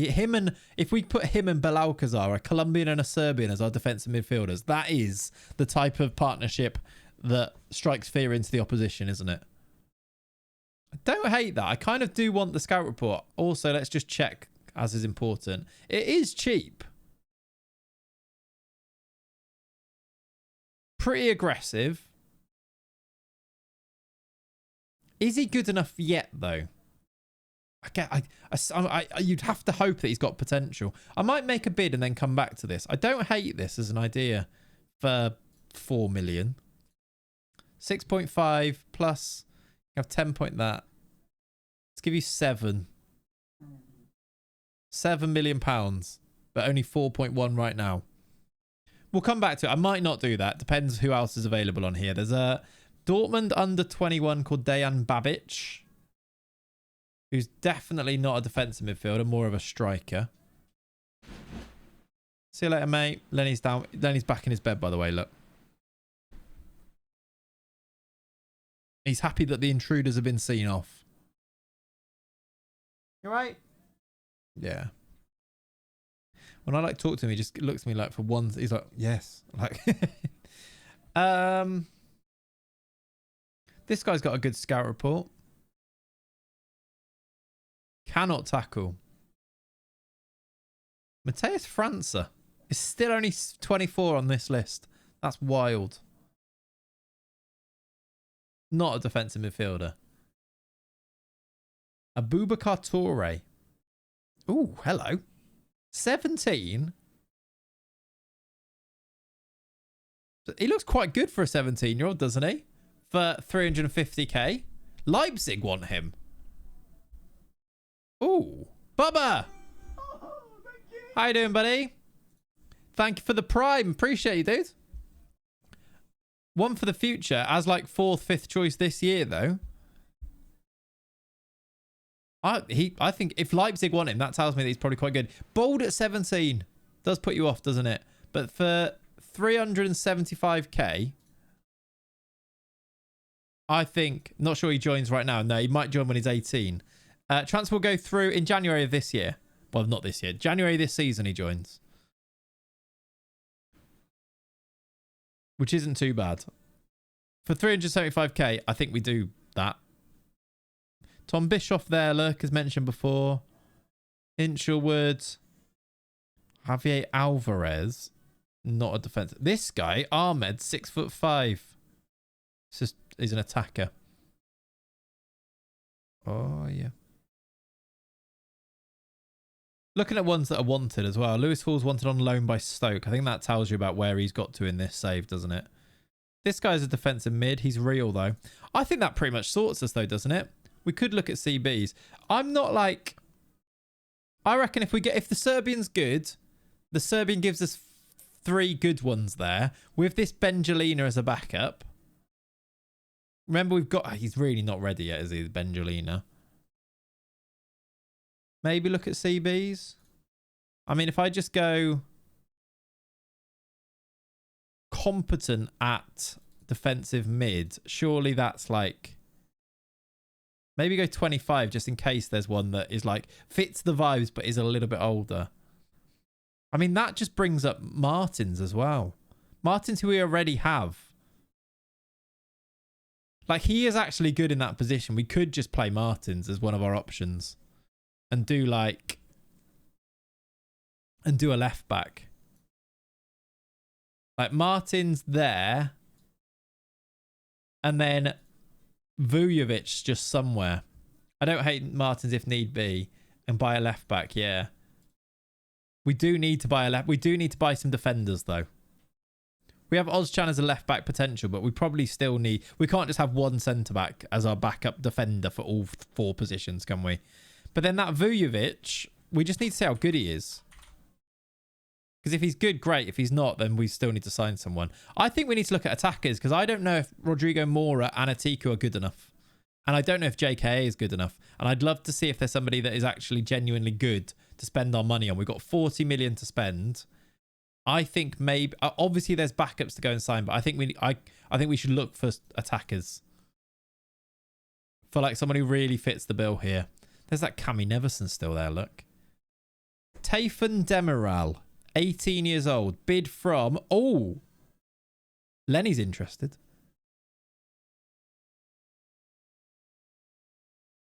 if we put him and Belalcazar, a Colombian and a Serbian as our defensive midfielders, that is the type of partnership that strikes fear into the opposition, isn't it? I don't hate that. I kind of do want the scout report. Also, let's just check, as is important. It is cheap. Pretty aggressive. Is he good enough yet, though? You'd have to hope that he's got potential. I might make a bid and then come back to this. I don't hate this as an idea for 4 million. 6.5 plus... You have 10 point that. Let's give you 7. 7 million pounds, but only 4.1 right now. We'll come back to it. I might not do that. Depends who else is available on here. There's a Dortmund under 21 called Dejan Babic, who's definitely not a defensive midfielder, more of a striker. See you later, mate. Lenny's down. Lenny's back in his bed, by the way. Look. He's happy that the intruders have been seen off. You right? Yeah. When I like talk to him, he just looks at me like for one. He's like, yes. Like, this guy's got a good scout report. Cannot tackle. Mateus França is still only 24 on this list. That's wild. Not a defensive midfielder. Abubakar Toure. Ooh, hello. 17. He looks quite good for a 17-year-old, doesn't he? For 350k. Leipzig want him. Ooh. Bubba! How you doing, buddy? Thank you for the prime. Appreciate you, dude. One for the future as like 4th, 5th choice this year, though. I think if Leipzig want him, that tells me that he's probably quite good. Bold at 17 does put you off, doesn't it? But for 375k, I think, not sure he joins right now. No, he might join when he's 18. Transfer will go through in January of this year. Well, not this year. January this season he joins. Which isn't too bad. For 375k, I think we do that. Tom Bischoff there, Lurk, as mentioned before. Inchelwood. Javier Alvarez. Not a defense. This guy, Ahmed, 6'5". It's just, he's an attacker. Oh, yeah. Looking at ones that are wanted as well. Lewis Hall's wanted on loan by Stoke. I think that tells you about where he's got to in this save, doesn't it? This guy's a defensive mid. He's real, though. I think that pretty much sorts us, though, doesn't it? We could look at CBs. I'm not like... I reckon if the Serbian's good, the Serbian gives us 3 good ones there. With this Benjalina as a backup. Remember, we've got... He's really not ready yet, is he, Benjalina? Maybe look at CBs. I mean, if I just go competent at defensive mid, surely that's like... Maybe go 25 just in case there's one that is like fits the vibes but is a little bit older. I mean, that just brings up Martins as well. Martins, who we already have. Like, he is actually good in that position. We could just play Martins as one of our options. And do like... And do a left back. Like, Martins there. And then Vujovic just somewhere. I don't hate Martins if need be. And buy a left back, yeah. We do need to buy a left... We do need to buy some defenders, though. We have Ozcan as a left back potential, but we probably still need... We can't just have one centre back as our backup defender for all 4 positions, can we? But then that Vujovic, we just need to see how good he is. Because if he's good, great. If he's not, then we still need to sign someone. I think we need to look at attackers, because I don't know if Rodrigo Mora and Atiku are good enough. And I don't know if JKA is good enough. And I'd love to see if there's somebody that is actually genuinely good to spend our money on. We've got 40 million to spend. I think maybe... Obviously, there's backups to go and sign, but I think we should look for attackers. For like someone who really fits the bill here. There's that Cami Neverson still there, look. Tayfun Demiral, 18 years old. Bid from... Oh! Lenny's interested.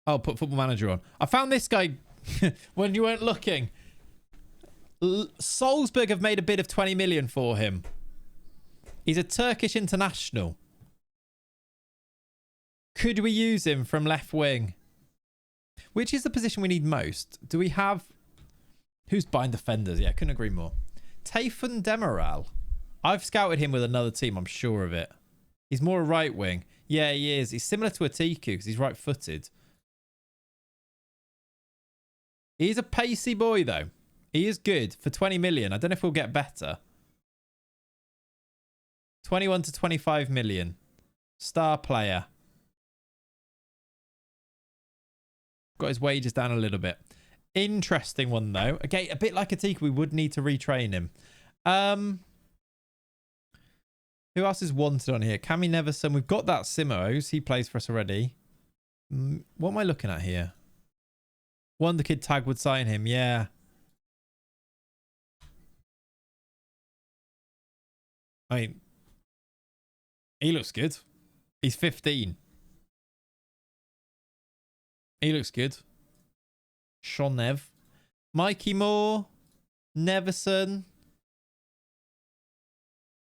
I'll put Football Manager on. I found this guy when you weren't looking. Wolfsberg have made a bid of 20 million for him. He's a Turkish international. Could we use him from left wing? Which is the position we need most? Do we have... Who's buying defenders? Yeah, couldn't agree more. Tayfun Demiral. I've scouted him with another team, I'm sure of it. He's more a right wing. Yeah, he is. He's similar to Atiku because he's right-footed. He's a pacey boy, though. He is good for 20 million. I don't know if we'll get better. 21 to 25 million. Star player. Got his wages down a little bit. Interesting one, though. Okay, a bit like Atiku, we would need to retrain him. Who else is wanted on here? Cammy Neverson. We've got that Simos. He plays for us already. What am I looking at here? Wonder Kid Tag would sign him. Yeah. I mean, he looks good. He's 15. He looks good. Shonev. Mikey Moore. Neverson.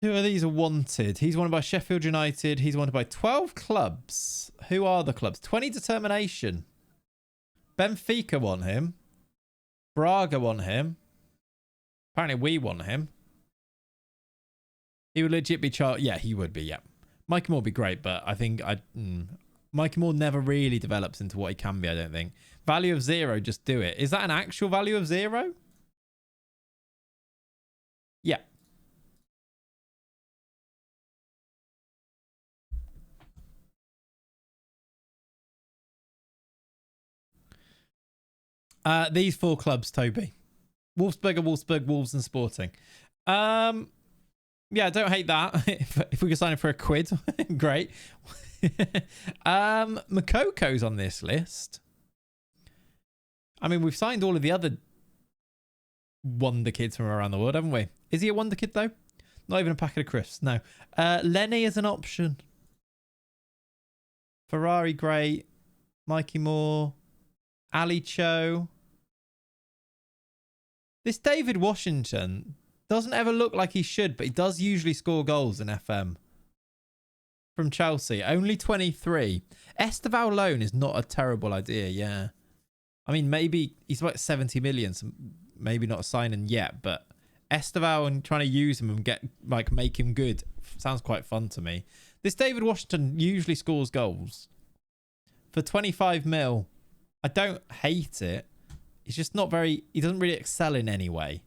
Who are these are wanted? He's wanted by Sheffield United. He's wanted by 12 clubs. Who are the clubs? 20 Determination. Benfica want him. Braga want him. Apparently we want him. He would legit be charged. Yeah, he would be, yeah. Mikey Moore would be great, but I think Mikey Moore never really develops into what he can be, I don't think. Value of 0, just do it. Is that an actual value of 0? Yeah. These 4 clubs, Toby. Wolfsberger, Wolfsburg, Wolves and Sporting. Yeah, don't hate that. if we could sign it for a quid, great. Makoko's on this list. I mean, we've signed all of the other Wonder Kids from around the world, haven't we? Is he a Wonder Kid, though? Not even a packet of crisps, no. Lenny is an option. Ferrari, great. Mikey Moore. Ali Cho. This David Washington doesn't ever look like he should, but he does usually score goals in FM. From Chelsea. Only 23. Esteval loan is not a terrible idea, yeah. I mean, maybe he's about 70 million, so maybe not signing yet, but Esteval and trying to use him and make him good sounds quite fun to me. This David Washington usually scores goals. For 25 mil, I don't hate it. He's just not very... He doesn't really excel in any way.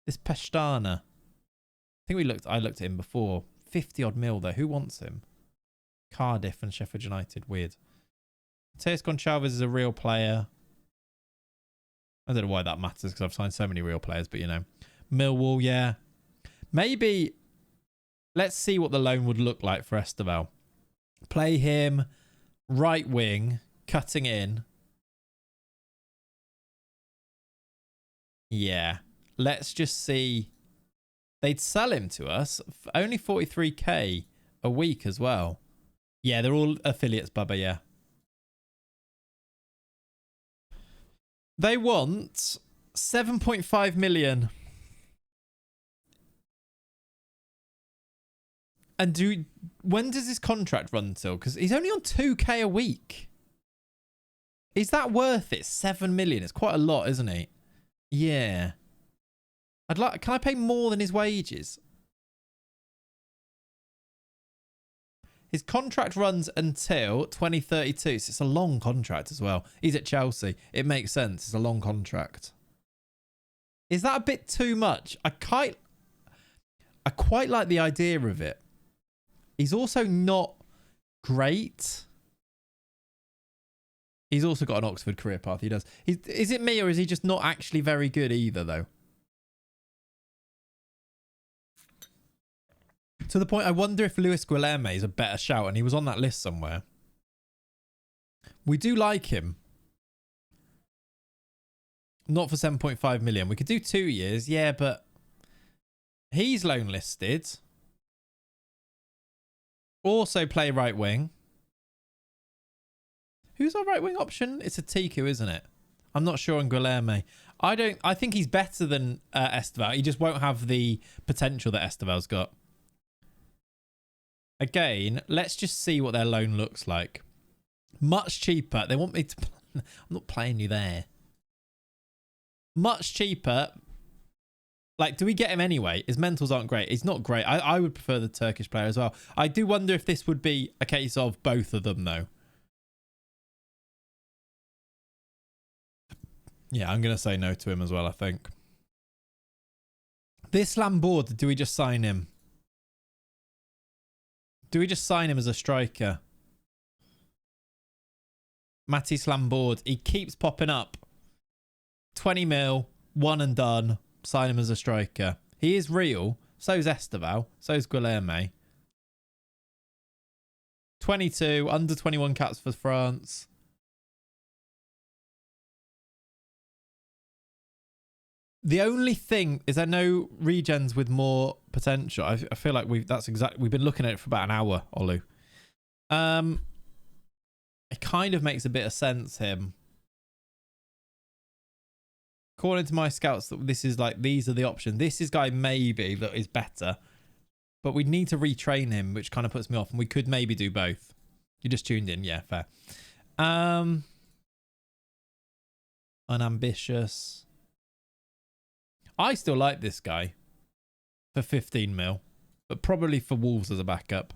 This Pestana. I think I looked at him before. 50 odd mil though. Who wants him? Cardiff and Sheffield United. Weird. Mateus Goncalves is a real player. I don't know why that matters because I've signed so many real players, but you know. Millwall, yeah. Maybe let's see what the loan would look like for Esteval. Play him right wing, cutting in. Yeah. Let's just see. They'd sell him to us for only 43k a week as well. Yeah, they're all affiliates, Bubba, yeah. They want 7.5 million. And when does his contract run till? Because he's only on 2k a week. Is that worth it? 7 million. It's quite a lot, isn't it? Yeah. Can I pay more than his wages? His contract runs until 2032, so it's a long contract as well. He's at Chelsea. It makes sense. It's a long contract. Is that a bit too much? I quite like the idea of it. He's also not great. He's also got an Oxford career path. He does. Is it me or is he just not actually very good either, though? To the point, I wonder if Luis Guilherme is a better shout, and he was on that list somewhere. We do like him. Not for 7.5 million. We could do 2 years, yeah, but he's loan listed. Also play right wing. Who's our right wing option? It's a Tiku, isn't it? I'm not sure on Guilherme. I think he's better than Esteval. He just won't have the potential that Esteval's got. Again, let's just see what their loan looks like. Much cheaper. They want me to... I'm not playing you there. Much cheaper. Like, do we get him anyway? His mentals aren't great. He's not great. I would prefer the Turkish player as well. I do wonder if this would be a case of both of them, though. Yeah, I'm going to say no to him as well, I think. This Lambord, do we just sign him? Do we just sign him as a striker? Matisse Lambord. He keeps popping up. 20 mil. One and done. Sign him as a striker. He is real. So is Esteval. So is Guilherme. 22, under 21 caps for France. The only thing is there no regens with more potential. I feel like we've been looking at it for about an hour, Olu. It kind of makes a bit of sense, him. According to my scouts, this is like, these are the options. This is guy maybe that is better. But we need to retrain him, which kind of puts me off. And we could maybe do both. You just tuned in. Yeah, fair. Unambitious. I still like this guy for 15 mil, but probably for Wolves as a backup.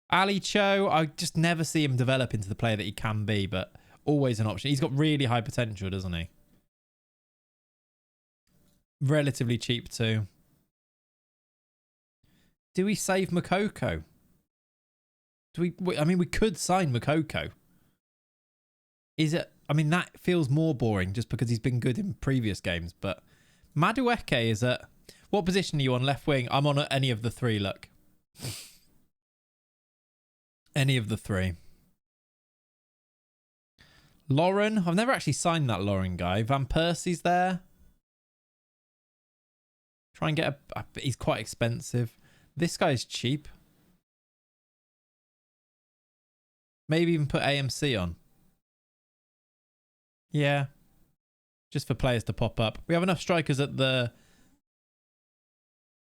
Ali Cho, I just never see him develop into the player that he can be, but always an option. He's got really high potential, doesn't he? Relatively cheap too. Do we save Makoko? I mean, we could sign Makoko. Is it? I mean, that feels more boring just because he's been good in previous games, but Madueke is at... What position are you on? Left wing? I'm on any of the three, look. Any of the three. Lauren. I've never actually signed that Lauren guy. Van Persie's there. Try and get a... He's quite expensive. This guy's cheap. Maybe even put AMC on. Yeah. Just for players to pop up. We have enough strikers at the...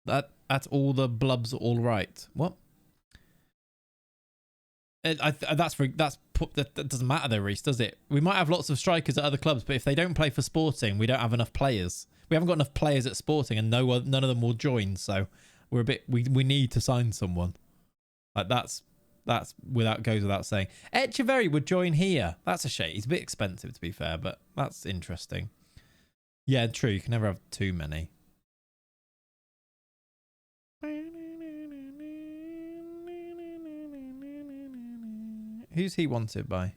At all the blubs all right. What? That doesn't matter though, Reese, does it? We might have lots of strikers at other clubs, but if they don't play for Sporting, we don't have enough players. We haven't got enough players at Sporting, and none of them will join. So we're a bit. We need to sign someone. Like that's goes without saying. Echeverry would join here. That's a shame. He's a bit expensive to be fair, but that's interesting. Yeah, true. You can never have too many. Who's he wanted by?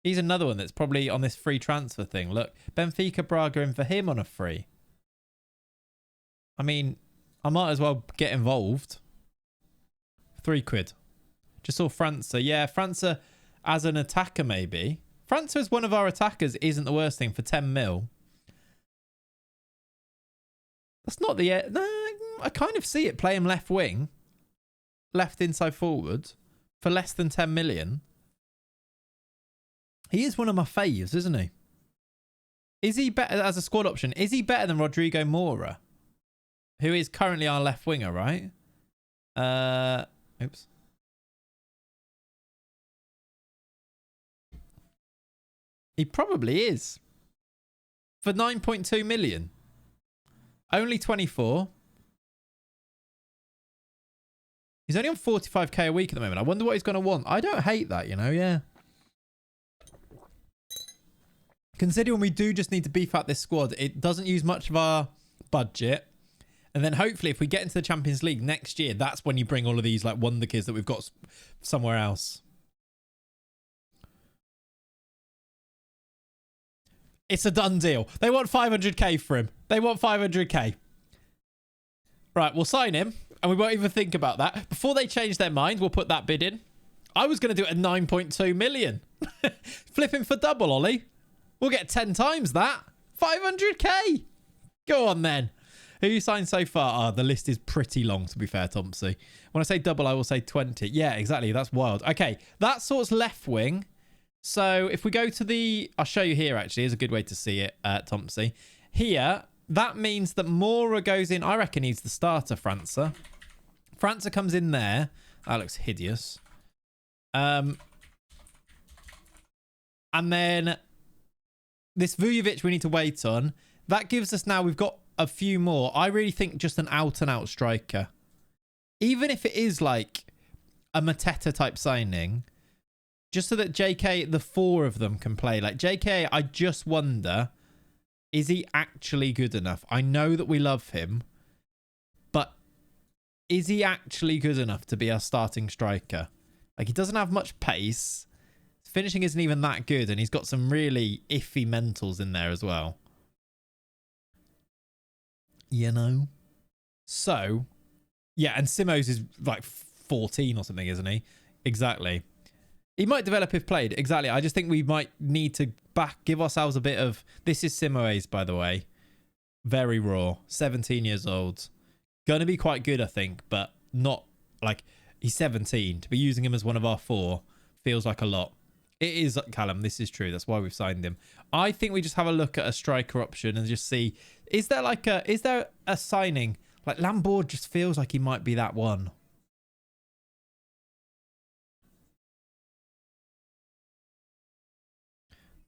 He's another one that's probably on this free transfer thing. Look, Benfica Braga in for him on a free. I mean, I might as well get involved. £3. Just saw França. Yeah, França as an attacker maybe. França as one of our attackers isn't the worst thing for 10 mil. That's not the... No, I kind of see it. Play him left wing. Left inside forward. For less than 10 million. He is one of my faves, isn't he? Is he better as a squad option? Is he better than Rodrigo Mora? Who is currently our left winger, right? Oops. He probably is. For 9.2 million. Only 24. He's only on 45k a week at the moment. I wonder what he's going to want. I don't hate that, you know, yeah. Considering we do just need to beef out this squad, it doesn't use much of our budget. And then hopefully if we get into the Champions League next year, that's when you bring all of these like wonder kids that we've got somewhere else. It's a done deal. They want 500k for him. They want 500k. Right, we'll sign him. And we won't even think about that. Before they change their mind, we'll put that bid in. I was going to do it at 9.2 million. Flip him for double, Ollie. We'll get 10 times that. 500k. Go on then. Who you signed so far? Oh, the list is pretty long, to be fair, Thompson. When I say double, I will say 20. Yeah, exactly. That's wild. Okay, that sort's left wing. So if we go to the... I'll show you here, actually. Here's a good way to see it, Thompson. Here... That means that Mora goes in. I reckon he's the starter, França. França comes in there. That looks hideous. And then this Vujovic we need to wait on. That gives us now, we've got a few more. I really think just an out-and-out striker. Even if it is like a Mateta type signing, just so that JK, the four of them can play. Like JK, I just wonder... Is he actually good enough? I know that we love him, but is he actually good enough to be our starting striker? Like, he doesn't have much pace. Finishing isn't even that good, and he's got some really iffy mentals in there as well. You know? So, yeah, and Simos is like 14 or something, isn't he? Exactly. He might develop if played. Exactly. I just think we might need to give ourselves a bit of... This is Simoes, by the way. Very raw. 17 years old. Going to be quite good, I think, but not like... He's 17. To be using him as one of our 4 feels like a lot. It is, Callum. This is true. That's why we've signed him. I think we just have a look at a striker option and just see... Is there a signing? Like, Lambord just feels like he might be that one.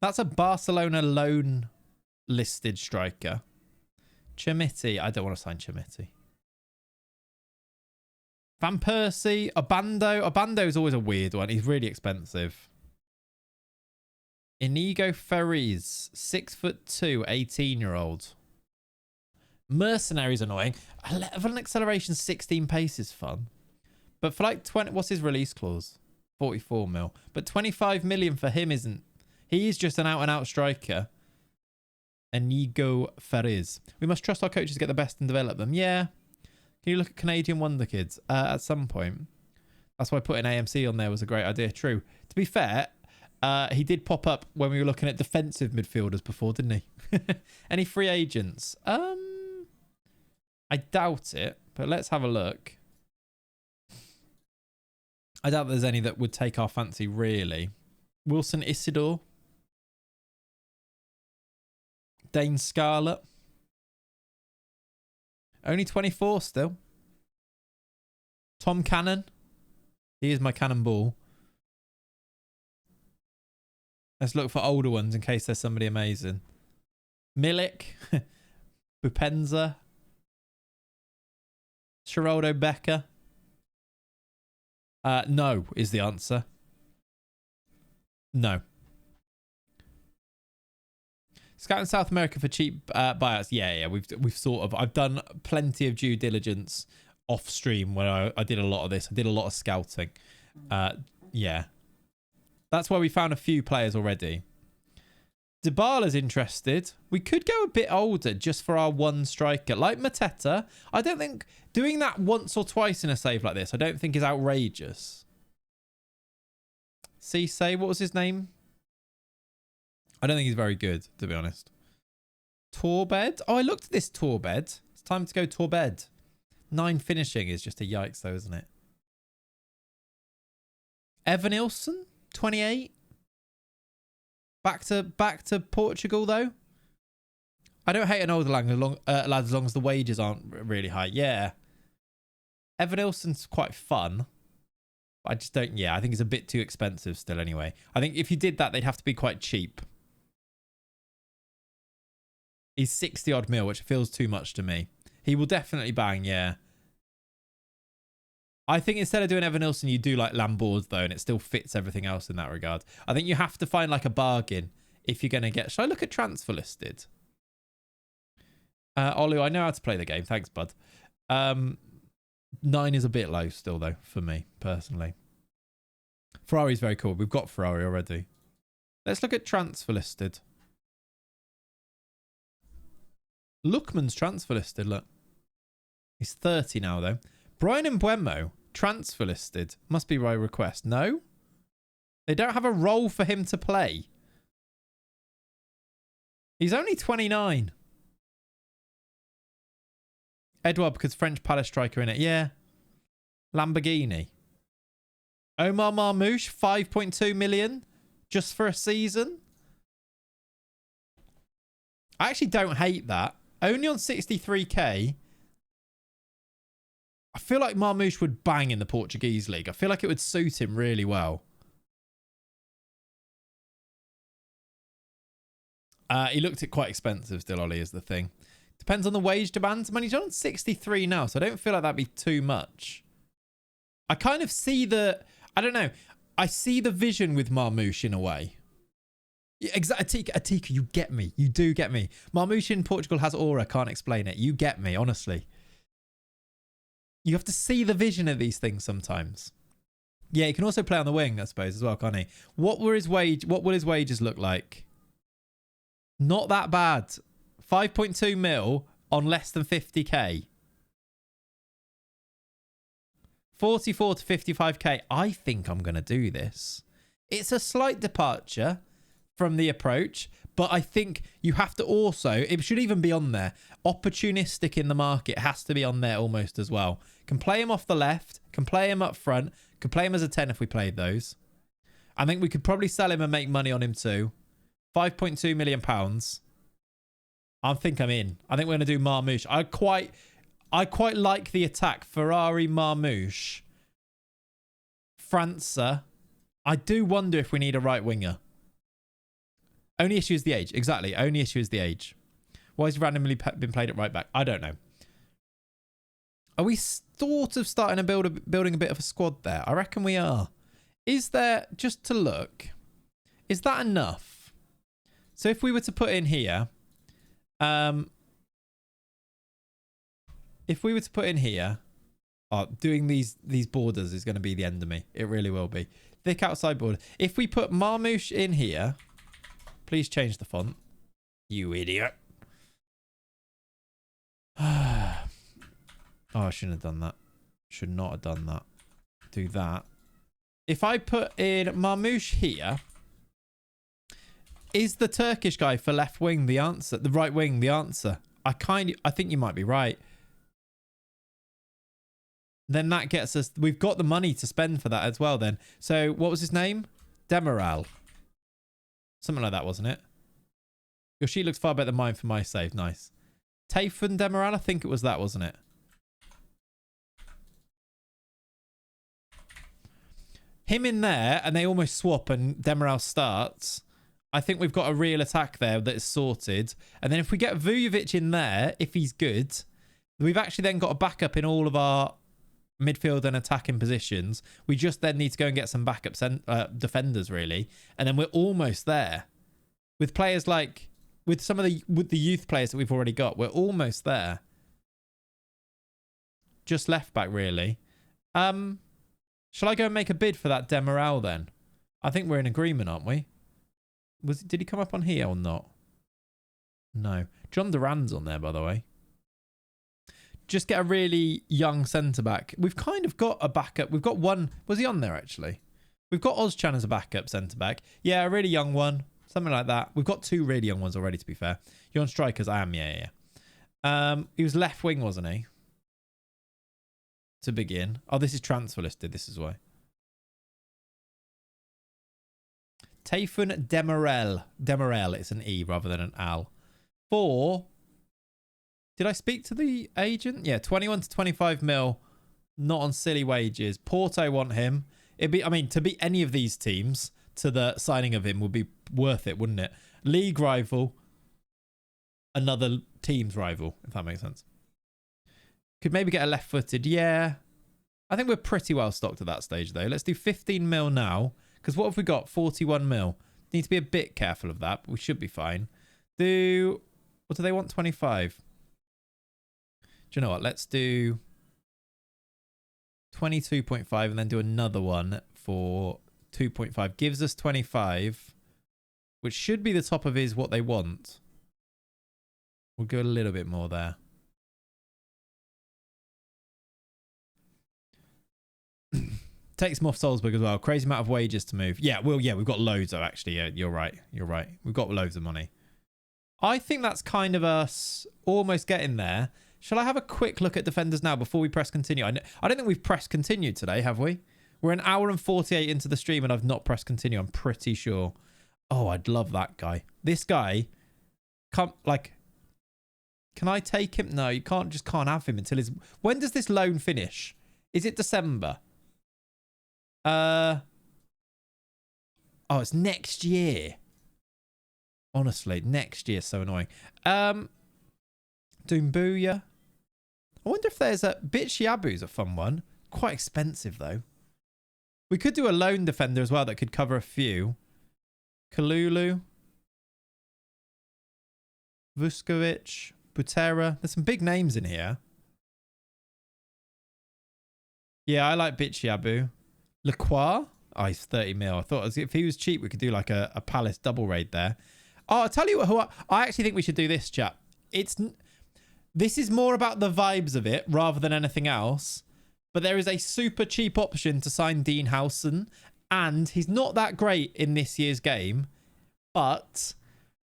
That's a Barcelona loan listed striker. Chimiti. I don't want to sign Chimiti. Van Persie. Obando. Obando is always a weird one. He's really expensive. Inigo Ferriz. 6'2", 18-year-old. Mercenary's annoying. 11 acceleration, 16 pace is fun. But for like 20... What's his release clause? 44 mil. But 25 million for him isn't... He's just an out-and-out striker. Inigo Ferriz. We must trust our coaches to get the best and develop them. Yeah. Can you look at Canadian Wonder Kids? At some point. That's why putting AMC on there was a great idea. True. To be fair, he did pop up when we were looking at defensive midfielders before, didn't he? Any free agents? I doubt it, but let's have a look. I doubt there's any that would take our fancy, really. Wilson Isidore. Dane Scarlett. Only 24 still. Tom Cannon. He is my cannonball. Let's look for older ones in case there's somebody amazing. Milik. Bupenza. Geraldo Becker. No is the answer. No. Scout in South America for cheap buyouts. Yeah. We've sort of... I've done plenty of due diligence off stream when I did a lot of this. I did a lot of scouting. Yeah. That's where we found a few players already. Dybala's interested. We could go a bit older just for our one striker. Like Mateta. I don't think... Doing that once or twice in a save like this, I don't think is outrageous. Cisse, what was his name? I don't think he's very good, to be honest. Torbed. Oh, I looked at this Torbed. It's time to go Torbed. 9 finishing is just a yikes, though, isn't it? Evan Ilson, 28. Back to Portugal, though. I don't hate an older lad as long as the wages aren't really high. Yeah. Evan Ilson's quite fun. I just don't... Yeah, I think it's a bit too expensive still anyway. I think if you did that, they'd have to be quite cheap. He's 60 odd mil, which feels too much to me. He will definitely bang, yeah. I think instead of doing Evan Nilsson, you do like Lambord, though, and it still fits everything else in that regard. I think you have to find like a bargain if you're going to get... Should I look at transfer listed? Olu, I know how to play the game. Thanks, bud. 9 is a bit low still, though, for me, personally. Ferrari's very cool. We've got Ferrari already. Let's look at transfer listed. Lookman's transfer listed, look. He's 30 now, though. Brian Mbuemo, transfer listed. Must be by request. No? They don't have a role for him to play. He's only 29. Edouard, because French Palace striker in it. Yeah. Lamborghini. Omar Marmouche, 5.2 million. Just for a season. I actually don't hate that. Only on 63k. I feel like Marmouche would bang in the Portuguese league. I feel like it would suit him really well. He looked at quite expensive still, Ollie, is the thing. Depends on the wage demands. I mean, he's on 63 now, so I don't feel like that'd be too much. I kind of see the... I don't know. I see the vision with Marmouche in a way. Yeah, exactly. Atika, you get me. You do get me. Marmouche in Portugal has aura. Can't explain it. You get me, honestly. You have to see the vision of these things sometimes. Yeah, he can also play on the wing, I suppose, as well, can't he? What will his wages look like? Not that bad. 5.2 mil on less than 50k. 44 to 55k. I think I'm going to do this. It's a slight departure from the approach, but I think you have to also, it should even be on there. Opportunistic in the market has to be on there almost as well. Can play him off the left, can play him up front, can play him as a 10 if we played those. I think we could probably sell him and make money on him too. 5.2 million pounds. I think I'm in. I think we're going to do Marmouche. I quite like the attack. Ferrari, Marmouche. França. I do wonder if we need a right winger. Only issue is the age. Exactly. Only issue is the age. Why has he randomly been played at right back? I don't know. Are we sort of starting to building a bit of a squad there? I reckon we are. Is there, just to look, is that enough? So if we were to put in here, if we were to put in here, doing these borders is going to be the end of me. It really will be. Thick outside border. If we put Marmouche in here, please change the font. You idiot. Oh, I shouldn't have done that. Should not have done that. Do that. If I put in Marmouche here, is the Turkish guy for left wing the answer? The right wing the answer? I think you might be right. Then that gets us, we've got the money to spend for that as well then. So what was his name? Demiral. Something like that, wasn't it? Your sheet looks far better than mine for my save. Nice. Tayfun Demiral, I think it was that, wasn't it? Him in there, and they almost swap and Demiral starts. I think we've got a real attack there that is sorted. And then if we get Vujovic in there, if he's good, we've actually then got a backup in all of our midfield and attacking positions. We just then need to go and get some backup defenders, really. And then we're almost there. With players like, with some of the youth players that we've already got, we're almost there. Just left back, really. Shall I go and make a bid for that Demiral then? I think we're in agreement, aren't we? Did he come up on here or not? No. John Duran's on there, by the way. Just get a really young centre-back. We've kind of got a backup. We've got one. Was he on there, actually? We've got Ozcan as a backup centre-back. Yeah, a really young one. Something like that. We've got two really young ones already, to be fair. You're on strikers. I am, yeah. He was left wing, wasn't he? To begin. Oh, this is transfer listed. This is why. Tayfun Demiral. Demiral. It's an E rather than an Al. For... Did I speak to the agent? Yeah, 21 to 25 mil. Not on silly wages. Porto want him. It'd be, I mean, to beat any of these teams to the signing of him would be worth it, wouldn't it? League rival. Another team's rival, if that makes sense. Could maybe get a left-footed. Yeah. I think we're pretty well stocked at that stage, though. Let's do 15 mil now. Because what have we got? 41 mil. Need to be a bit careful of that, but we should be fine. What do they want? 25. Do you know what? Let's do 22.5 and then do another one for 2.5. Gives us 25, which should be the top of his what they want. We'll go a little bit more there. Takes them off Salzburg as well. Crazy amount of wages to move. Yeah, well, yeah, we've got loads though, actually. Yeah, you're right. You're right. We've got loads of money. I think that's kind of us almost getting there. Shall I have a quick look at defenders now before we press continue? I don't think we've pressed continue today, have we? We're an hour and 48 into the stream and I've not pressed continue. I'm pretty sure. Oh, I'd love that guy. This guy, can I take him? No, you can't have him until his... When does this loan finish? Is it December? Oh, it's next year. Honestly, next year. So annoying. Doumbouya. I wonder if there's a... Bichiabu's a fun one. Quite expensive, though. We could do a lone defender as well that could cover a few. Kalulu. Vuskovic. Butera. There's some big names in here. Yeah, I like Bichiabu. Lacroix. Oh, he's 30 mil. I thought if he was cheap, we could do like a Palace double raid there. Oh, I'll tell you who I actually think we should do this, chap. This is more about the vibes of it rather than anything else. But there is a super cheap option to sign Dean Howson, and he's not that great in this year's game. But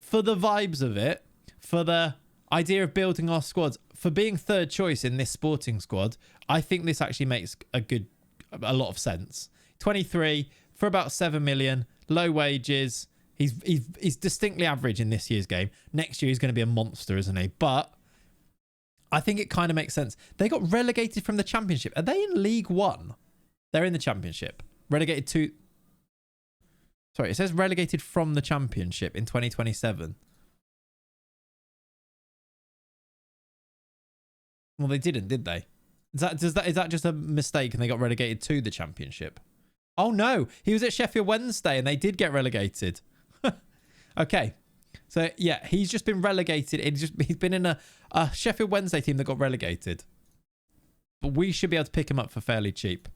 for the vibes of it, for the idea of building our squads, for being third choice in this sporting squad, I think this actually makes a lot of sense. 23 for about 7 million, low wages. He's distinctly average in this year's game. Next year he's going to be a monster, isn't he? But I think it kind of makes sense. They got relegated from the Championship. Are they in League One? They're in the Championship. Relegated to... Sorry, it says relegated from the Championship in 2027. Well, they didn't, did they? Is that just a mistake and they got relegated to the Championship? Oh, no. He was at Sheffield Wednesday and they did get relegated. Okay. So, yeah, he's just been relegated. He's been in a Sheffield Wednesday team that got relegated. But we should be able to pick him up for fairly cheap.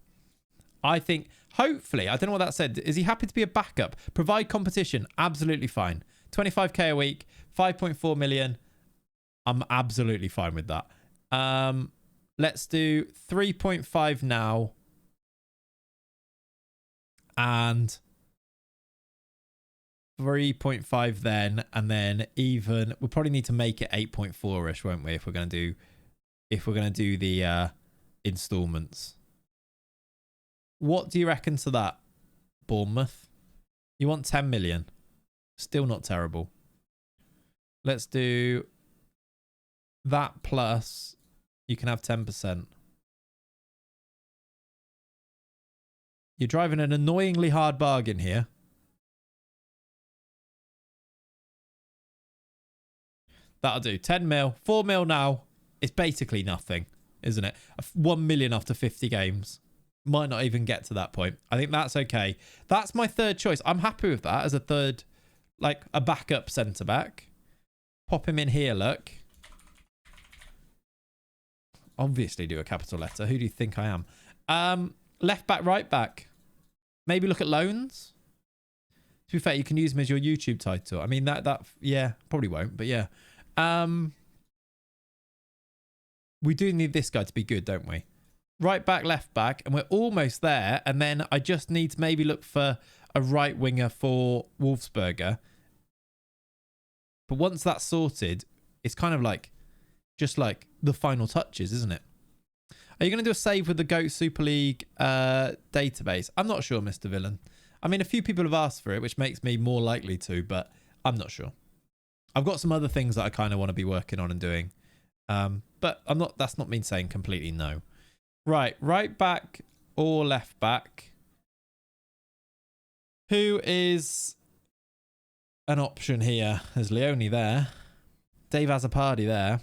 I think, hopefully, I don't know what that said. Is he happy to be a backup? Provide competition. Absolutely fine. 25k a week, 5.4 million. I'm absolutely fine with that. Let's do 3.5 now. And 3.5 then. And then even, we'll probably need to make it 8.4-ish, won't we? If we're going to do the installments. What do you reckon to that, Bournemouth? You want 10 million. Still not terrible. Let's do that plus you can have 10%. You're driving an annoyingly hard bargain here. That'll do. 10 mil. 4 mil now. It's basically nothing, isn't it? 1 million after 50 games. Might not even get to that point. I think that's okay. That's my third choice. I'm happy with that as a third, like a backup centre-back. Pop him in here, look. Obviously do a capital letter. Who do you think I am? Left back, right back. Maybe look at loans. To be fair, you can use them as your YouTube title. I mean, yeah, probably won't, but yeah. We do need this guy to be good, don't we? Right back, left back, and we're almost there. And then I just need to maybe look for a right winger for Wolfsberger. But once that's sorted, it's kind of like, just like the final touches, isn't it? Are you going to do a save with the GOAT Super League database? I'm not sure, Mr. Villain. I mean, a few people have asked for it, which makes me more likely to, but I'm not sure. I've got some other things that I kind of want to be working on and doing. But that's not me saying completely no. Right back or left back. Who is an option here? There's Leone there. Dave Azzopardi there.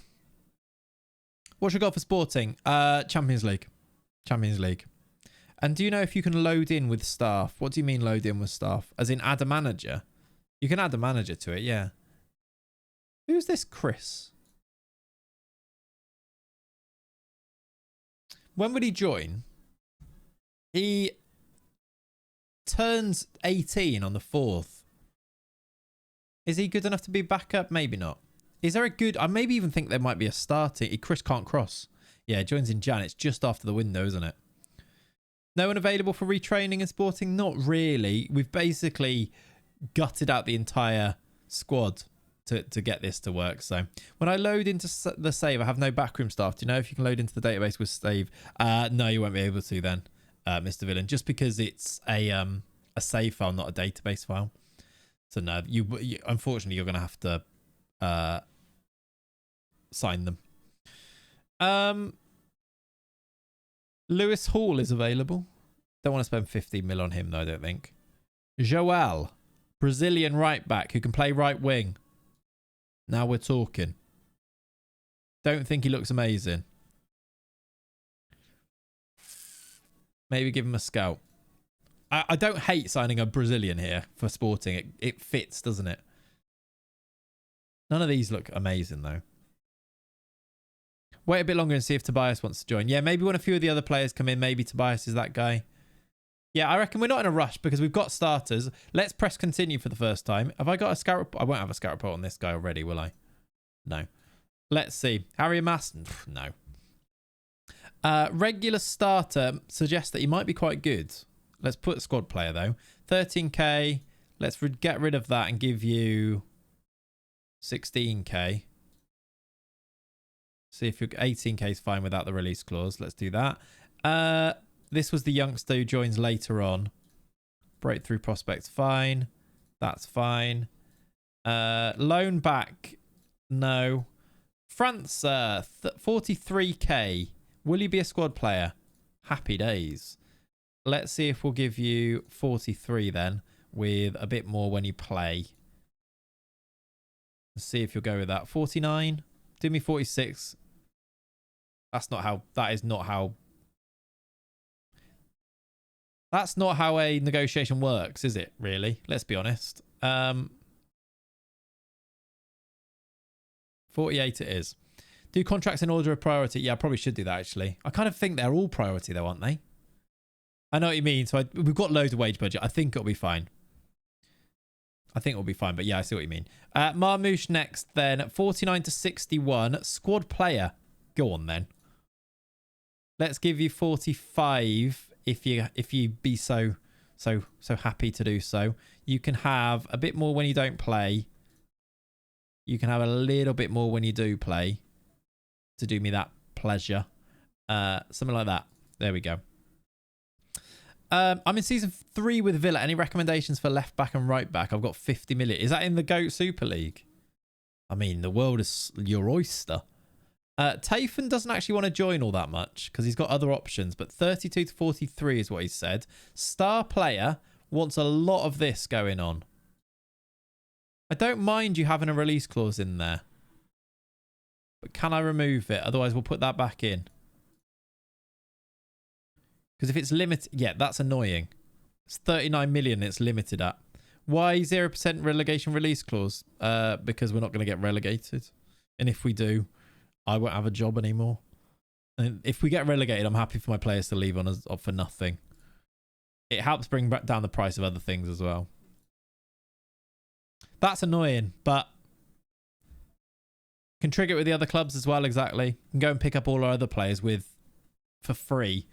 What should I go for Sporting? Champions League. Champions League. And do you know if you can load in with staff? What do you mean load in with staff? As in add a manager? You can add a manager to it, yeah. Who's this Chris? When would he join? He turns 18 on the 4th. Is he good enough to be backup? Maybe not. Is there a good... I maybe even think there might be a starting... Chris can't cross. Yeah, joins in Jan. It's just after the window, isn't it? No one available for retraining and Sporting? Not really. We've basically gutted out the entire squad to get this to work. So when I load into the save, I have no backroom staff. Do you know if you can load into the database with save? No, you won't be able to then, Mr. Villain, just because it's a save file, not a database file. So no, you unfortunately you're going to have to sign them. Lewis Hall is available. Don't want to spend 15 mil on him though, I don't think. Joel, Brazilian right back who can play right wing. Now we're talking. Don't think he looks amazing. Maybe give him a scout. I don't hate signing a Brazilian here for Sporting. It fits, doesn't it? None of these look amazing, though. Wait a bit longer and see if Tobias wants to join. Yeah, maybe when a few of the other players come in, maybe Tobias is that guy. Yeah, I reckon we're not in a rush because we've got starters. Let's press continue for the first time. Have I got a scout report? I won't have a scout report on this guy already, will I? No. Let's see. Harry Maston? No. Regular starter suggests that he might be quite good. Let's put squad player though. 13k. Let's get rid of that and give you 16k. See if your 18k is fine without the release clause. Let's do that. This was the youngster who joins later on. Breakthrough prospects, fine. That's fine. Loan back, no. France, 43k. Will you be a squad player? Happy days. Let's see if we'll give you 43 then, with a bit more when you play. Let's see if you'll go with that. 49. Do me 46. That's not how a negotiation works, is it, really? Let's be honest. 48 it is. Do contracts in order of priority? Yeah, I probably should do that, actually. I kind of think they're all priority, though, aren't they? I know what you mean. So we've got loads of wage budget. I think it'll be fine. But yeah, I see what you mean. Marmouche next, then. 49 to 61. Squad player. Go on, then. Let's give you 45 if you be so happy to do so. You can have a bit more when you don't play. You can have a little bit more when you do play. To do me that pleasure. Something like that. There we go. I'm in season 3 with Villa. Any recommendations for left back and right back? I've got 50 million. Is that in the GOAT Super League? I mean, the world is your oyster. Tafen doesn't actually want to join all that much because he's got other options, but 32 to 43 is what he said. Star player wants a lot of this going on. I don't mind you having a release clause in there. But can I remove it? Otherwise, we'll put that back in. Because if it's limited... Yeah, that's annoying. It's 39 million it's limited at. Why 0% relegation release clause? Because we're not going to get relegated. And if we do, I won't have a job anymore. And if we get relegated, I'm happy for my players to leave on for nothing. It helps bring back down the price of other things as well. That's annoying, but... Can trigger it with the other clubs as well, exactly. Can go and pick up all our other players for free.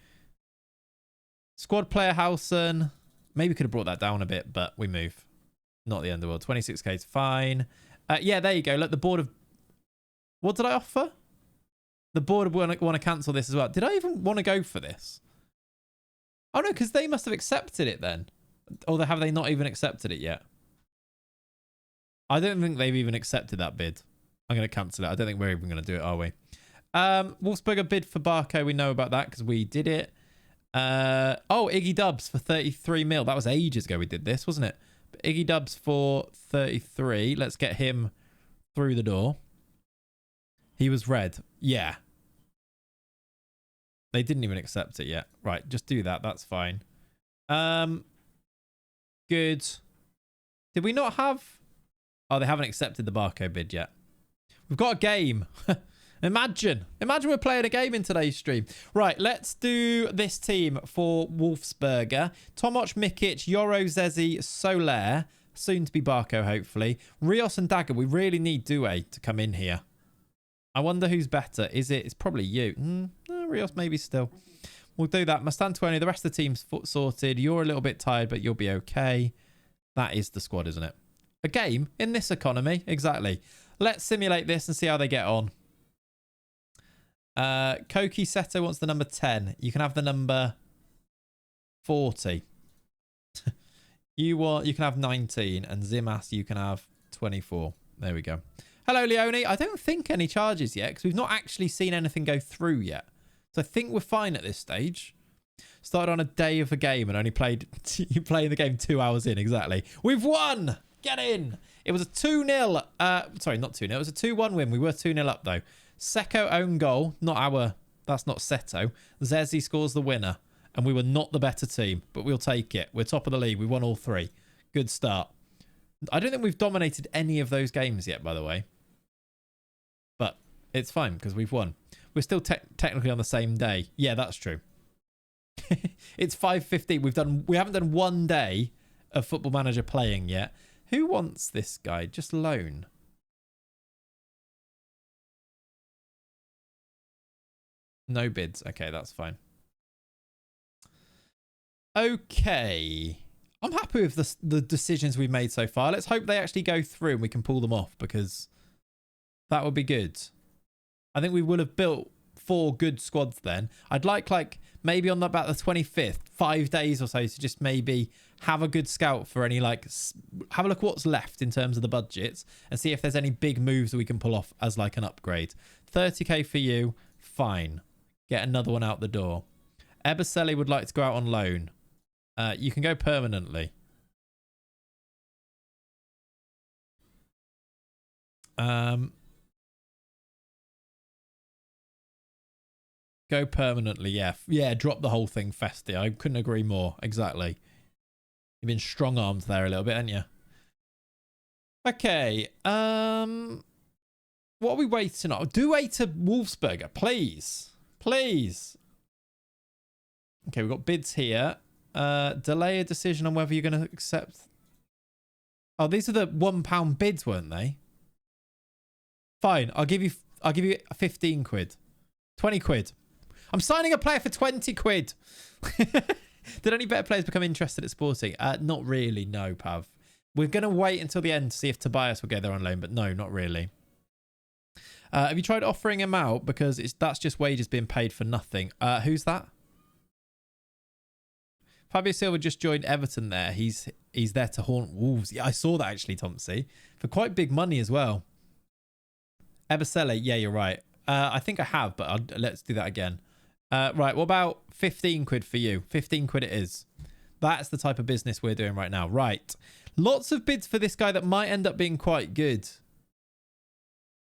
Squad player Howson. Maybe could have brought that down a bit, but we move. Not the end of the world. 26k is fine. Yeah, there you go. Look, the board of... What did I offer? The board want to cancel this as well. Did I even want to go for this? Oh, no, because they must have accepted it then. Or have they not even accepted it yet? I don't think they've even accepted that bid. I'm going to cancel it. I don't think we're even going to do it, are we? Wolfsberger bid for Barco. We know about that because we did it. Oh, Iggy Dubs for 33 mil. That was ages ago we did this, wasn't it? But Iggy Dubs for 33. Let's get him through the door. He was red. Yeah. They didn't even accept it yet. Right, just do that. That's fine. Good. Did we not have... Oh, they haven't accepted the Barco bid yet. We've got a game. Imagine we're playing a game in today's stream. Right, let's do this team for Wolfsberger. Tomoc, Mikic, Yoro, Zezi, Soler. Soon to be Barco, hopefully. Rios and Dagger. We really need Due to come in here. I wonder who's better. It's probably you. No, Rios maybe still. We'll do that. Mastantuoni, the rest of the team's sorted. You're a little bit tired, but you'll be okay. That is the squad, isn't it? A game in this economy. Exactly. Let's simulate this and see how they get on. Koki Seto wants the number 10. You can have the number 40. You can have 19. And Zimas, you can have 24. There we go. Hello, Leone. I don't think any charges yet because we've not actually seen anything go through yet. So I think we're fine at this stage. Started on a day of a game and only played... you play the game 2 hours in, exactly. We've won! Get in! It was a 2-0. Sorry, not 2-0. It was a 2-1 win. We were 2-0 up, though. Seko own goal. Not our... That's not Seto. Zezi scores the winner. And we were not the better team, but we'll take it. We're top of the league. We won all 3. Good start. I don't think we've dominated any of those games yet, by the way. But it's fine because we've won. We're still technically on the same day. Yeah, that's true. It's 5:15. We haven't done one day of Football Manager playing yet. Who wants this guy? Just loan. No bids. Okay, that's fine. Okay. I'm happy with the decisions we've made so far. Let's hope they actually go through and we can pull them off, because that would be good. I think we would have built 4 good squads then. I'd like maybe on about the 25th, 5 days or so, to just maybe have a good scout for any, like, have a look at what's left in terms of the budgets and see if there's any big moves that we can pull off as like an upgrade. 30k for you. Fine. Get another one out the door. Eberselli would like to go out on loan. You can go permanently. Go permanently, yeah. Yeah, drop the whole thing, Festi. I couldn't agree more. Exactly. You've been strong-armed there a little bit, haven't you? Okay. What are we waiting on? Do wait a Wolfsberger, please. Please. Okay, we've got bids here. Delay a decision on whether you're going to accept. Oh, these are the £1 bids, weren't they? Fine. I'll give you 15 quid. 20 quid. I'm signing a player for 20 quid. Did any better players become interested at Sporting? Not really, no, Pav. We're going to wait until the end to see if Tobias will go there on loan, but no, not really. Have you tried offering him out? Because that's just wages being paid for nothing. Who's that? Fabio Silva just joined Everton there. He's there to haunt Wolves. Yeah, I saw that actually, Thompsy. For quite big money as well. Eberselli, yeah, you're right. I think I have, but let's do that again. Right, what about 15 quid for you? 15 quid it is. That's the type of business we're doing right now. Right. Lots of bids for this guy that might end up being quite good.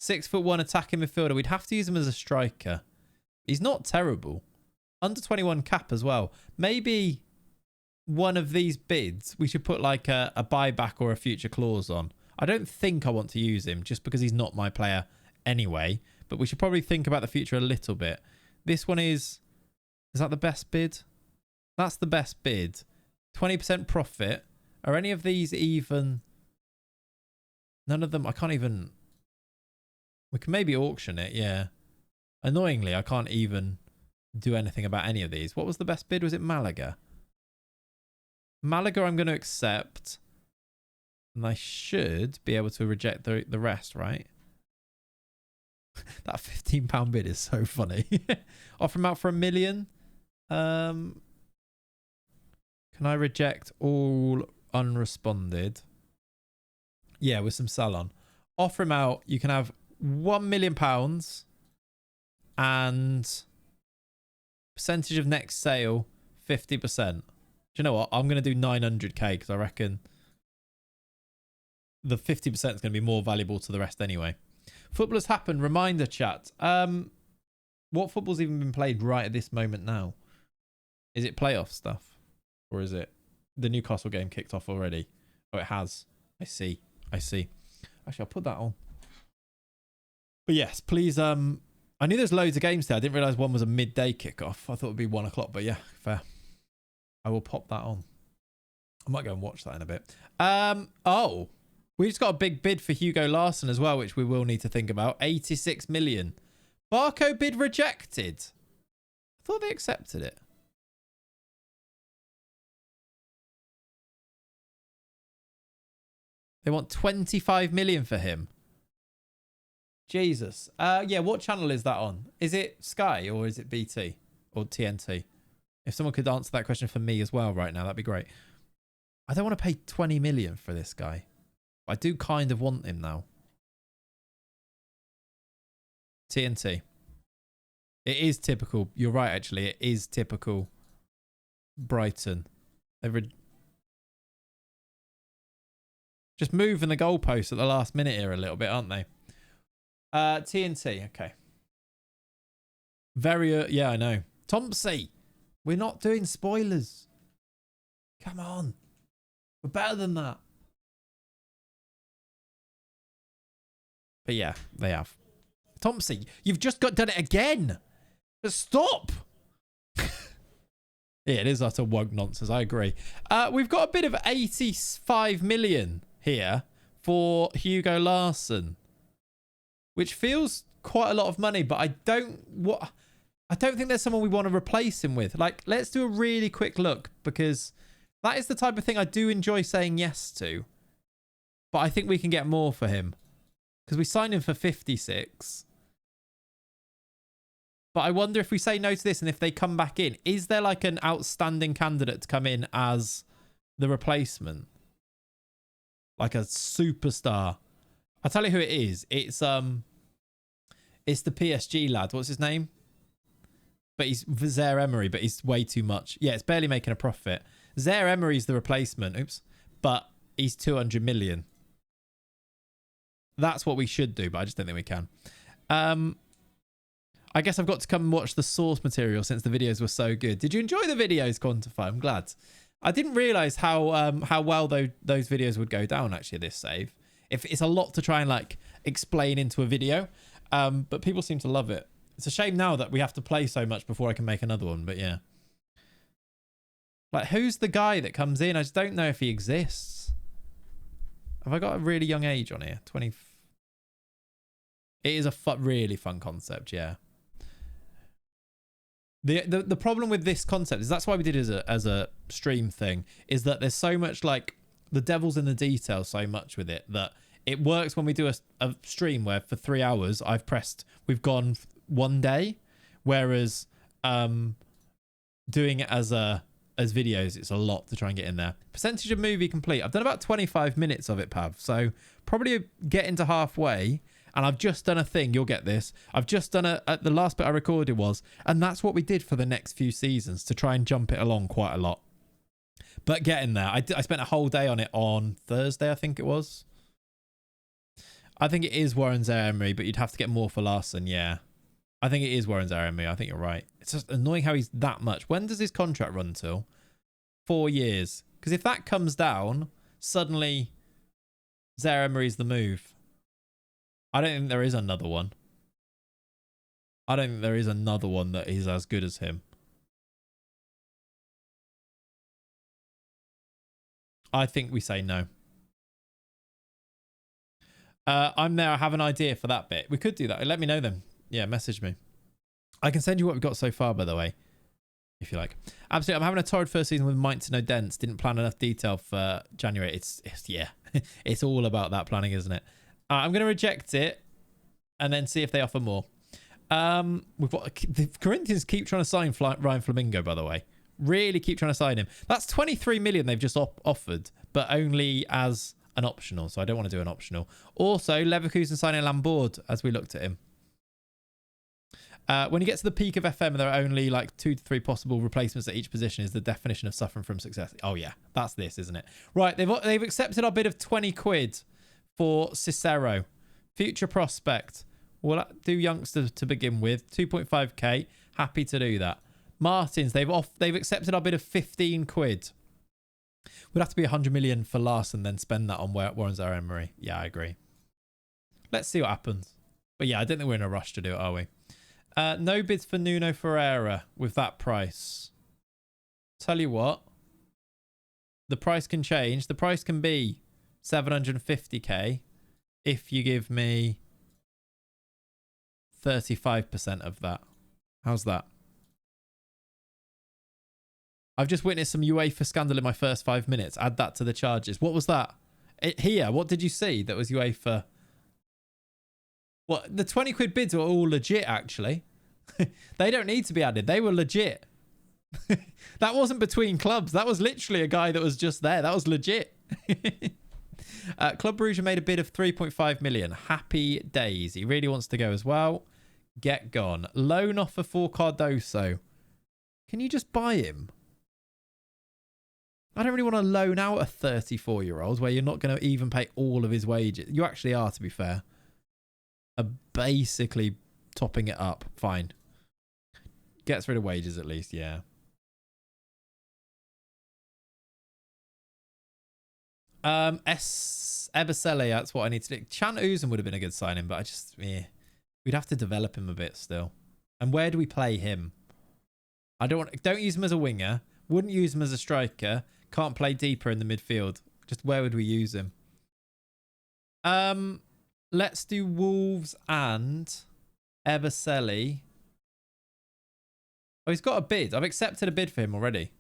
6'1" attacking midfielder. We'd have to use him as a striker. He's not terrible. Under 21 cap as well. Maybe one of these bids, we should put like a buyback or a future clause on. I don't think I want to use him just because he's not my player anyway. But we should probably think about the future a little bit. This one is that the best bid? That's the best bid. 20% profit. Are any of these even? None of them. I can't even. We can maybe auction it. Yeah. Annoyingly, I can't even do anything about any of these. What was the best bid? Was it Malaga? Malaga I'm going to accept. And I should be able to reject the rest, right? That £15 bid is so funny. Offer him out for $1 million. Can I reject all unresponded? Yeah, with some salon. Offer him out. You can have £1 million and percentage of next sale 50%. Do you know what? I'm going to do 900k because I reckon the 50% is going to be more valuable to the rest anyway. Footballers happen. Reminder chat. What football's even been played right at this moment now? Is it playoff stuff? Or is it the Newcastle game kicked off already? Oh, it has. I see. Actually, I'll put that on. But yes, please. I knew there's loads of games there. I didn't realise one was a midday kickoff. I thought it would be 1 o'clock, but yeah, fair. I will pop that on. I might go and watch that in a bit. Oh. We just got a big bid for Hugo Larsson as well, which we will need to think about. 86 million. Barco bid rejected. I thought they accepted it. They want 25 million for him. Jesus. Yeah, what channel is that on? Is it Sky or is it BT or TNT? If someone could answer that question for me as well right now, that'd be great. I don't want to pay 20 million for this guy. I do kind of want him now. TNT. It is typical. You're right, actually. It is typical Brighton. Just moving the goalposts at the last minute here a little bit, aren't they? TNT. Okay. Yeah, I know. Thompsy. We're not doing spoilers. Come on. We're better than that. But yeah, they have. Thompsy, you've just done it again. Stop. Yeah, it is utter woke nonsense. I agree. We've got a bit of 85 million here for Hugo Larsson, which feels quite a lot of money, but I I don't think there's someone we want to replace him with. Like, let's do a really quick look, because that is the type of thing I do enjoy saying yes to. But I think we can get more for him, because we signed him for 56. But I wonder if we say no to this and if they come back in, is there like an outstanding candidate to come in as the replacement? Like a superstar. I'll tell you who it is. It's the PSG lad. What's his name? But he's Zaire Emery, but he's way too much. Yeah, it's barely making a profit. Zaire Emery's the replacement. Oops. But he's 200 million. That's what we should do, but I just don't think we can. I guess I've got to come and watch the source material since the videos were so good. Did you enjoy the videos, Quantify? I'm glad. I didn't realise how well those videos would go down, actually, this save. If it's a lot to try and, like, explain into a video. But people seem to love it. It's a shame now that we have to play so much before I can make another one, but yeah. Like, who's the guy that comes in? I just don't know if he exists. Have I got a really young age on here? 20. It is a really fun concept, yeah. The problem with this concept is that's why we did it as a stream thing, is that there's so much, like, the devil's in the detail so much with it that it works when we do a stream where for 3 hours we've gone one day, whereas doing it as videos, it's a lot to try and get in there. Percentage of movie complete. I've done about 25 minutes of it, Pav, so probably getting to halfway. And I've just done a thing. You'll get this. I've just done the last bit I recorded was, and that's what we did for the next few seasons to try and jump it along quite a lot. But getting there, I spent a whole day on it on Thursday, I think it was. I think it is Warren Zaire-Emery, but you'd have to get more for Larson, yeah. I think it is Warren Zaire-Emery. I think you're right. It's just annoying how he's that much. When does his contract run till? 4 years. Because if that comes down, suddenly Zaire-Emery's the move. I don't think there is another one. I don't think there is another one that is as good as him. I think we say no. I'm there. I have an idea for that bit. We could do that. Let me know then. Yeah, message me. I can send you what we've got so far, by the way, if you like. Absolutely. I'm having a torrid first season with Might to No Dents. Didn't plan enough detail for January. It's yeah. It's all about that planning, isn't it? I'm going to reject it and then see if they offer more. We've got the Corinthians keep trying to sign Ryan Flamingo, by the way. Really keep trying to sign him. That's 23 million they've just offered, but only as an optional. So I don't want to do an optional. Also, Leverkusen signing Lambord as we looked at him. When you get to the peak of FM, there are only like 2 to 3 possible replacements at each position is the definition of suffering from success. Oh, yeah. That's this, isn't it? Right. They've accepted our bid of 20 quid for Cicero. Future prospect. We'll do youngster to begin with. 2.5k. Happy to do that. Martins, they've accepted our bid of 15 quid. We'd have to be 100 million for Larson, then spend that on Warren Zaire-Emery. Yeah, I agree. Let's see what happens. But yeah, I don't think we're in a rush to do it, are we? No bids for Nuno Ferreira with that price. Tell you what. The price can change. The price can be 750k if you give me 35% of that. How's that? I've just witnessed some UEFA scandal in my first 5 minutes. Add that to the charges. What was that? Here, what did you see that was UEFA? What? The 20 quid bids were all legit, actually. They don't need to be added. They were legit. That wasn't between clubs. That was literally a guy that was just there. That was legit. Club Brugge made a bid of 3.5 million. Happy days. He really wants to go as well. Get gone. Loan offer for Cardoso. Can you just buy him? I don't really want to loan out a 34-year-old where you're not going to even pay all of his wages. You actually are, to be fair. Basically topping it up. Fine. Gets rid of wages at least, yeah. Ebasele, that's what I need to do. Chan Uzun would have been a good signing, but I just, yeah. We'd have to develop him a bit still. And where do we play him? Don't use him as a winger. Wouldn't use him as a striker. Can't play deeper in the midfield. Just where would we use him? Let's do Wolves and Ebasele. Oh, he's got a bid. I've accepted a bid for him already.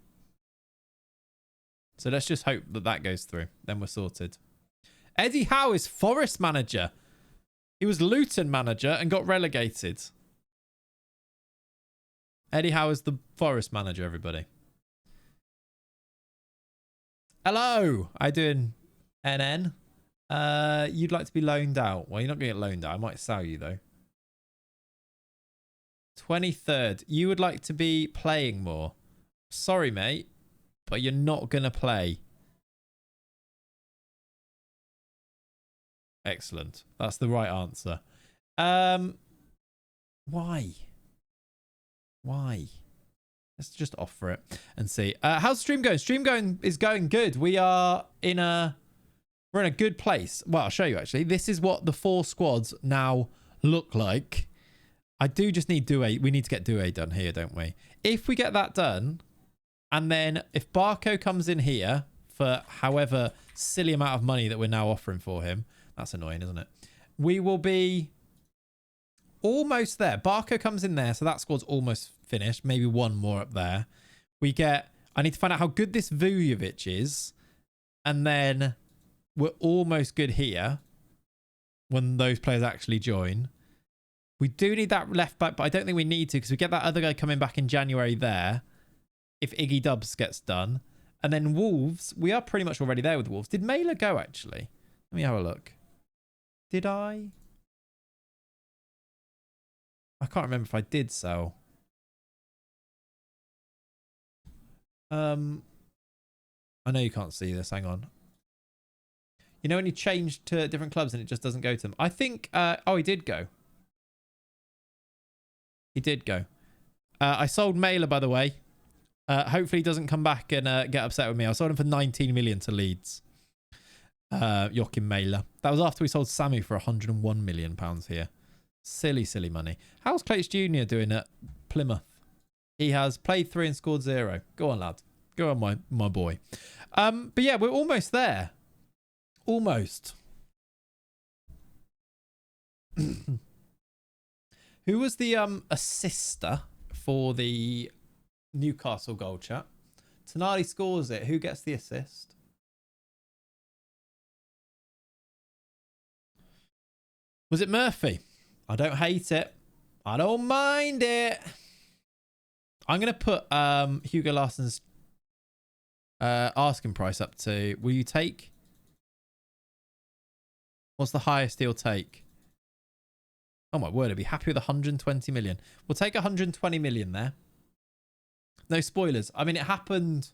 So let's just hope that that goes through. Then we're sorted. Eddie Howe is Forest manager. He was Luton manager and got relegated. Eddie Howe is the Forest manager, everybody. Hello. How you doing, NN? You'd like to be loaned out. Well, you're not going to get loaned out. I might sell you, though. 23rd. You would like to be playing more. Sorry, mate, but you're not going to play. Excellent. That's the right answer. Why? Why? Let's just offer it and see. How's stream going? Stream is going good. We're in a good place. Well, I'll show you actually. This is what the 4 squads now look like. I do just need Douay. We need to get Douay done here, don't we? If we get that done, and then if Barco comes in here for however silly amount of money that we're now offering for him, that's annoying, isn't it? We will be almost there. Barco comes in there, so that squad's almost finished. Maybe one more up there. I need to find out how good this Vujovic is, and then we're almost good here when those players actually join. We do need that left back, but I don't think we need to because we get that other guy coming back in January there if Iggy Dubs gets done. And then Wolves, we are pretty much already there with Wolves. Did Mailer go, actually? Let me have a look. Did I? I can't remember if I did sell. I know you can't see this. Hang on. You know when you change to different clubs and it just doesn't go to them? I think... oh, he did go. He did go. I sold Mailer, by the way. Hopefully he doesn't come back and get upset with me. I sold him for 19 million to Leeds. Joachim Mailer. That was after we sold Samu for 101 million pounds here. Silly, silly money. How's Clates Jr. doing at Plymouth? He has played 3 and scored 0. Go on, lad. Go on, my boy. But yeah, we're almost there. Almost. Who was the assister for the Newcastle goal, chat? Tonali scores it. Who gets the assist? Was it Murphy? I don't hate it. I don't mind it. I'm going to put Hugo Larsson's asking price up to... Will you take? What's the highest he'll take? Oh my word, I'd be happy with 120 million. We'll take 120 million there. No spoilers. I mean, it happened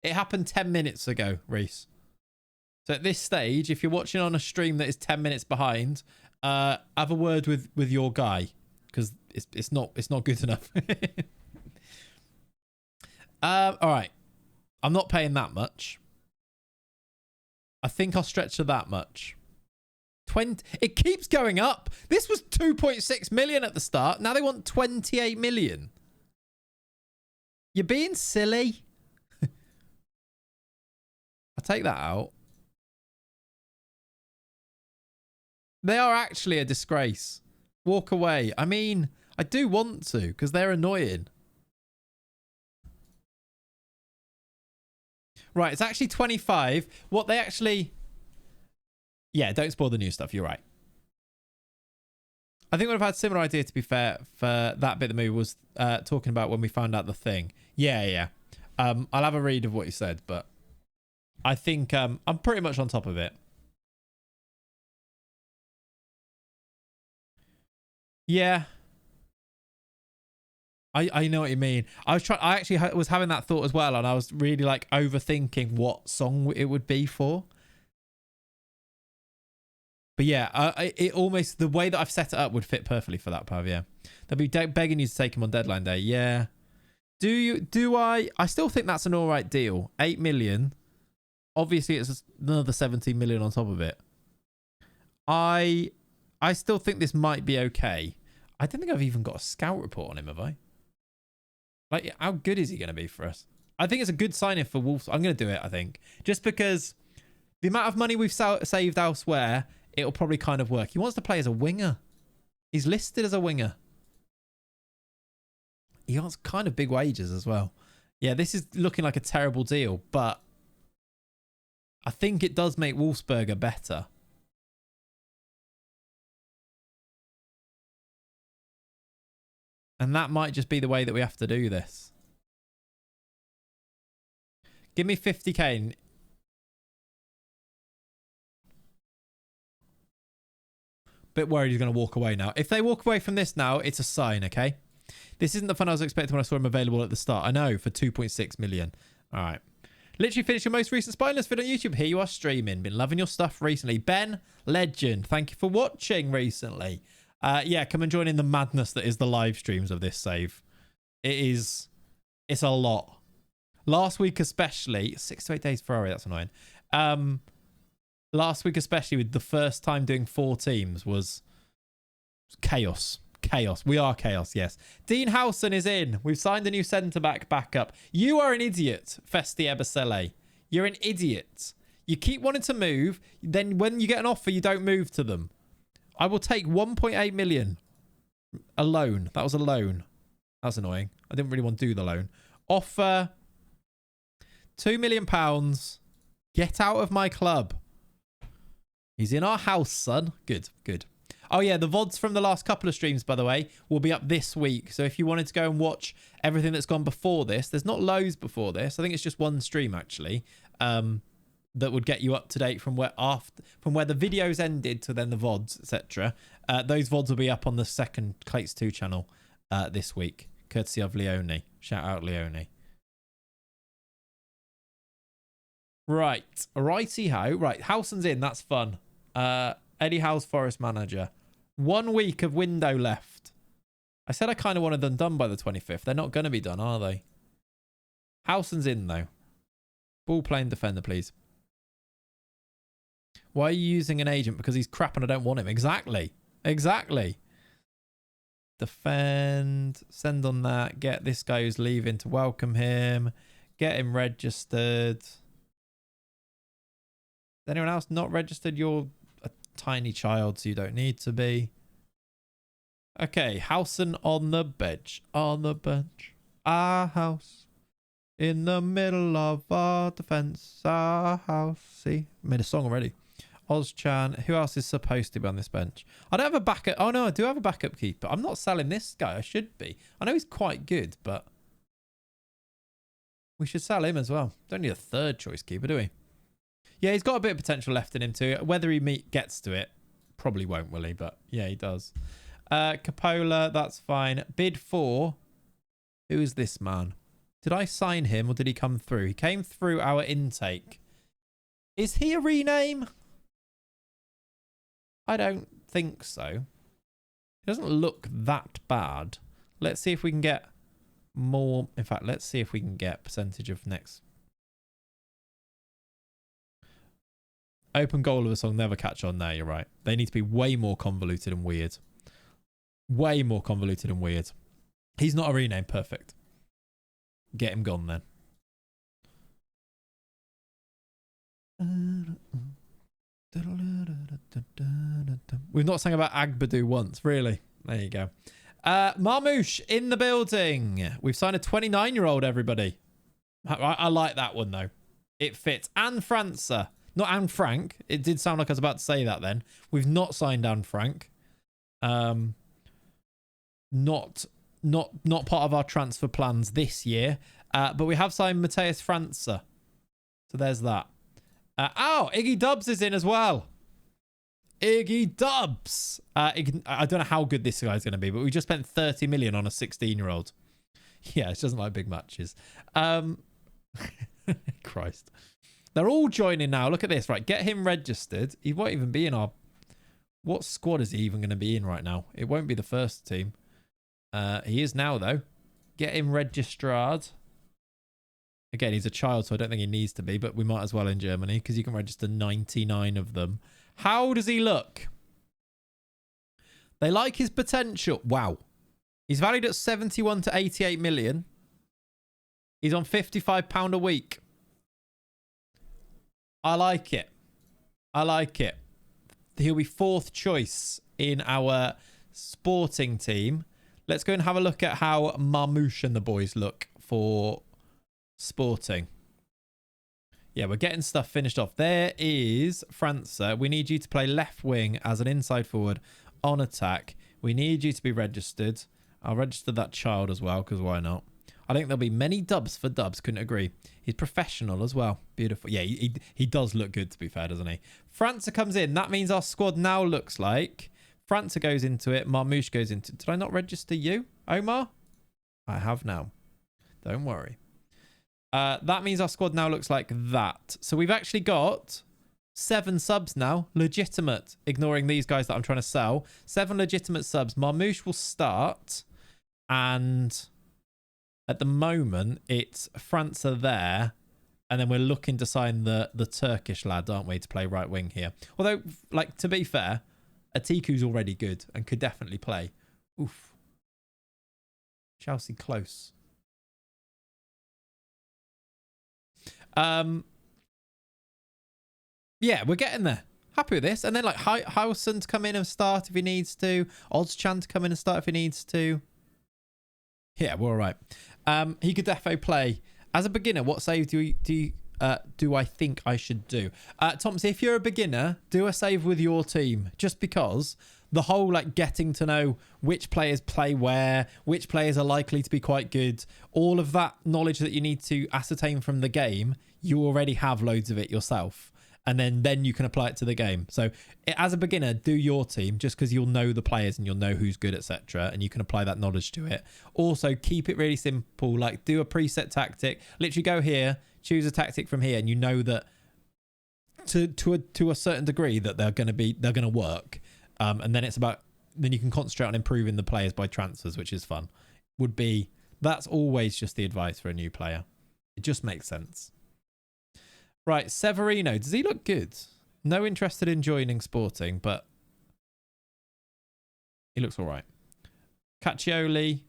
10 minutes ago, Reese. So at this stage, if you're watching on a stream that is 10 minutes behind, have a word with your guy because it's not good enough. All right. I'm not paying that much. I think I'll stretch to that much. 20. It keeps going up. This was 2.6 million at the start. Now they want 28 million. You're being silly. I'll take that out. They are actually a disgrace. Walk away. I mean, I do want to because they're annoying. Right, it's actually 25. What they actually... Yeah, don't spoil the new stuff. You're right. I think we'd have had a similar idea, to be fair, for that bit of the movie was talking about when we found out the thing. Yeah. I'll have a read of what you said, but I think I'm pretty much on top of it. Yeah. I know what you mean. I actually was having that thought as well, and I was really like overthinking what song it would be for. But yeah, it almost, the way that I've set it up would fit perfectly for that, Pav, yeah. They'll be begging you to take him on deadline day. Yeah. I still think that's an all right deal. 8 million. Obviously, it's another 17 million on top of it. I still think this might be okay. I don't think I've even got a scout report on him, have I? Like, how good is he going to be for us? I think it's a good signing for Wolves. I'm going to do it, I think. Just because the amount of money we've saved elsewhere, it'll probably kind of work. He wants to play as a winger. He's listed as a winger. he wants kind of big wages as well. Yeah, this is looking like a terrible deal, but I think it does make Wolfsberger better. And that might just be the way that we have to do this. Give me 50k. Bit worried he's going to walk away now. If they walk away from this now, it's a sign, okay? This isn't the fun I was expecting when I saw him available at the start. I know, for 2.6 million. All right. Literally finished your most recent spineless video on YouTube. Here you are streaming. Been loving your stuff recently. Ben, legend. Thank you for watching recently. Yeah, come and join in the madness that is the live streams of this save. It's a lot. Last week especially, 6 to 8 days Ferrari, that's annoying. Last week especially with the first time doing 4 teams was chaos. Chaos. We are chaos, yes. Dean Howson is in. We've signed a new centre-back backup. You are an idiot, Festi Ebasele. You're an idiot. You keep wanting to move, then when you get an offer, you don't move to them. I will take 1.8 million. A loan. That was a loan. That's annoying. I didn't really want to do the loan. Offer £2 million. Get out of my club. He's in our house, son. Good, good. Oh, yeah, the VODs from the last couple of streams, by the way, will be up this week. So if you wanted to go and watch everything that's gone before this, there's not loads before this. I think it's just one stream, actually, that would get you up to date from where the videos ended to then the VODs, etc. Those VODs will be up on the second Clates 2 channel this week, courtesy of Leone. Shout out, Leone. Right. Righty-ho. Right, Howson's in. That's fun. Eddie Howe's Forest manager. 1 week of window left. I said I kind of wanted them done by the 25th. They're not going to be done, are they? Howson's in, though. Ball playing defender, please. Why are you using an agent? Because he's crap and I don't want him. Exactly. Exactly. Defend. Send on that. Get this guy who's leaving to welcome him. Get him registered. Is anyone else not registered? You're a tiny child, so you don't need to be. Okay, Howson on the bench. On the bench. Our house. In the middle of our defence. Our house. See? Made a song already. Ozchan. Who else is supposed to be on this bench? I don't have a backup. Oh, no, I do have a backup keeper. I'm not selling this guy. I should be. I know he's quite good, but we should sell him as well. Don't need a third choice keeper, do we? Yeah, he's got a bit of potential left in him too. Whether he gets to it, probably won't, will he? But yeah, he does. Capola, that's fine. Bid 4. Who is this man? Did I sign him or did he come through? He came through our intake. Is he a rename? I don't think so. He doesn't look that bad. Let's see if we can get more. In fact, let's see if we can get percentage of next. Open goal of a song never catch on there. You're right. They need to be way more convoluted and weird. Way more convoluted and weird. He's not a rename. Perfect. Get him gone then. We've not sang about Agbadu once, really. There you go. Marmouche in the building. We've signed a 29-year-old, everybody. I like that one, though. It fits. Anne Franca. Not Anne Frank. It did sound like I was about to say that then. We've not signed Anne Frank. Not part of our transfer plans this year. But we have signed Mateus Franca. So there's that. Iggy Dubs is in as well. Iggy Dubs. I don't know how good this guy's going to be, but we just spent 30 million on a 16-year-old. Yeah, it doesn't like big matches. Christ. They're all joining now. Look at this. Right, get him registered. He won't even be in our... What squad is he even going to be in right now? It won't be the first team. He is now, though. Get him registered. Again, he's a child, so I don't think he needs to be, but we might as well in Germany because you can register 99 of them. How does he look? They like his potential. Wow. He's valued at 71 to 88 million. He's on £55 a week. I like it. I like it. He'll be 4th choice in our sporting team. Let's go and have a look at how Marmouche and the boys look for Sporting. Yeah, we're getting stuff finished off. There is França. We need you to play left wing as an inside forward on attack. We need you to be registered. I'll register that child as well, because why not? I think there'll be many dubs for dubs. Couldn't agree. He's professional as well. Beautiful. Yeah, he does look good, to be fair, doesn't he? França comes in. That means our squad now looks like França goes into it. Marmouche goes into it. Did I not register you, Omar? I have now. Don't worry. That means our squad now looks like that. So we've actually got 7 subs now. Legitimate. Ignoring these guys that I'm trying to sell. 7 legitimate subs. Marmouche will start. And at the moment, it's França there. And then we're looking to sign the Turkish lad, aren't we, to play right wing here. Although, like, to be fair, Atiku's already good and could definitely play. Oof. Chelsea close. Yeah, we're getting there. Happy with this. And then like Howson to come in and start if he needs to. Ozchan to come in and start if he needs to. Yeah, we're all right. He could defo play. As a beginner, what save do I think I should do? Thompson, if you're a beginner, do a save with your team. Just because the whole like getting to know which players play where, which players are likely to be quite good, all of that knowledge that you need to ascertain from the game, you already have loads of it yourself. And then you can apply it to the game. So as a beginner, do your team just because you'll know the players and you'll know who's good, etc. And you can apply that knowledge to it. Also, keep it really simple. Like do a preset tactic. Literally go here, choose a tactic from here, and you know that to a certain degree that they're going to work. And then then you can concentrate on improving the players by transfers, which is fun. That's always just the advice for a new player. It just makes sense. Right, Severino. Does he look good? No interested in joining Sporting, but he looks all right. Caccioli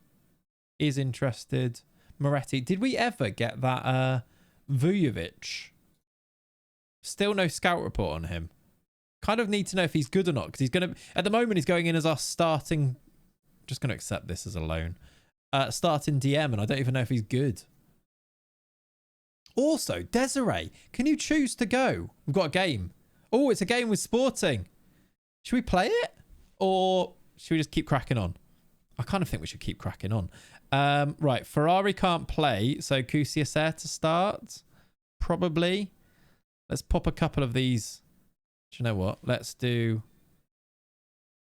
is interested. Moretti. Did we ever get that Vujovic? Still no scout report on him. Kind of need to know if he's good or not, because at the moment he's going in as our starting. Just going to accept this as a loan. Starting DM, and I don't even know if he's good. Also, Desiree, can you choose to go? We've got a game. Oh, it's a game with Sporting. Should we play it? Or should we just keep cracking on? I kind of think we should keep cracking on. Right, Ferrari can't play, so Kusiaser to start. Probably. Let's pop a couple of these. Do you know what? Let's do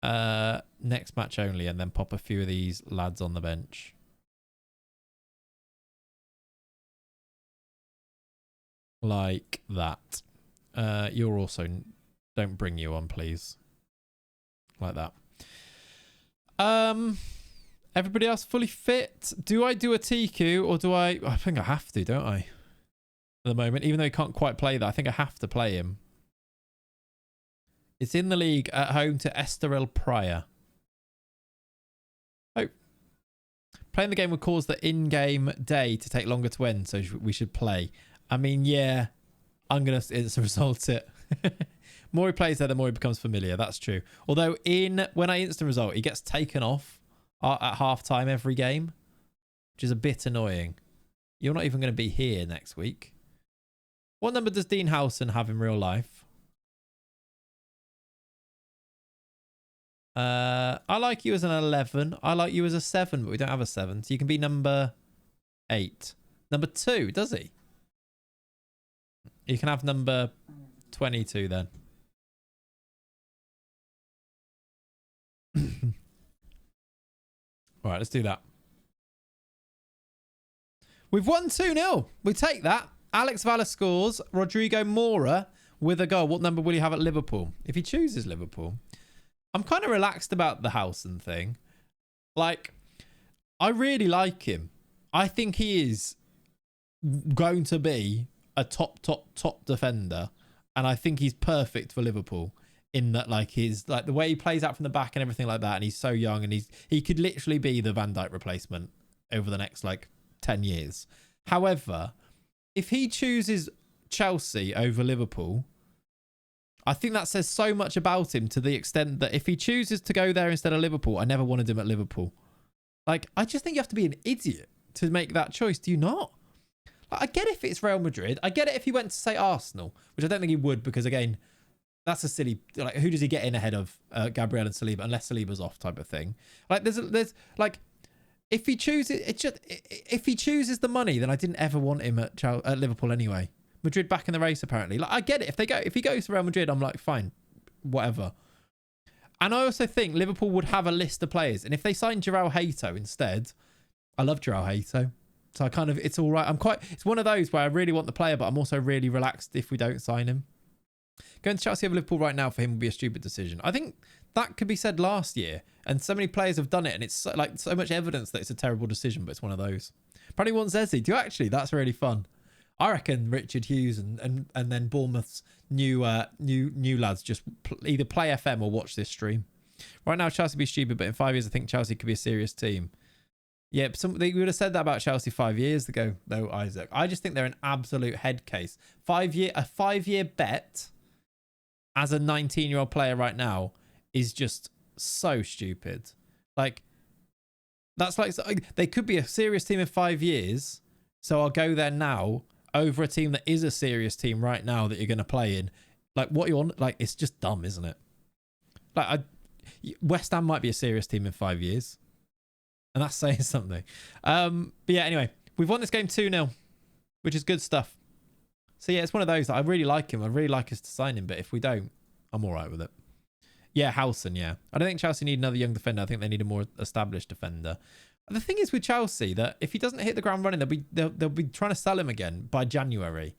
next match only and then pop a few of these lads on the bench. Like that. You're also... Don't bring you on, please. Like that. Everybody else fully fit? Do I do a TQ or do I... I think I have to, don't I? At the moment, even though he can't quite play that, I think I have to play him. It's in the league at home to Estoril Praia. Oh. Playing the game would cause the in-game day to take longer to end, so we should play. I mean, yeah, I'm going to instant result it. More he plays there, the more he becomes familiar. That's true. Although when I instant result, he gets taken off at half-time every game, which is a bit annoying. You're not even going to be here next week. What number does Dean Howson have in real life? I like you as an 11. I like you as a 7, but we don't have a 7. So you can be number 8. Number 2, does he? You can have number 22 then. All right, let's do that. We've won 2-0. We take that. Alex Valla scores. Rodrigo Mora with a goal. What number will he have at Liverpool? If he chooses Liverpool. I'm kind of relaxed about the Howson thing. Like, I really like him. I think he is going to be a top defender, and I think he's perfect for Liverpool in that, like, his the way he plays out from the back and everything like that, and he's so young, and he could literally be the Van Dijk replacement over the next 10 years. However, if he chooses Chelsea over Liverpool, I think that says so much about him, to the extent that if he chooses to go there instead of Liverpool, I never wanted him at Liverpool. Like, I just think you have to be an idiot to make that choice. Do you not? Like, I get if it's Real Madrid. I get it if he went to, say, Arsenal, which I don't think he would because, again, that's a silly... Like, who does he get in ahead of Gabriel and Saliba, unless Saliba's off type of thing? Like, there's like... If he chooses... It's just... If he chooses the money, then I didn't ever want him at Liverpool anyway. Madrid back in the race, apparently. Like, I get it. If he goes to Real Madrid, I'm like, fine. Whatever. And I also think Liverpool would have a list of players. And if they sign João Hato instead... I love João Hato. So I kind of... It's all right. It's one of those where I really want the player, but I'm also really relaxed if we don't sign him. Going to Chelsea over Liverpool right now for him would be a stupid decision. I think that could be said last year. And so many players have done it. And it's so much evidence that it's a terrible decision, but it's one of those. Apparently want Zezzy. Do you actually? That's really fun. I reckon Richard Hughes and then Bournemouth's new lads just either play FM or watch this stream. Right now, Chelsea be stupid, but in 5 years, I think Chelsea could be a serious team. Yeah, they would have said that about Chelsea 5 years ago, though, Isaac. I just think they're an absolute head case. A 5 year bet as a 19-year-old player right now is just so stupid. Like, that's like, they could be a serious team in 5 years, so I'll go there now over a team that is a serious team right now that you're going to play in. Like, what you want, like, it's just dumb, isn't it? Like, West Ham might be a serious team in 5 years. And that's saying something. But yeah, anyway, we've won this game 2-0, which is good stuff. So yeah, it's one of those that I really like him. I really like us to sign him, but if we don't, I'm all right with it. Yeah, Howson, yeah. I don't think Chelsea need another young defender. I think they need a more established defender. The thing is with Chelsea that if he doesn't hit the ground running, they'll be trying to sell him again by January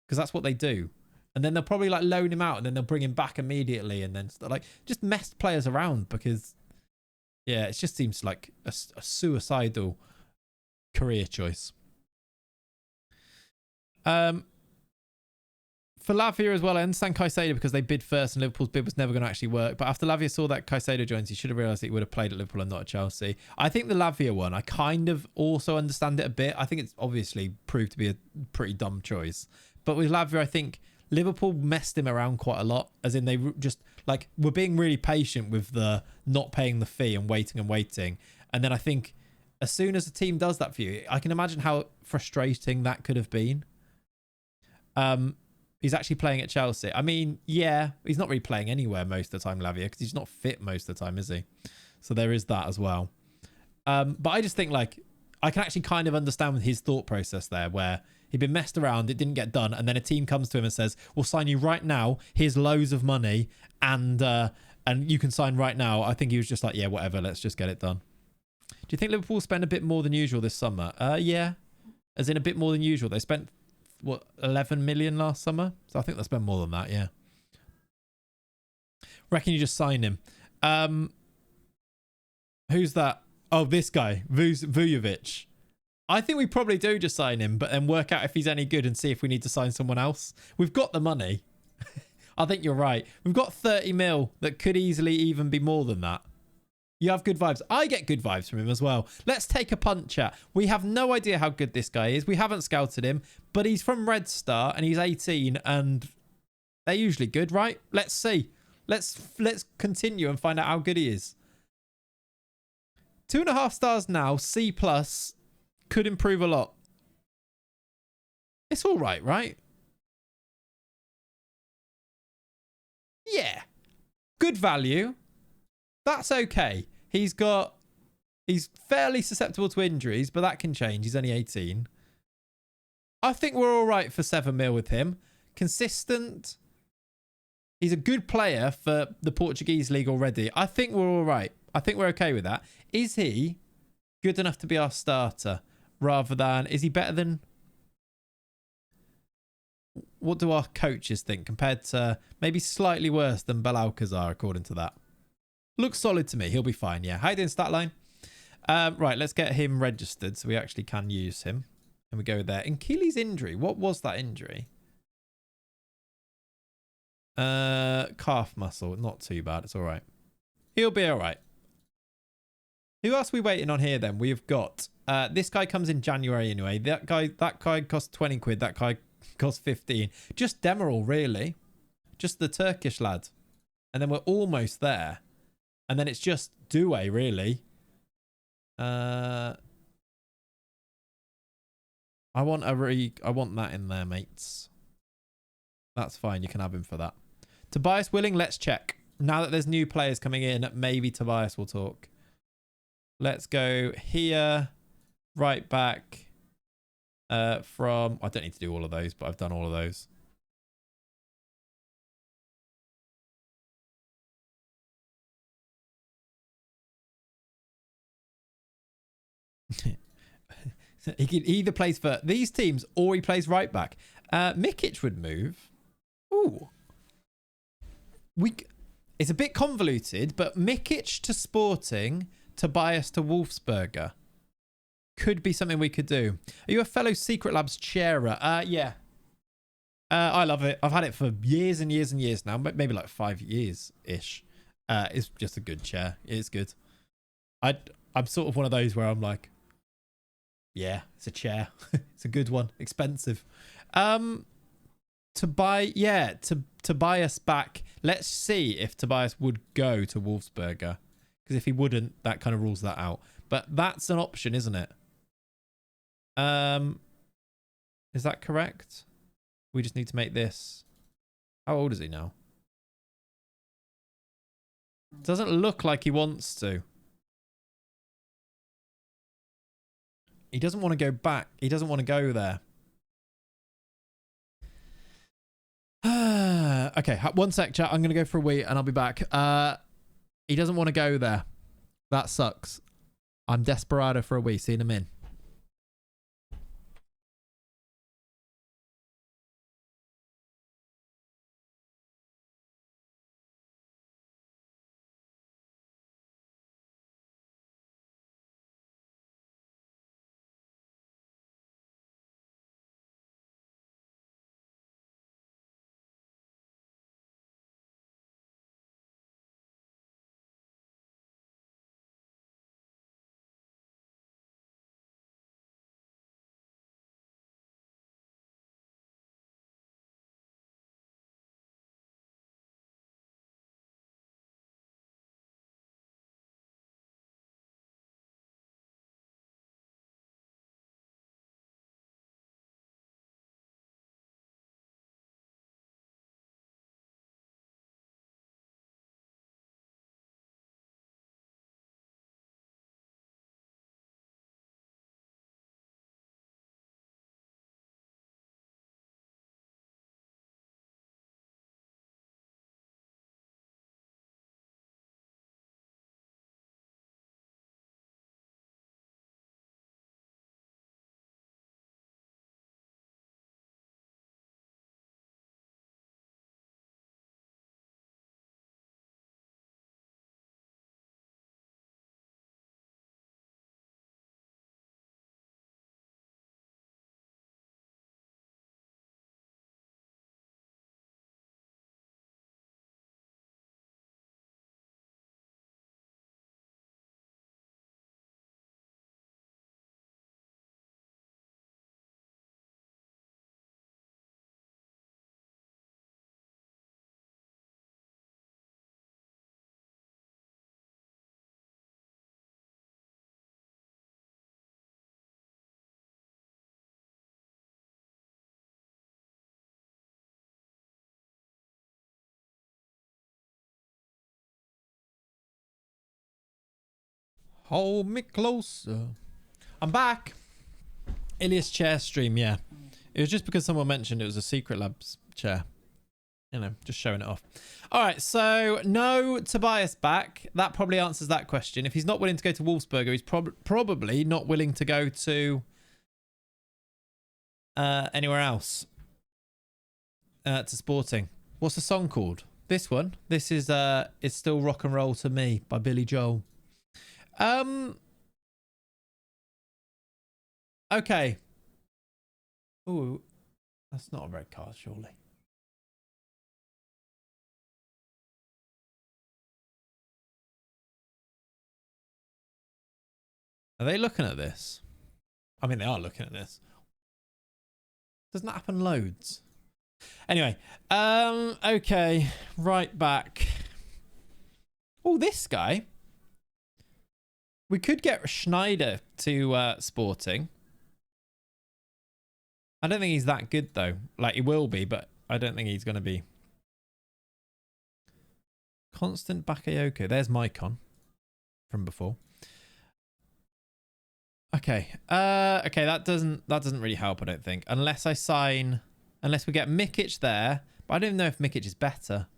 because that's what they do. And then they'll probably like loan him out and then they'll bring him back immediately and then like just mess players around because yeah, it just seems like a suicidal career choice. For Lavia as well, I understand Caicedo because they bid first and Liverpool's bid was never going to actually work. But after Lavia saw that Caicedo joins, he should have realised that he would have played at Liverpool and not at Chelsea. I think the Lavia one, I kind of also understand it a bit. I think it's obviously proved to be a pretty dumb choice. But with Lavia, I think Liverpool messed him around quite a lot. As in they just like were being really patient with the not paying the fee and waiting and waiting. And then I think as soon as a team does that for you, I can imagine how frustrating that could have been. He's actually playing at Chelsea. I mean, yeah, he's not really playing anywhere most of the time, Lavia, because he's not fit most of the time, is he? So there is that as well. But I just think, like, I can actually kind of understand his thought process there, where he'd been messed around, it didn't get done, and then a team comes to him and says, we'll sign you right now, here's loads of money, and you can sign right now. I think he was just like, yeah, whatever, let's just get it done. Do you think Liverpool will spend a bit more than usual this summer? Yeah, as in a bit more than usual. They spent... what, 11 million last summer? So I think they'll spend more than that, yeah. Reckon you just sign him. Who's that? Oh, this guy, Vujovic. I think we probably do just sign him, but then work out if he's any good and see if we need to sign someone else. We've got the money. I think you're right. We've got 30 mil that could easily even be more than that. You have good vibes. I get good vibes from him as well. Let's take a punt chat. We have no idea how good this guy is. We haven't scouted him, but he's from Red Star and he's 18 and they're usually good, right? Let's see. Let's continue and find out how good he is. 2.5 stars now. C+. Could improve a lot. It's all right, right? Yeah. Good value. That's okay. He's fairly susceptible to injuries, but that can change. He's only 18. I think we're all right for 7 mil with him. Consistent. He's a good player for the Portuguese league already. I think we're all right. I think we're okay with that. Is he good enough to be our starter rather than... Is he better than... What do our coaches think compared to maybe slightly worse than Belalcazar according to that? Looks solid to me. He'll be fine, yeah. How you doing, stat line? Right, let's get him registered so we actually can use him. And we go there. Achilles injury. What was that injury? Calf muscle. Not too bad. It's all right. He'll be all right. Who else are we waiting on here then? We've got... this guy comes in January anyway. That guy costs 20 quid. That guy costs 15. Just Demiral, really. Just the Turkish lad. And then we're almost there. And then it's just Doué, really. I want I want that in there, mates. That's fine. You can have him for that. Tobias willing? Let's check. Now that there's new players coming in, maybe Tobias will talk. Let's go here. Right back. From... I don't need to do all of those, but I've done all of those. He can either plays for these teams or he plays right back. Mikic would move. Ooh. It's a bit convoluted, but Mikic to Sporting, Tobias to Wolfsberger. Could be something we could do. Are you a fellow Secret Labs chairer? Yeah. I love it. I've had it for years and years and years now. Maybe like 5 years-ish. It's just a good chair. It's good. I'm sort of one of those where I'm like, yeah, it's a chair. It's a good one. Expensive. Tobias back. Let's see if Tobias would go to Wolfsberger. Because if he wouldn't, that kind of rules that out. But that's an option, isn't it? Is that correct? We just need to make this. How old is he now? Doesn't look like he wants to. He doesn't want to go back. He doesn't want to go there. Okay, one sec, chat. I'm going to go for a wee and I'll be back. He doesn't want to go there. That sucks. I'm desperado for a wee. See you in a min. Hold me closer. I'm back. Ilias chair stream, yeah. It was just because someone mentioned it was a Secret Labs chair. You know, just showing it off. All right, so no Tobias back. That probably answers that question. If he's not willing to go to Wolfsberger, he's probably not willing to go to anywhere else. To Sporting. What's the song called? This one. This is It's Still Rock and Roll to Me by Billy Joel. Okay. Ooh, that's not a red card, surely. Are they looking at this? I mean, they are looking at this. Doesn't that happen loads? Anyway, okay, right back. Oh, this guy. We could get Schneider to Sporting. I don't think he's that good, though. Like, he will be, but I don't think he's going to be. Constant Bakayoko. There's Mycon from before. Okay. Okay, that doesn't really help, I don't think. Unless we get Mikic there. But I don't even know if Mikic is better.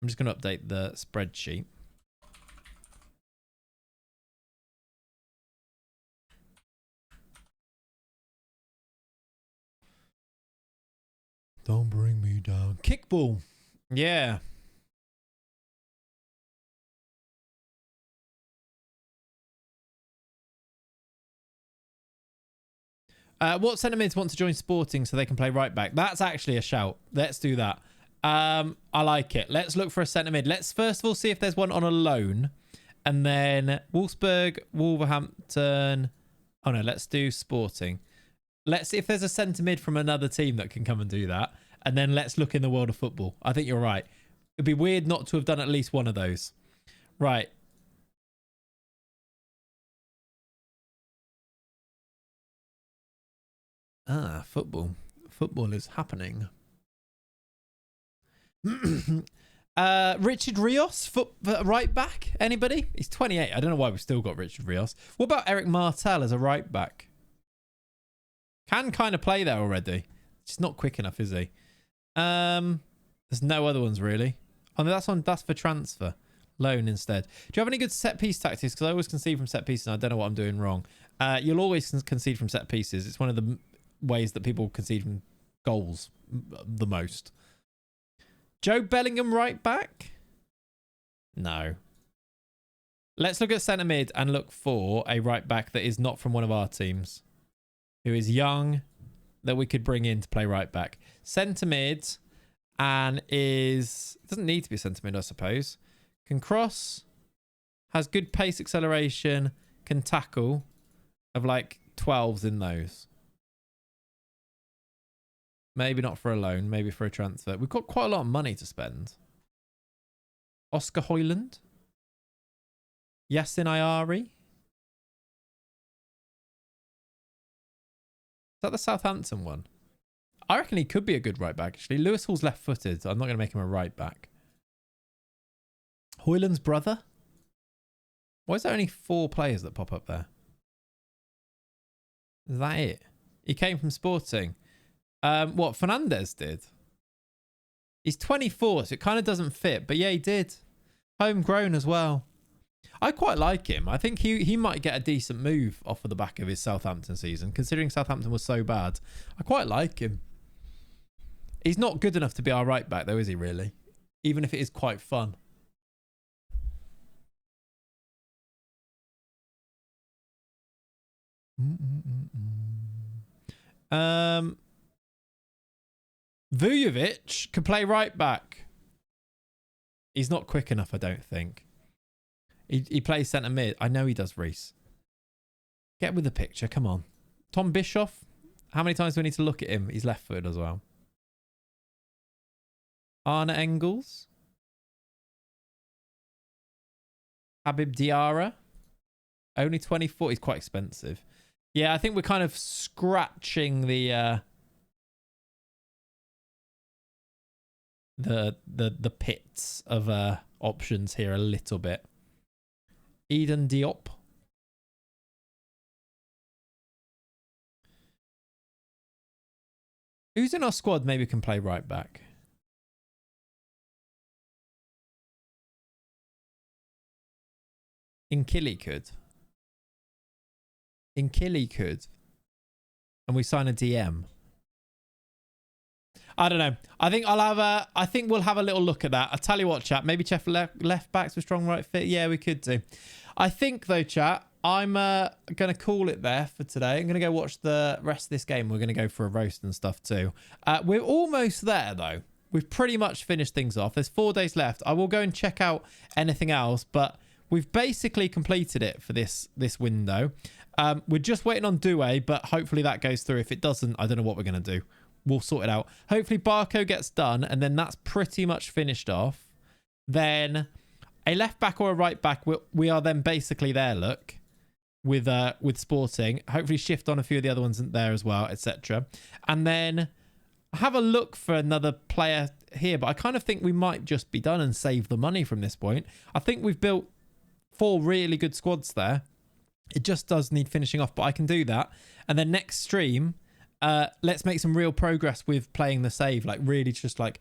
I'm just going to update the spreadsheet. Don't bring me down. Kickball. Yeah. What centre mids want to join Sporting so they can play right back? That's actually a shout. Let's do that. I like it. Let's look for a centre mid. Let's first of all see if there's one on a loan. And then Wolfsburg, Wolverhampton. Oh no, let's do Sporting. Let's see if there's a centre mid from another team that can come and do that. And then let's look in the world of football. I think you're right. It'd be weird not to have done at least one of those. Right. Ah, football. Football is happening. Richard Rios, right back. Anybody? He's 28. I don't know why we've still got Richard Rios. What about Eric Martel as a right back? Can kind of play there already. Just not quick enough, is he? There's no other ones really. Oh, no, that's for transfer. Loan instead. Do you have any good set piece tactics? Because I always concede from set pieces and I don't know what I'm doing wrong. You'll always concede from set pieces. It's one of the ways that people concede from goals the most. Joe Bellingham right back? No. Let's look at centre mid and look for a right back that is not from one of our teams. Who is young, that we could bring in to play right back. Centre mid and doesn't need to be a centre mid, I suppose. Can cross, has good pace acceleration, can tackle, of like 12s in those. Maybe not for a loan, maybe for a transfer. We've got quite a lot of money to spend. Oscar Hoyland. Yasin Ayari. Is that the Southampton one? I reckon he could be a good right back, actually. Lewis Hall's left-footed. So I'm not going to make him a right back. Hoyland's brother? Why is there only 4 players that pop up there? Is that it? He came from Sporting. What Fernandez did? He's 24, so it kind of doesn't fit. But yeah, he did. Homegrown as well. I quite like him. I think he might get a decent move off of the back of his Southampton season, considering Southampton was so bad. I quite like him. He's not good enough to be our right back, though, is he really? Even if it is quite fun. Vujovic could play right back. He's not quick enough, I don't think. He plays centre mid. I know he does, Reese. Get with the picture. Come on. Tom Bischoff. How many times do we need to look at him? He's left footed as well. Arne Engels. Habib Diarra. Only 24. He's quite expensive. Yeah, I think we're kind of scratching the pits of options here a little bit. Eden Diop. Who's in our squad maybe can play right back? Inkili could. Inkili could. And we sign a DM. I don't know. I think we'll have a little look at that. I'll tell you what, chat. Maybe Chef left backs with strong right fit. Yeah, we could do. I think though, chat, I'm gonna call it there for today. I'm gonna go watch the rest of this game. We're gonna go for a roast and stuff too. We're almost there though. We've pretty much finished things off. There's 4 days left. I will go and check out anything else, but we've basically completed it for this window. We're just waiting on Douay, but hopefully that goes through. If it doesn't, I don't know what we're gonna do. We'll sort it out. Hopefully Barco gets done, and then that's pretty much finished off. then a left back or a right back. We are then basically there, look, with Sporting. Hopefully shift on a few of the other ones there as well, etc. And then have a look for another player here, but I kind of think we might just be done and save the money from this point. I think we've built 4 really good squads there. It just does need finishing off, but I can do that. And then next stream, let's make some real progress with playing the save, like really just like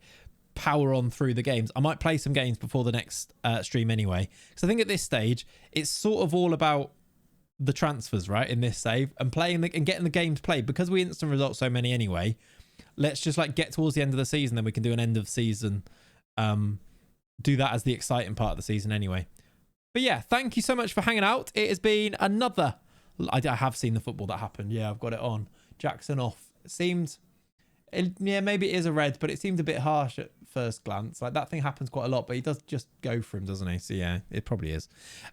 power on through the games. I might play some games before the next stream anyway, because I think at this stage it's sort of all about the transfers, right, in this save, and playing and getting the games played, because we instant result so many anyway. Let's just like get towards the end of the season, then we can do an end of season, do that as the exciting part of the season anyway. But yeah, thank you so much for hanging out. It has been another, I have seen the football that happened. Yeah, I've got it on. Jackson off. It seemed, yeah, maybe it is a red, but it seemed a bit harsh at first glance. Like that thing happens quite a lot, but he does just go for him, doesn't he? So yeah, it probably is.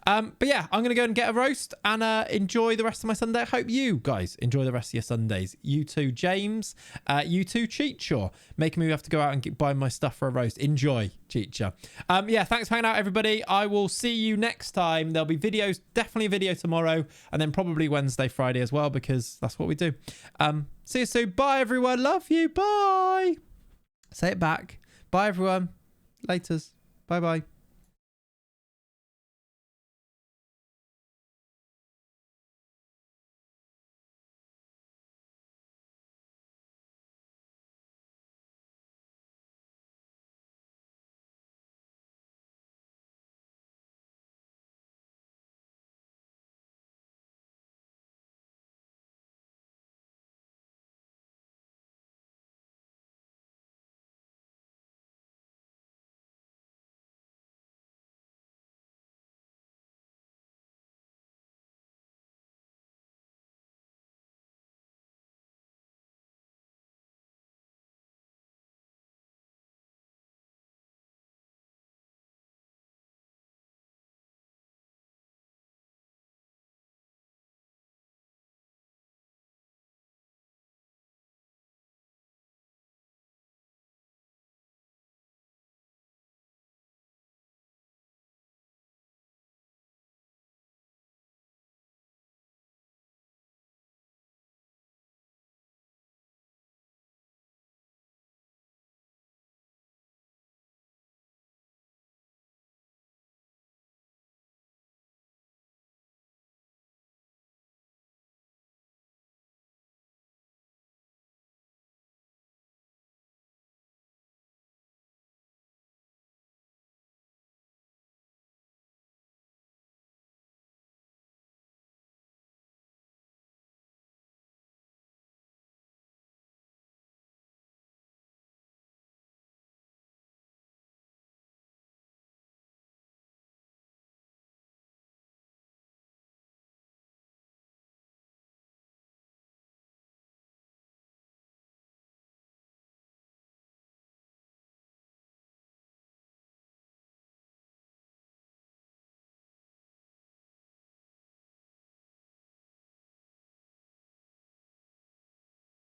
But yeah, I'm going to go and get a roast and enjoy the rest of my Sunday. I hope you guys enjoy the rest of your Sundays. You too, James. You too, Cheatshaw. Making me have to go out and buy my stuff for a roast. Enjoy, Cheatshaw. Yeah, thanks for hanging out, everybody. I will see you next time. There'll be videos, definitely a video tomorrow, and then probably Wednesday, Friday as well, because that's what we do. See you soon. Bye, everyone. Love you. Bye. Say it back. Bye, everyone. Laters. Bye-bye.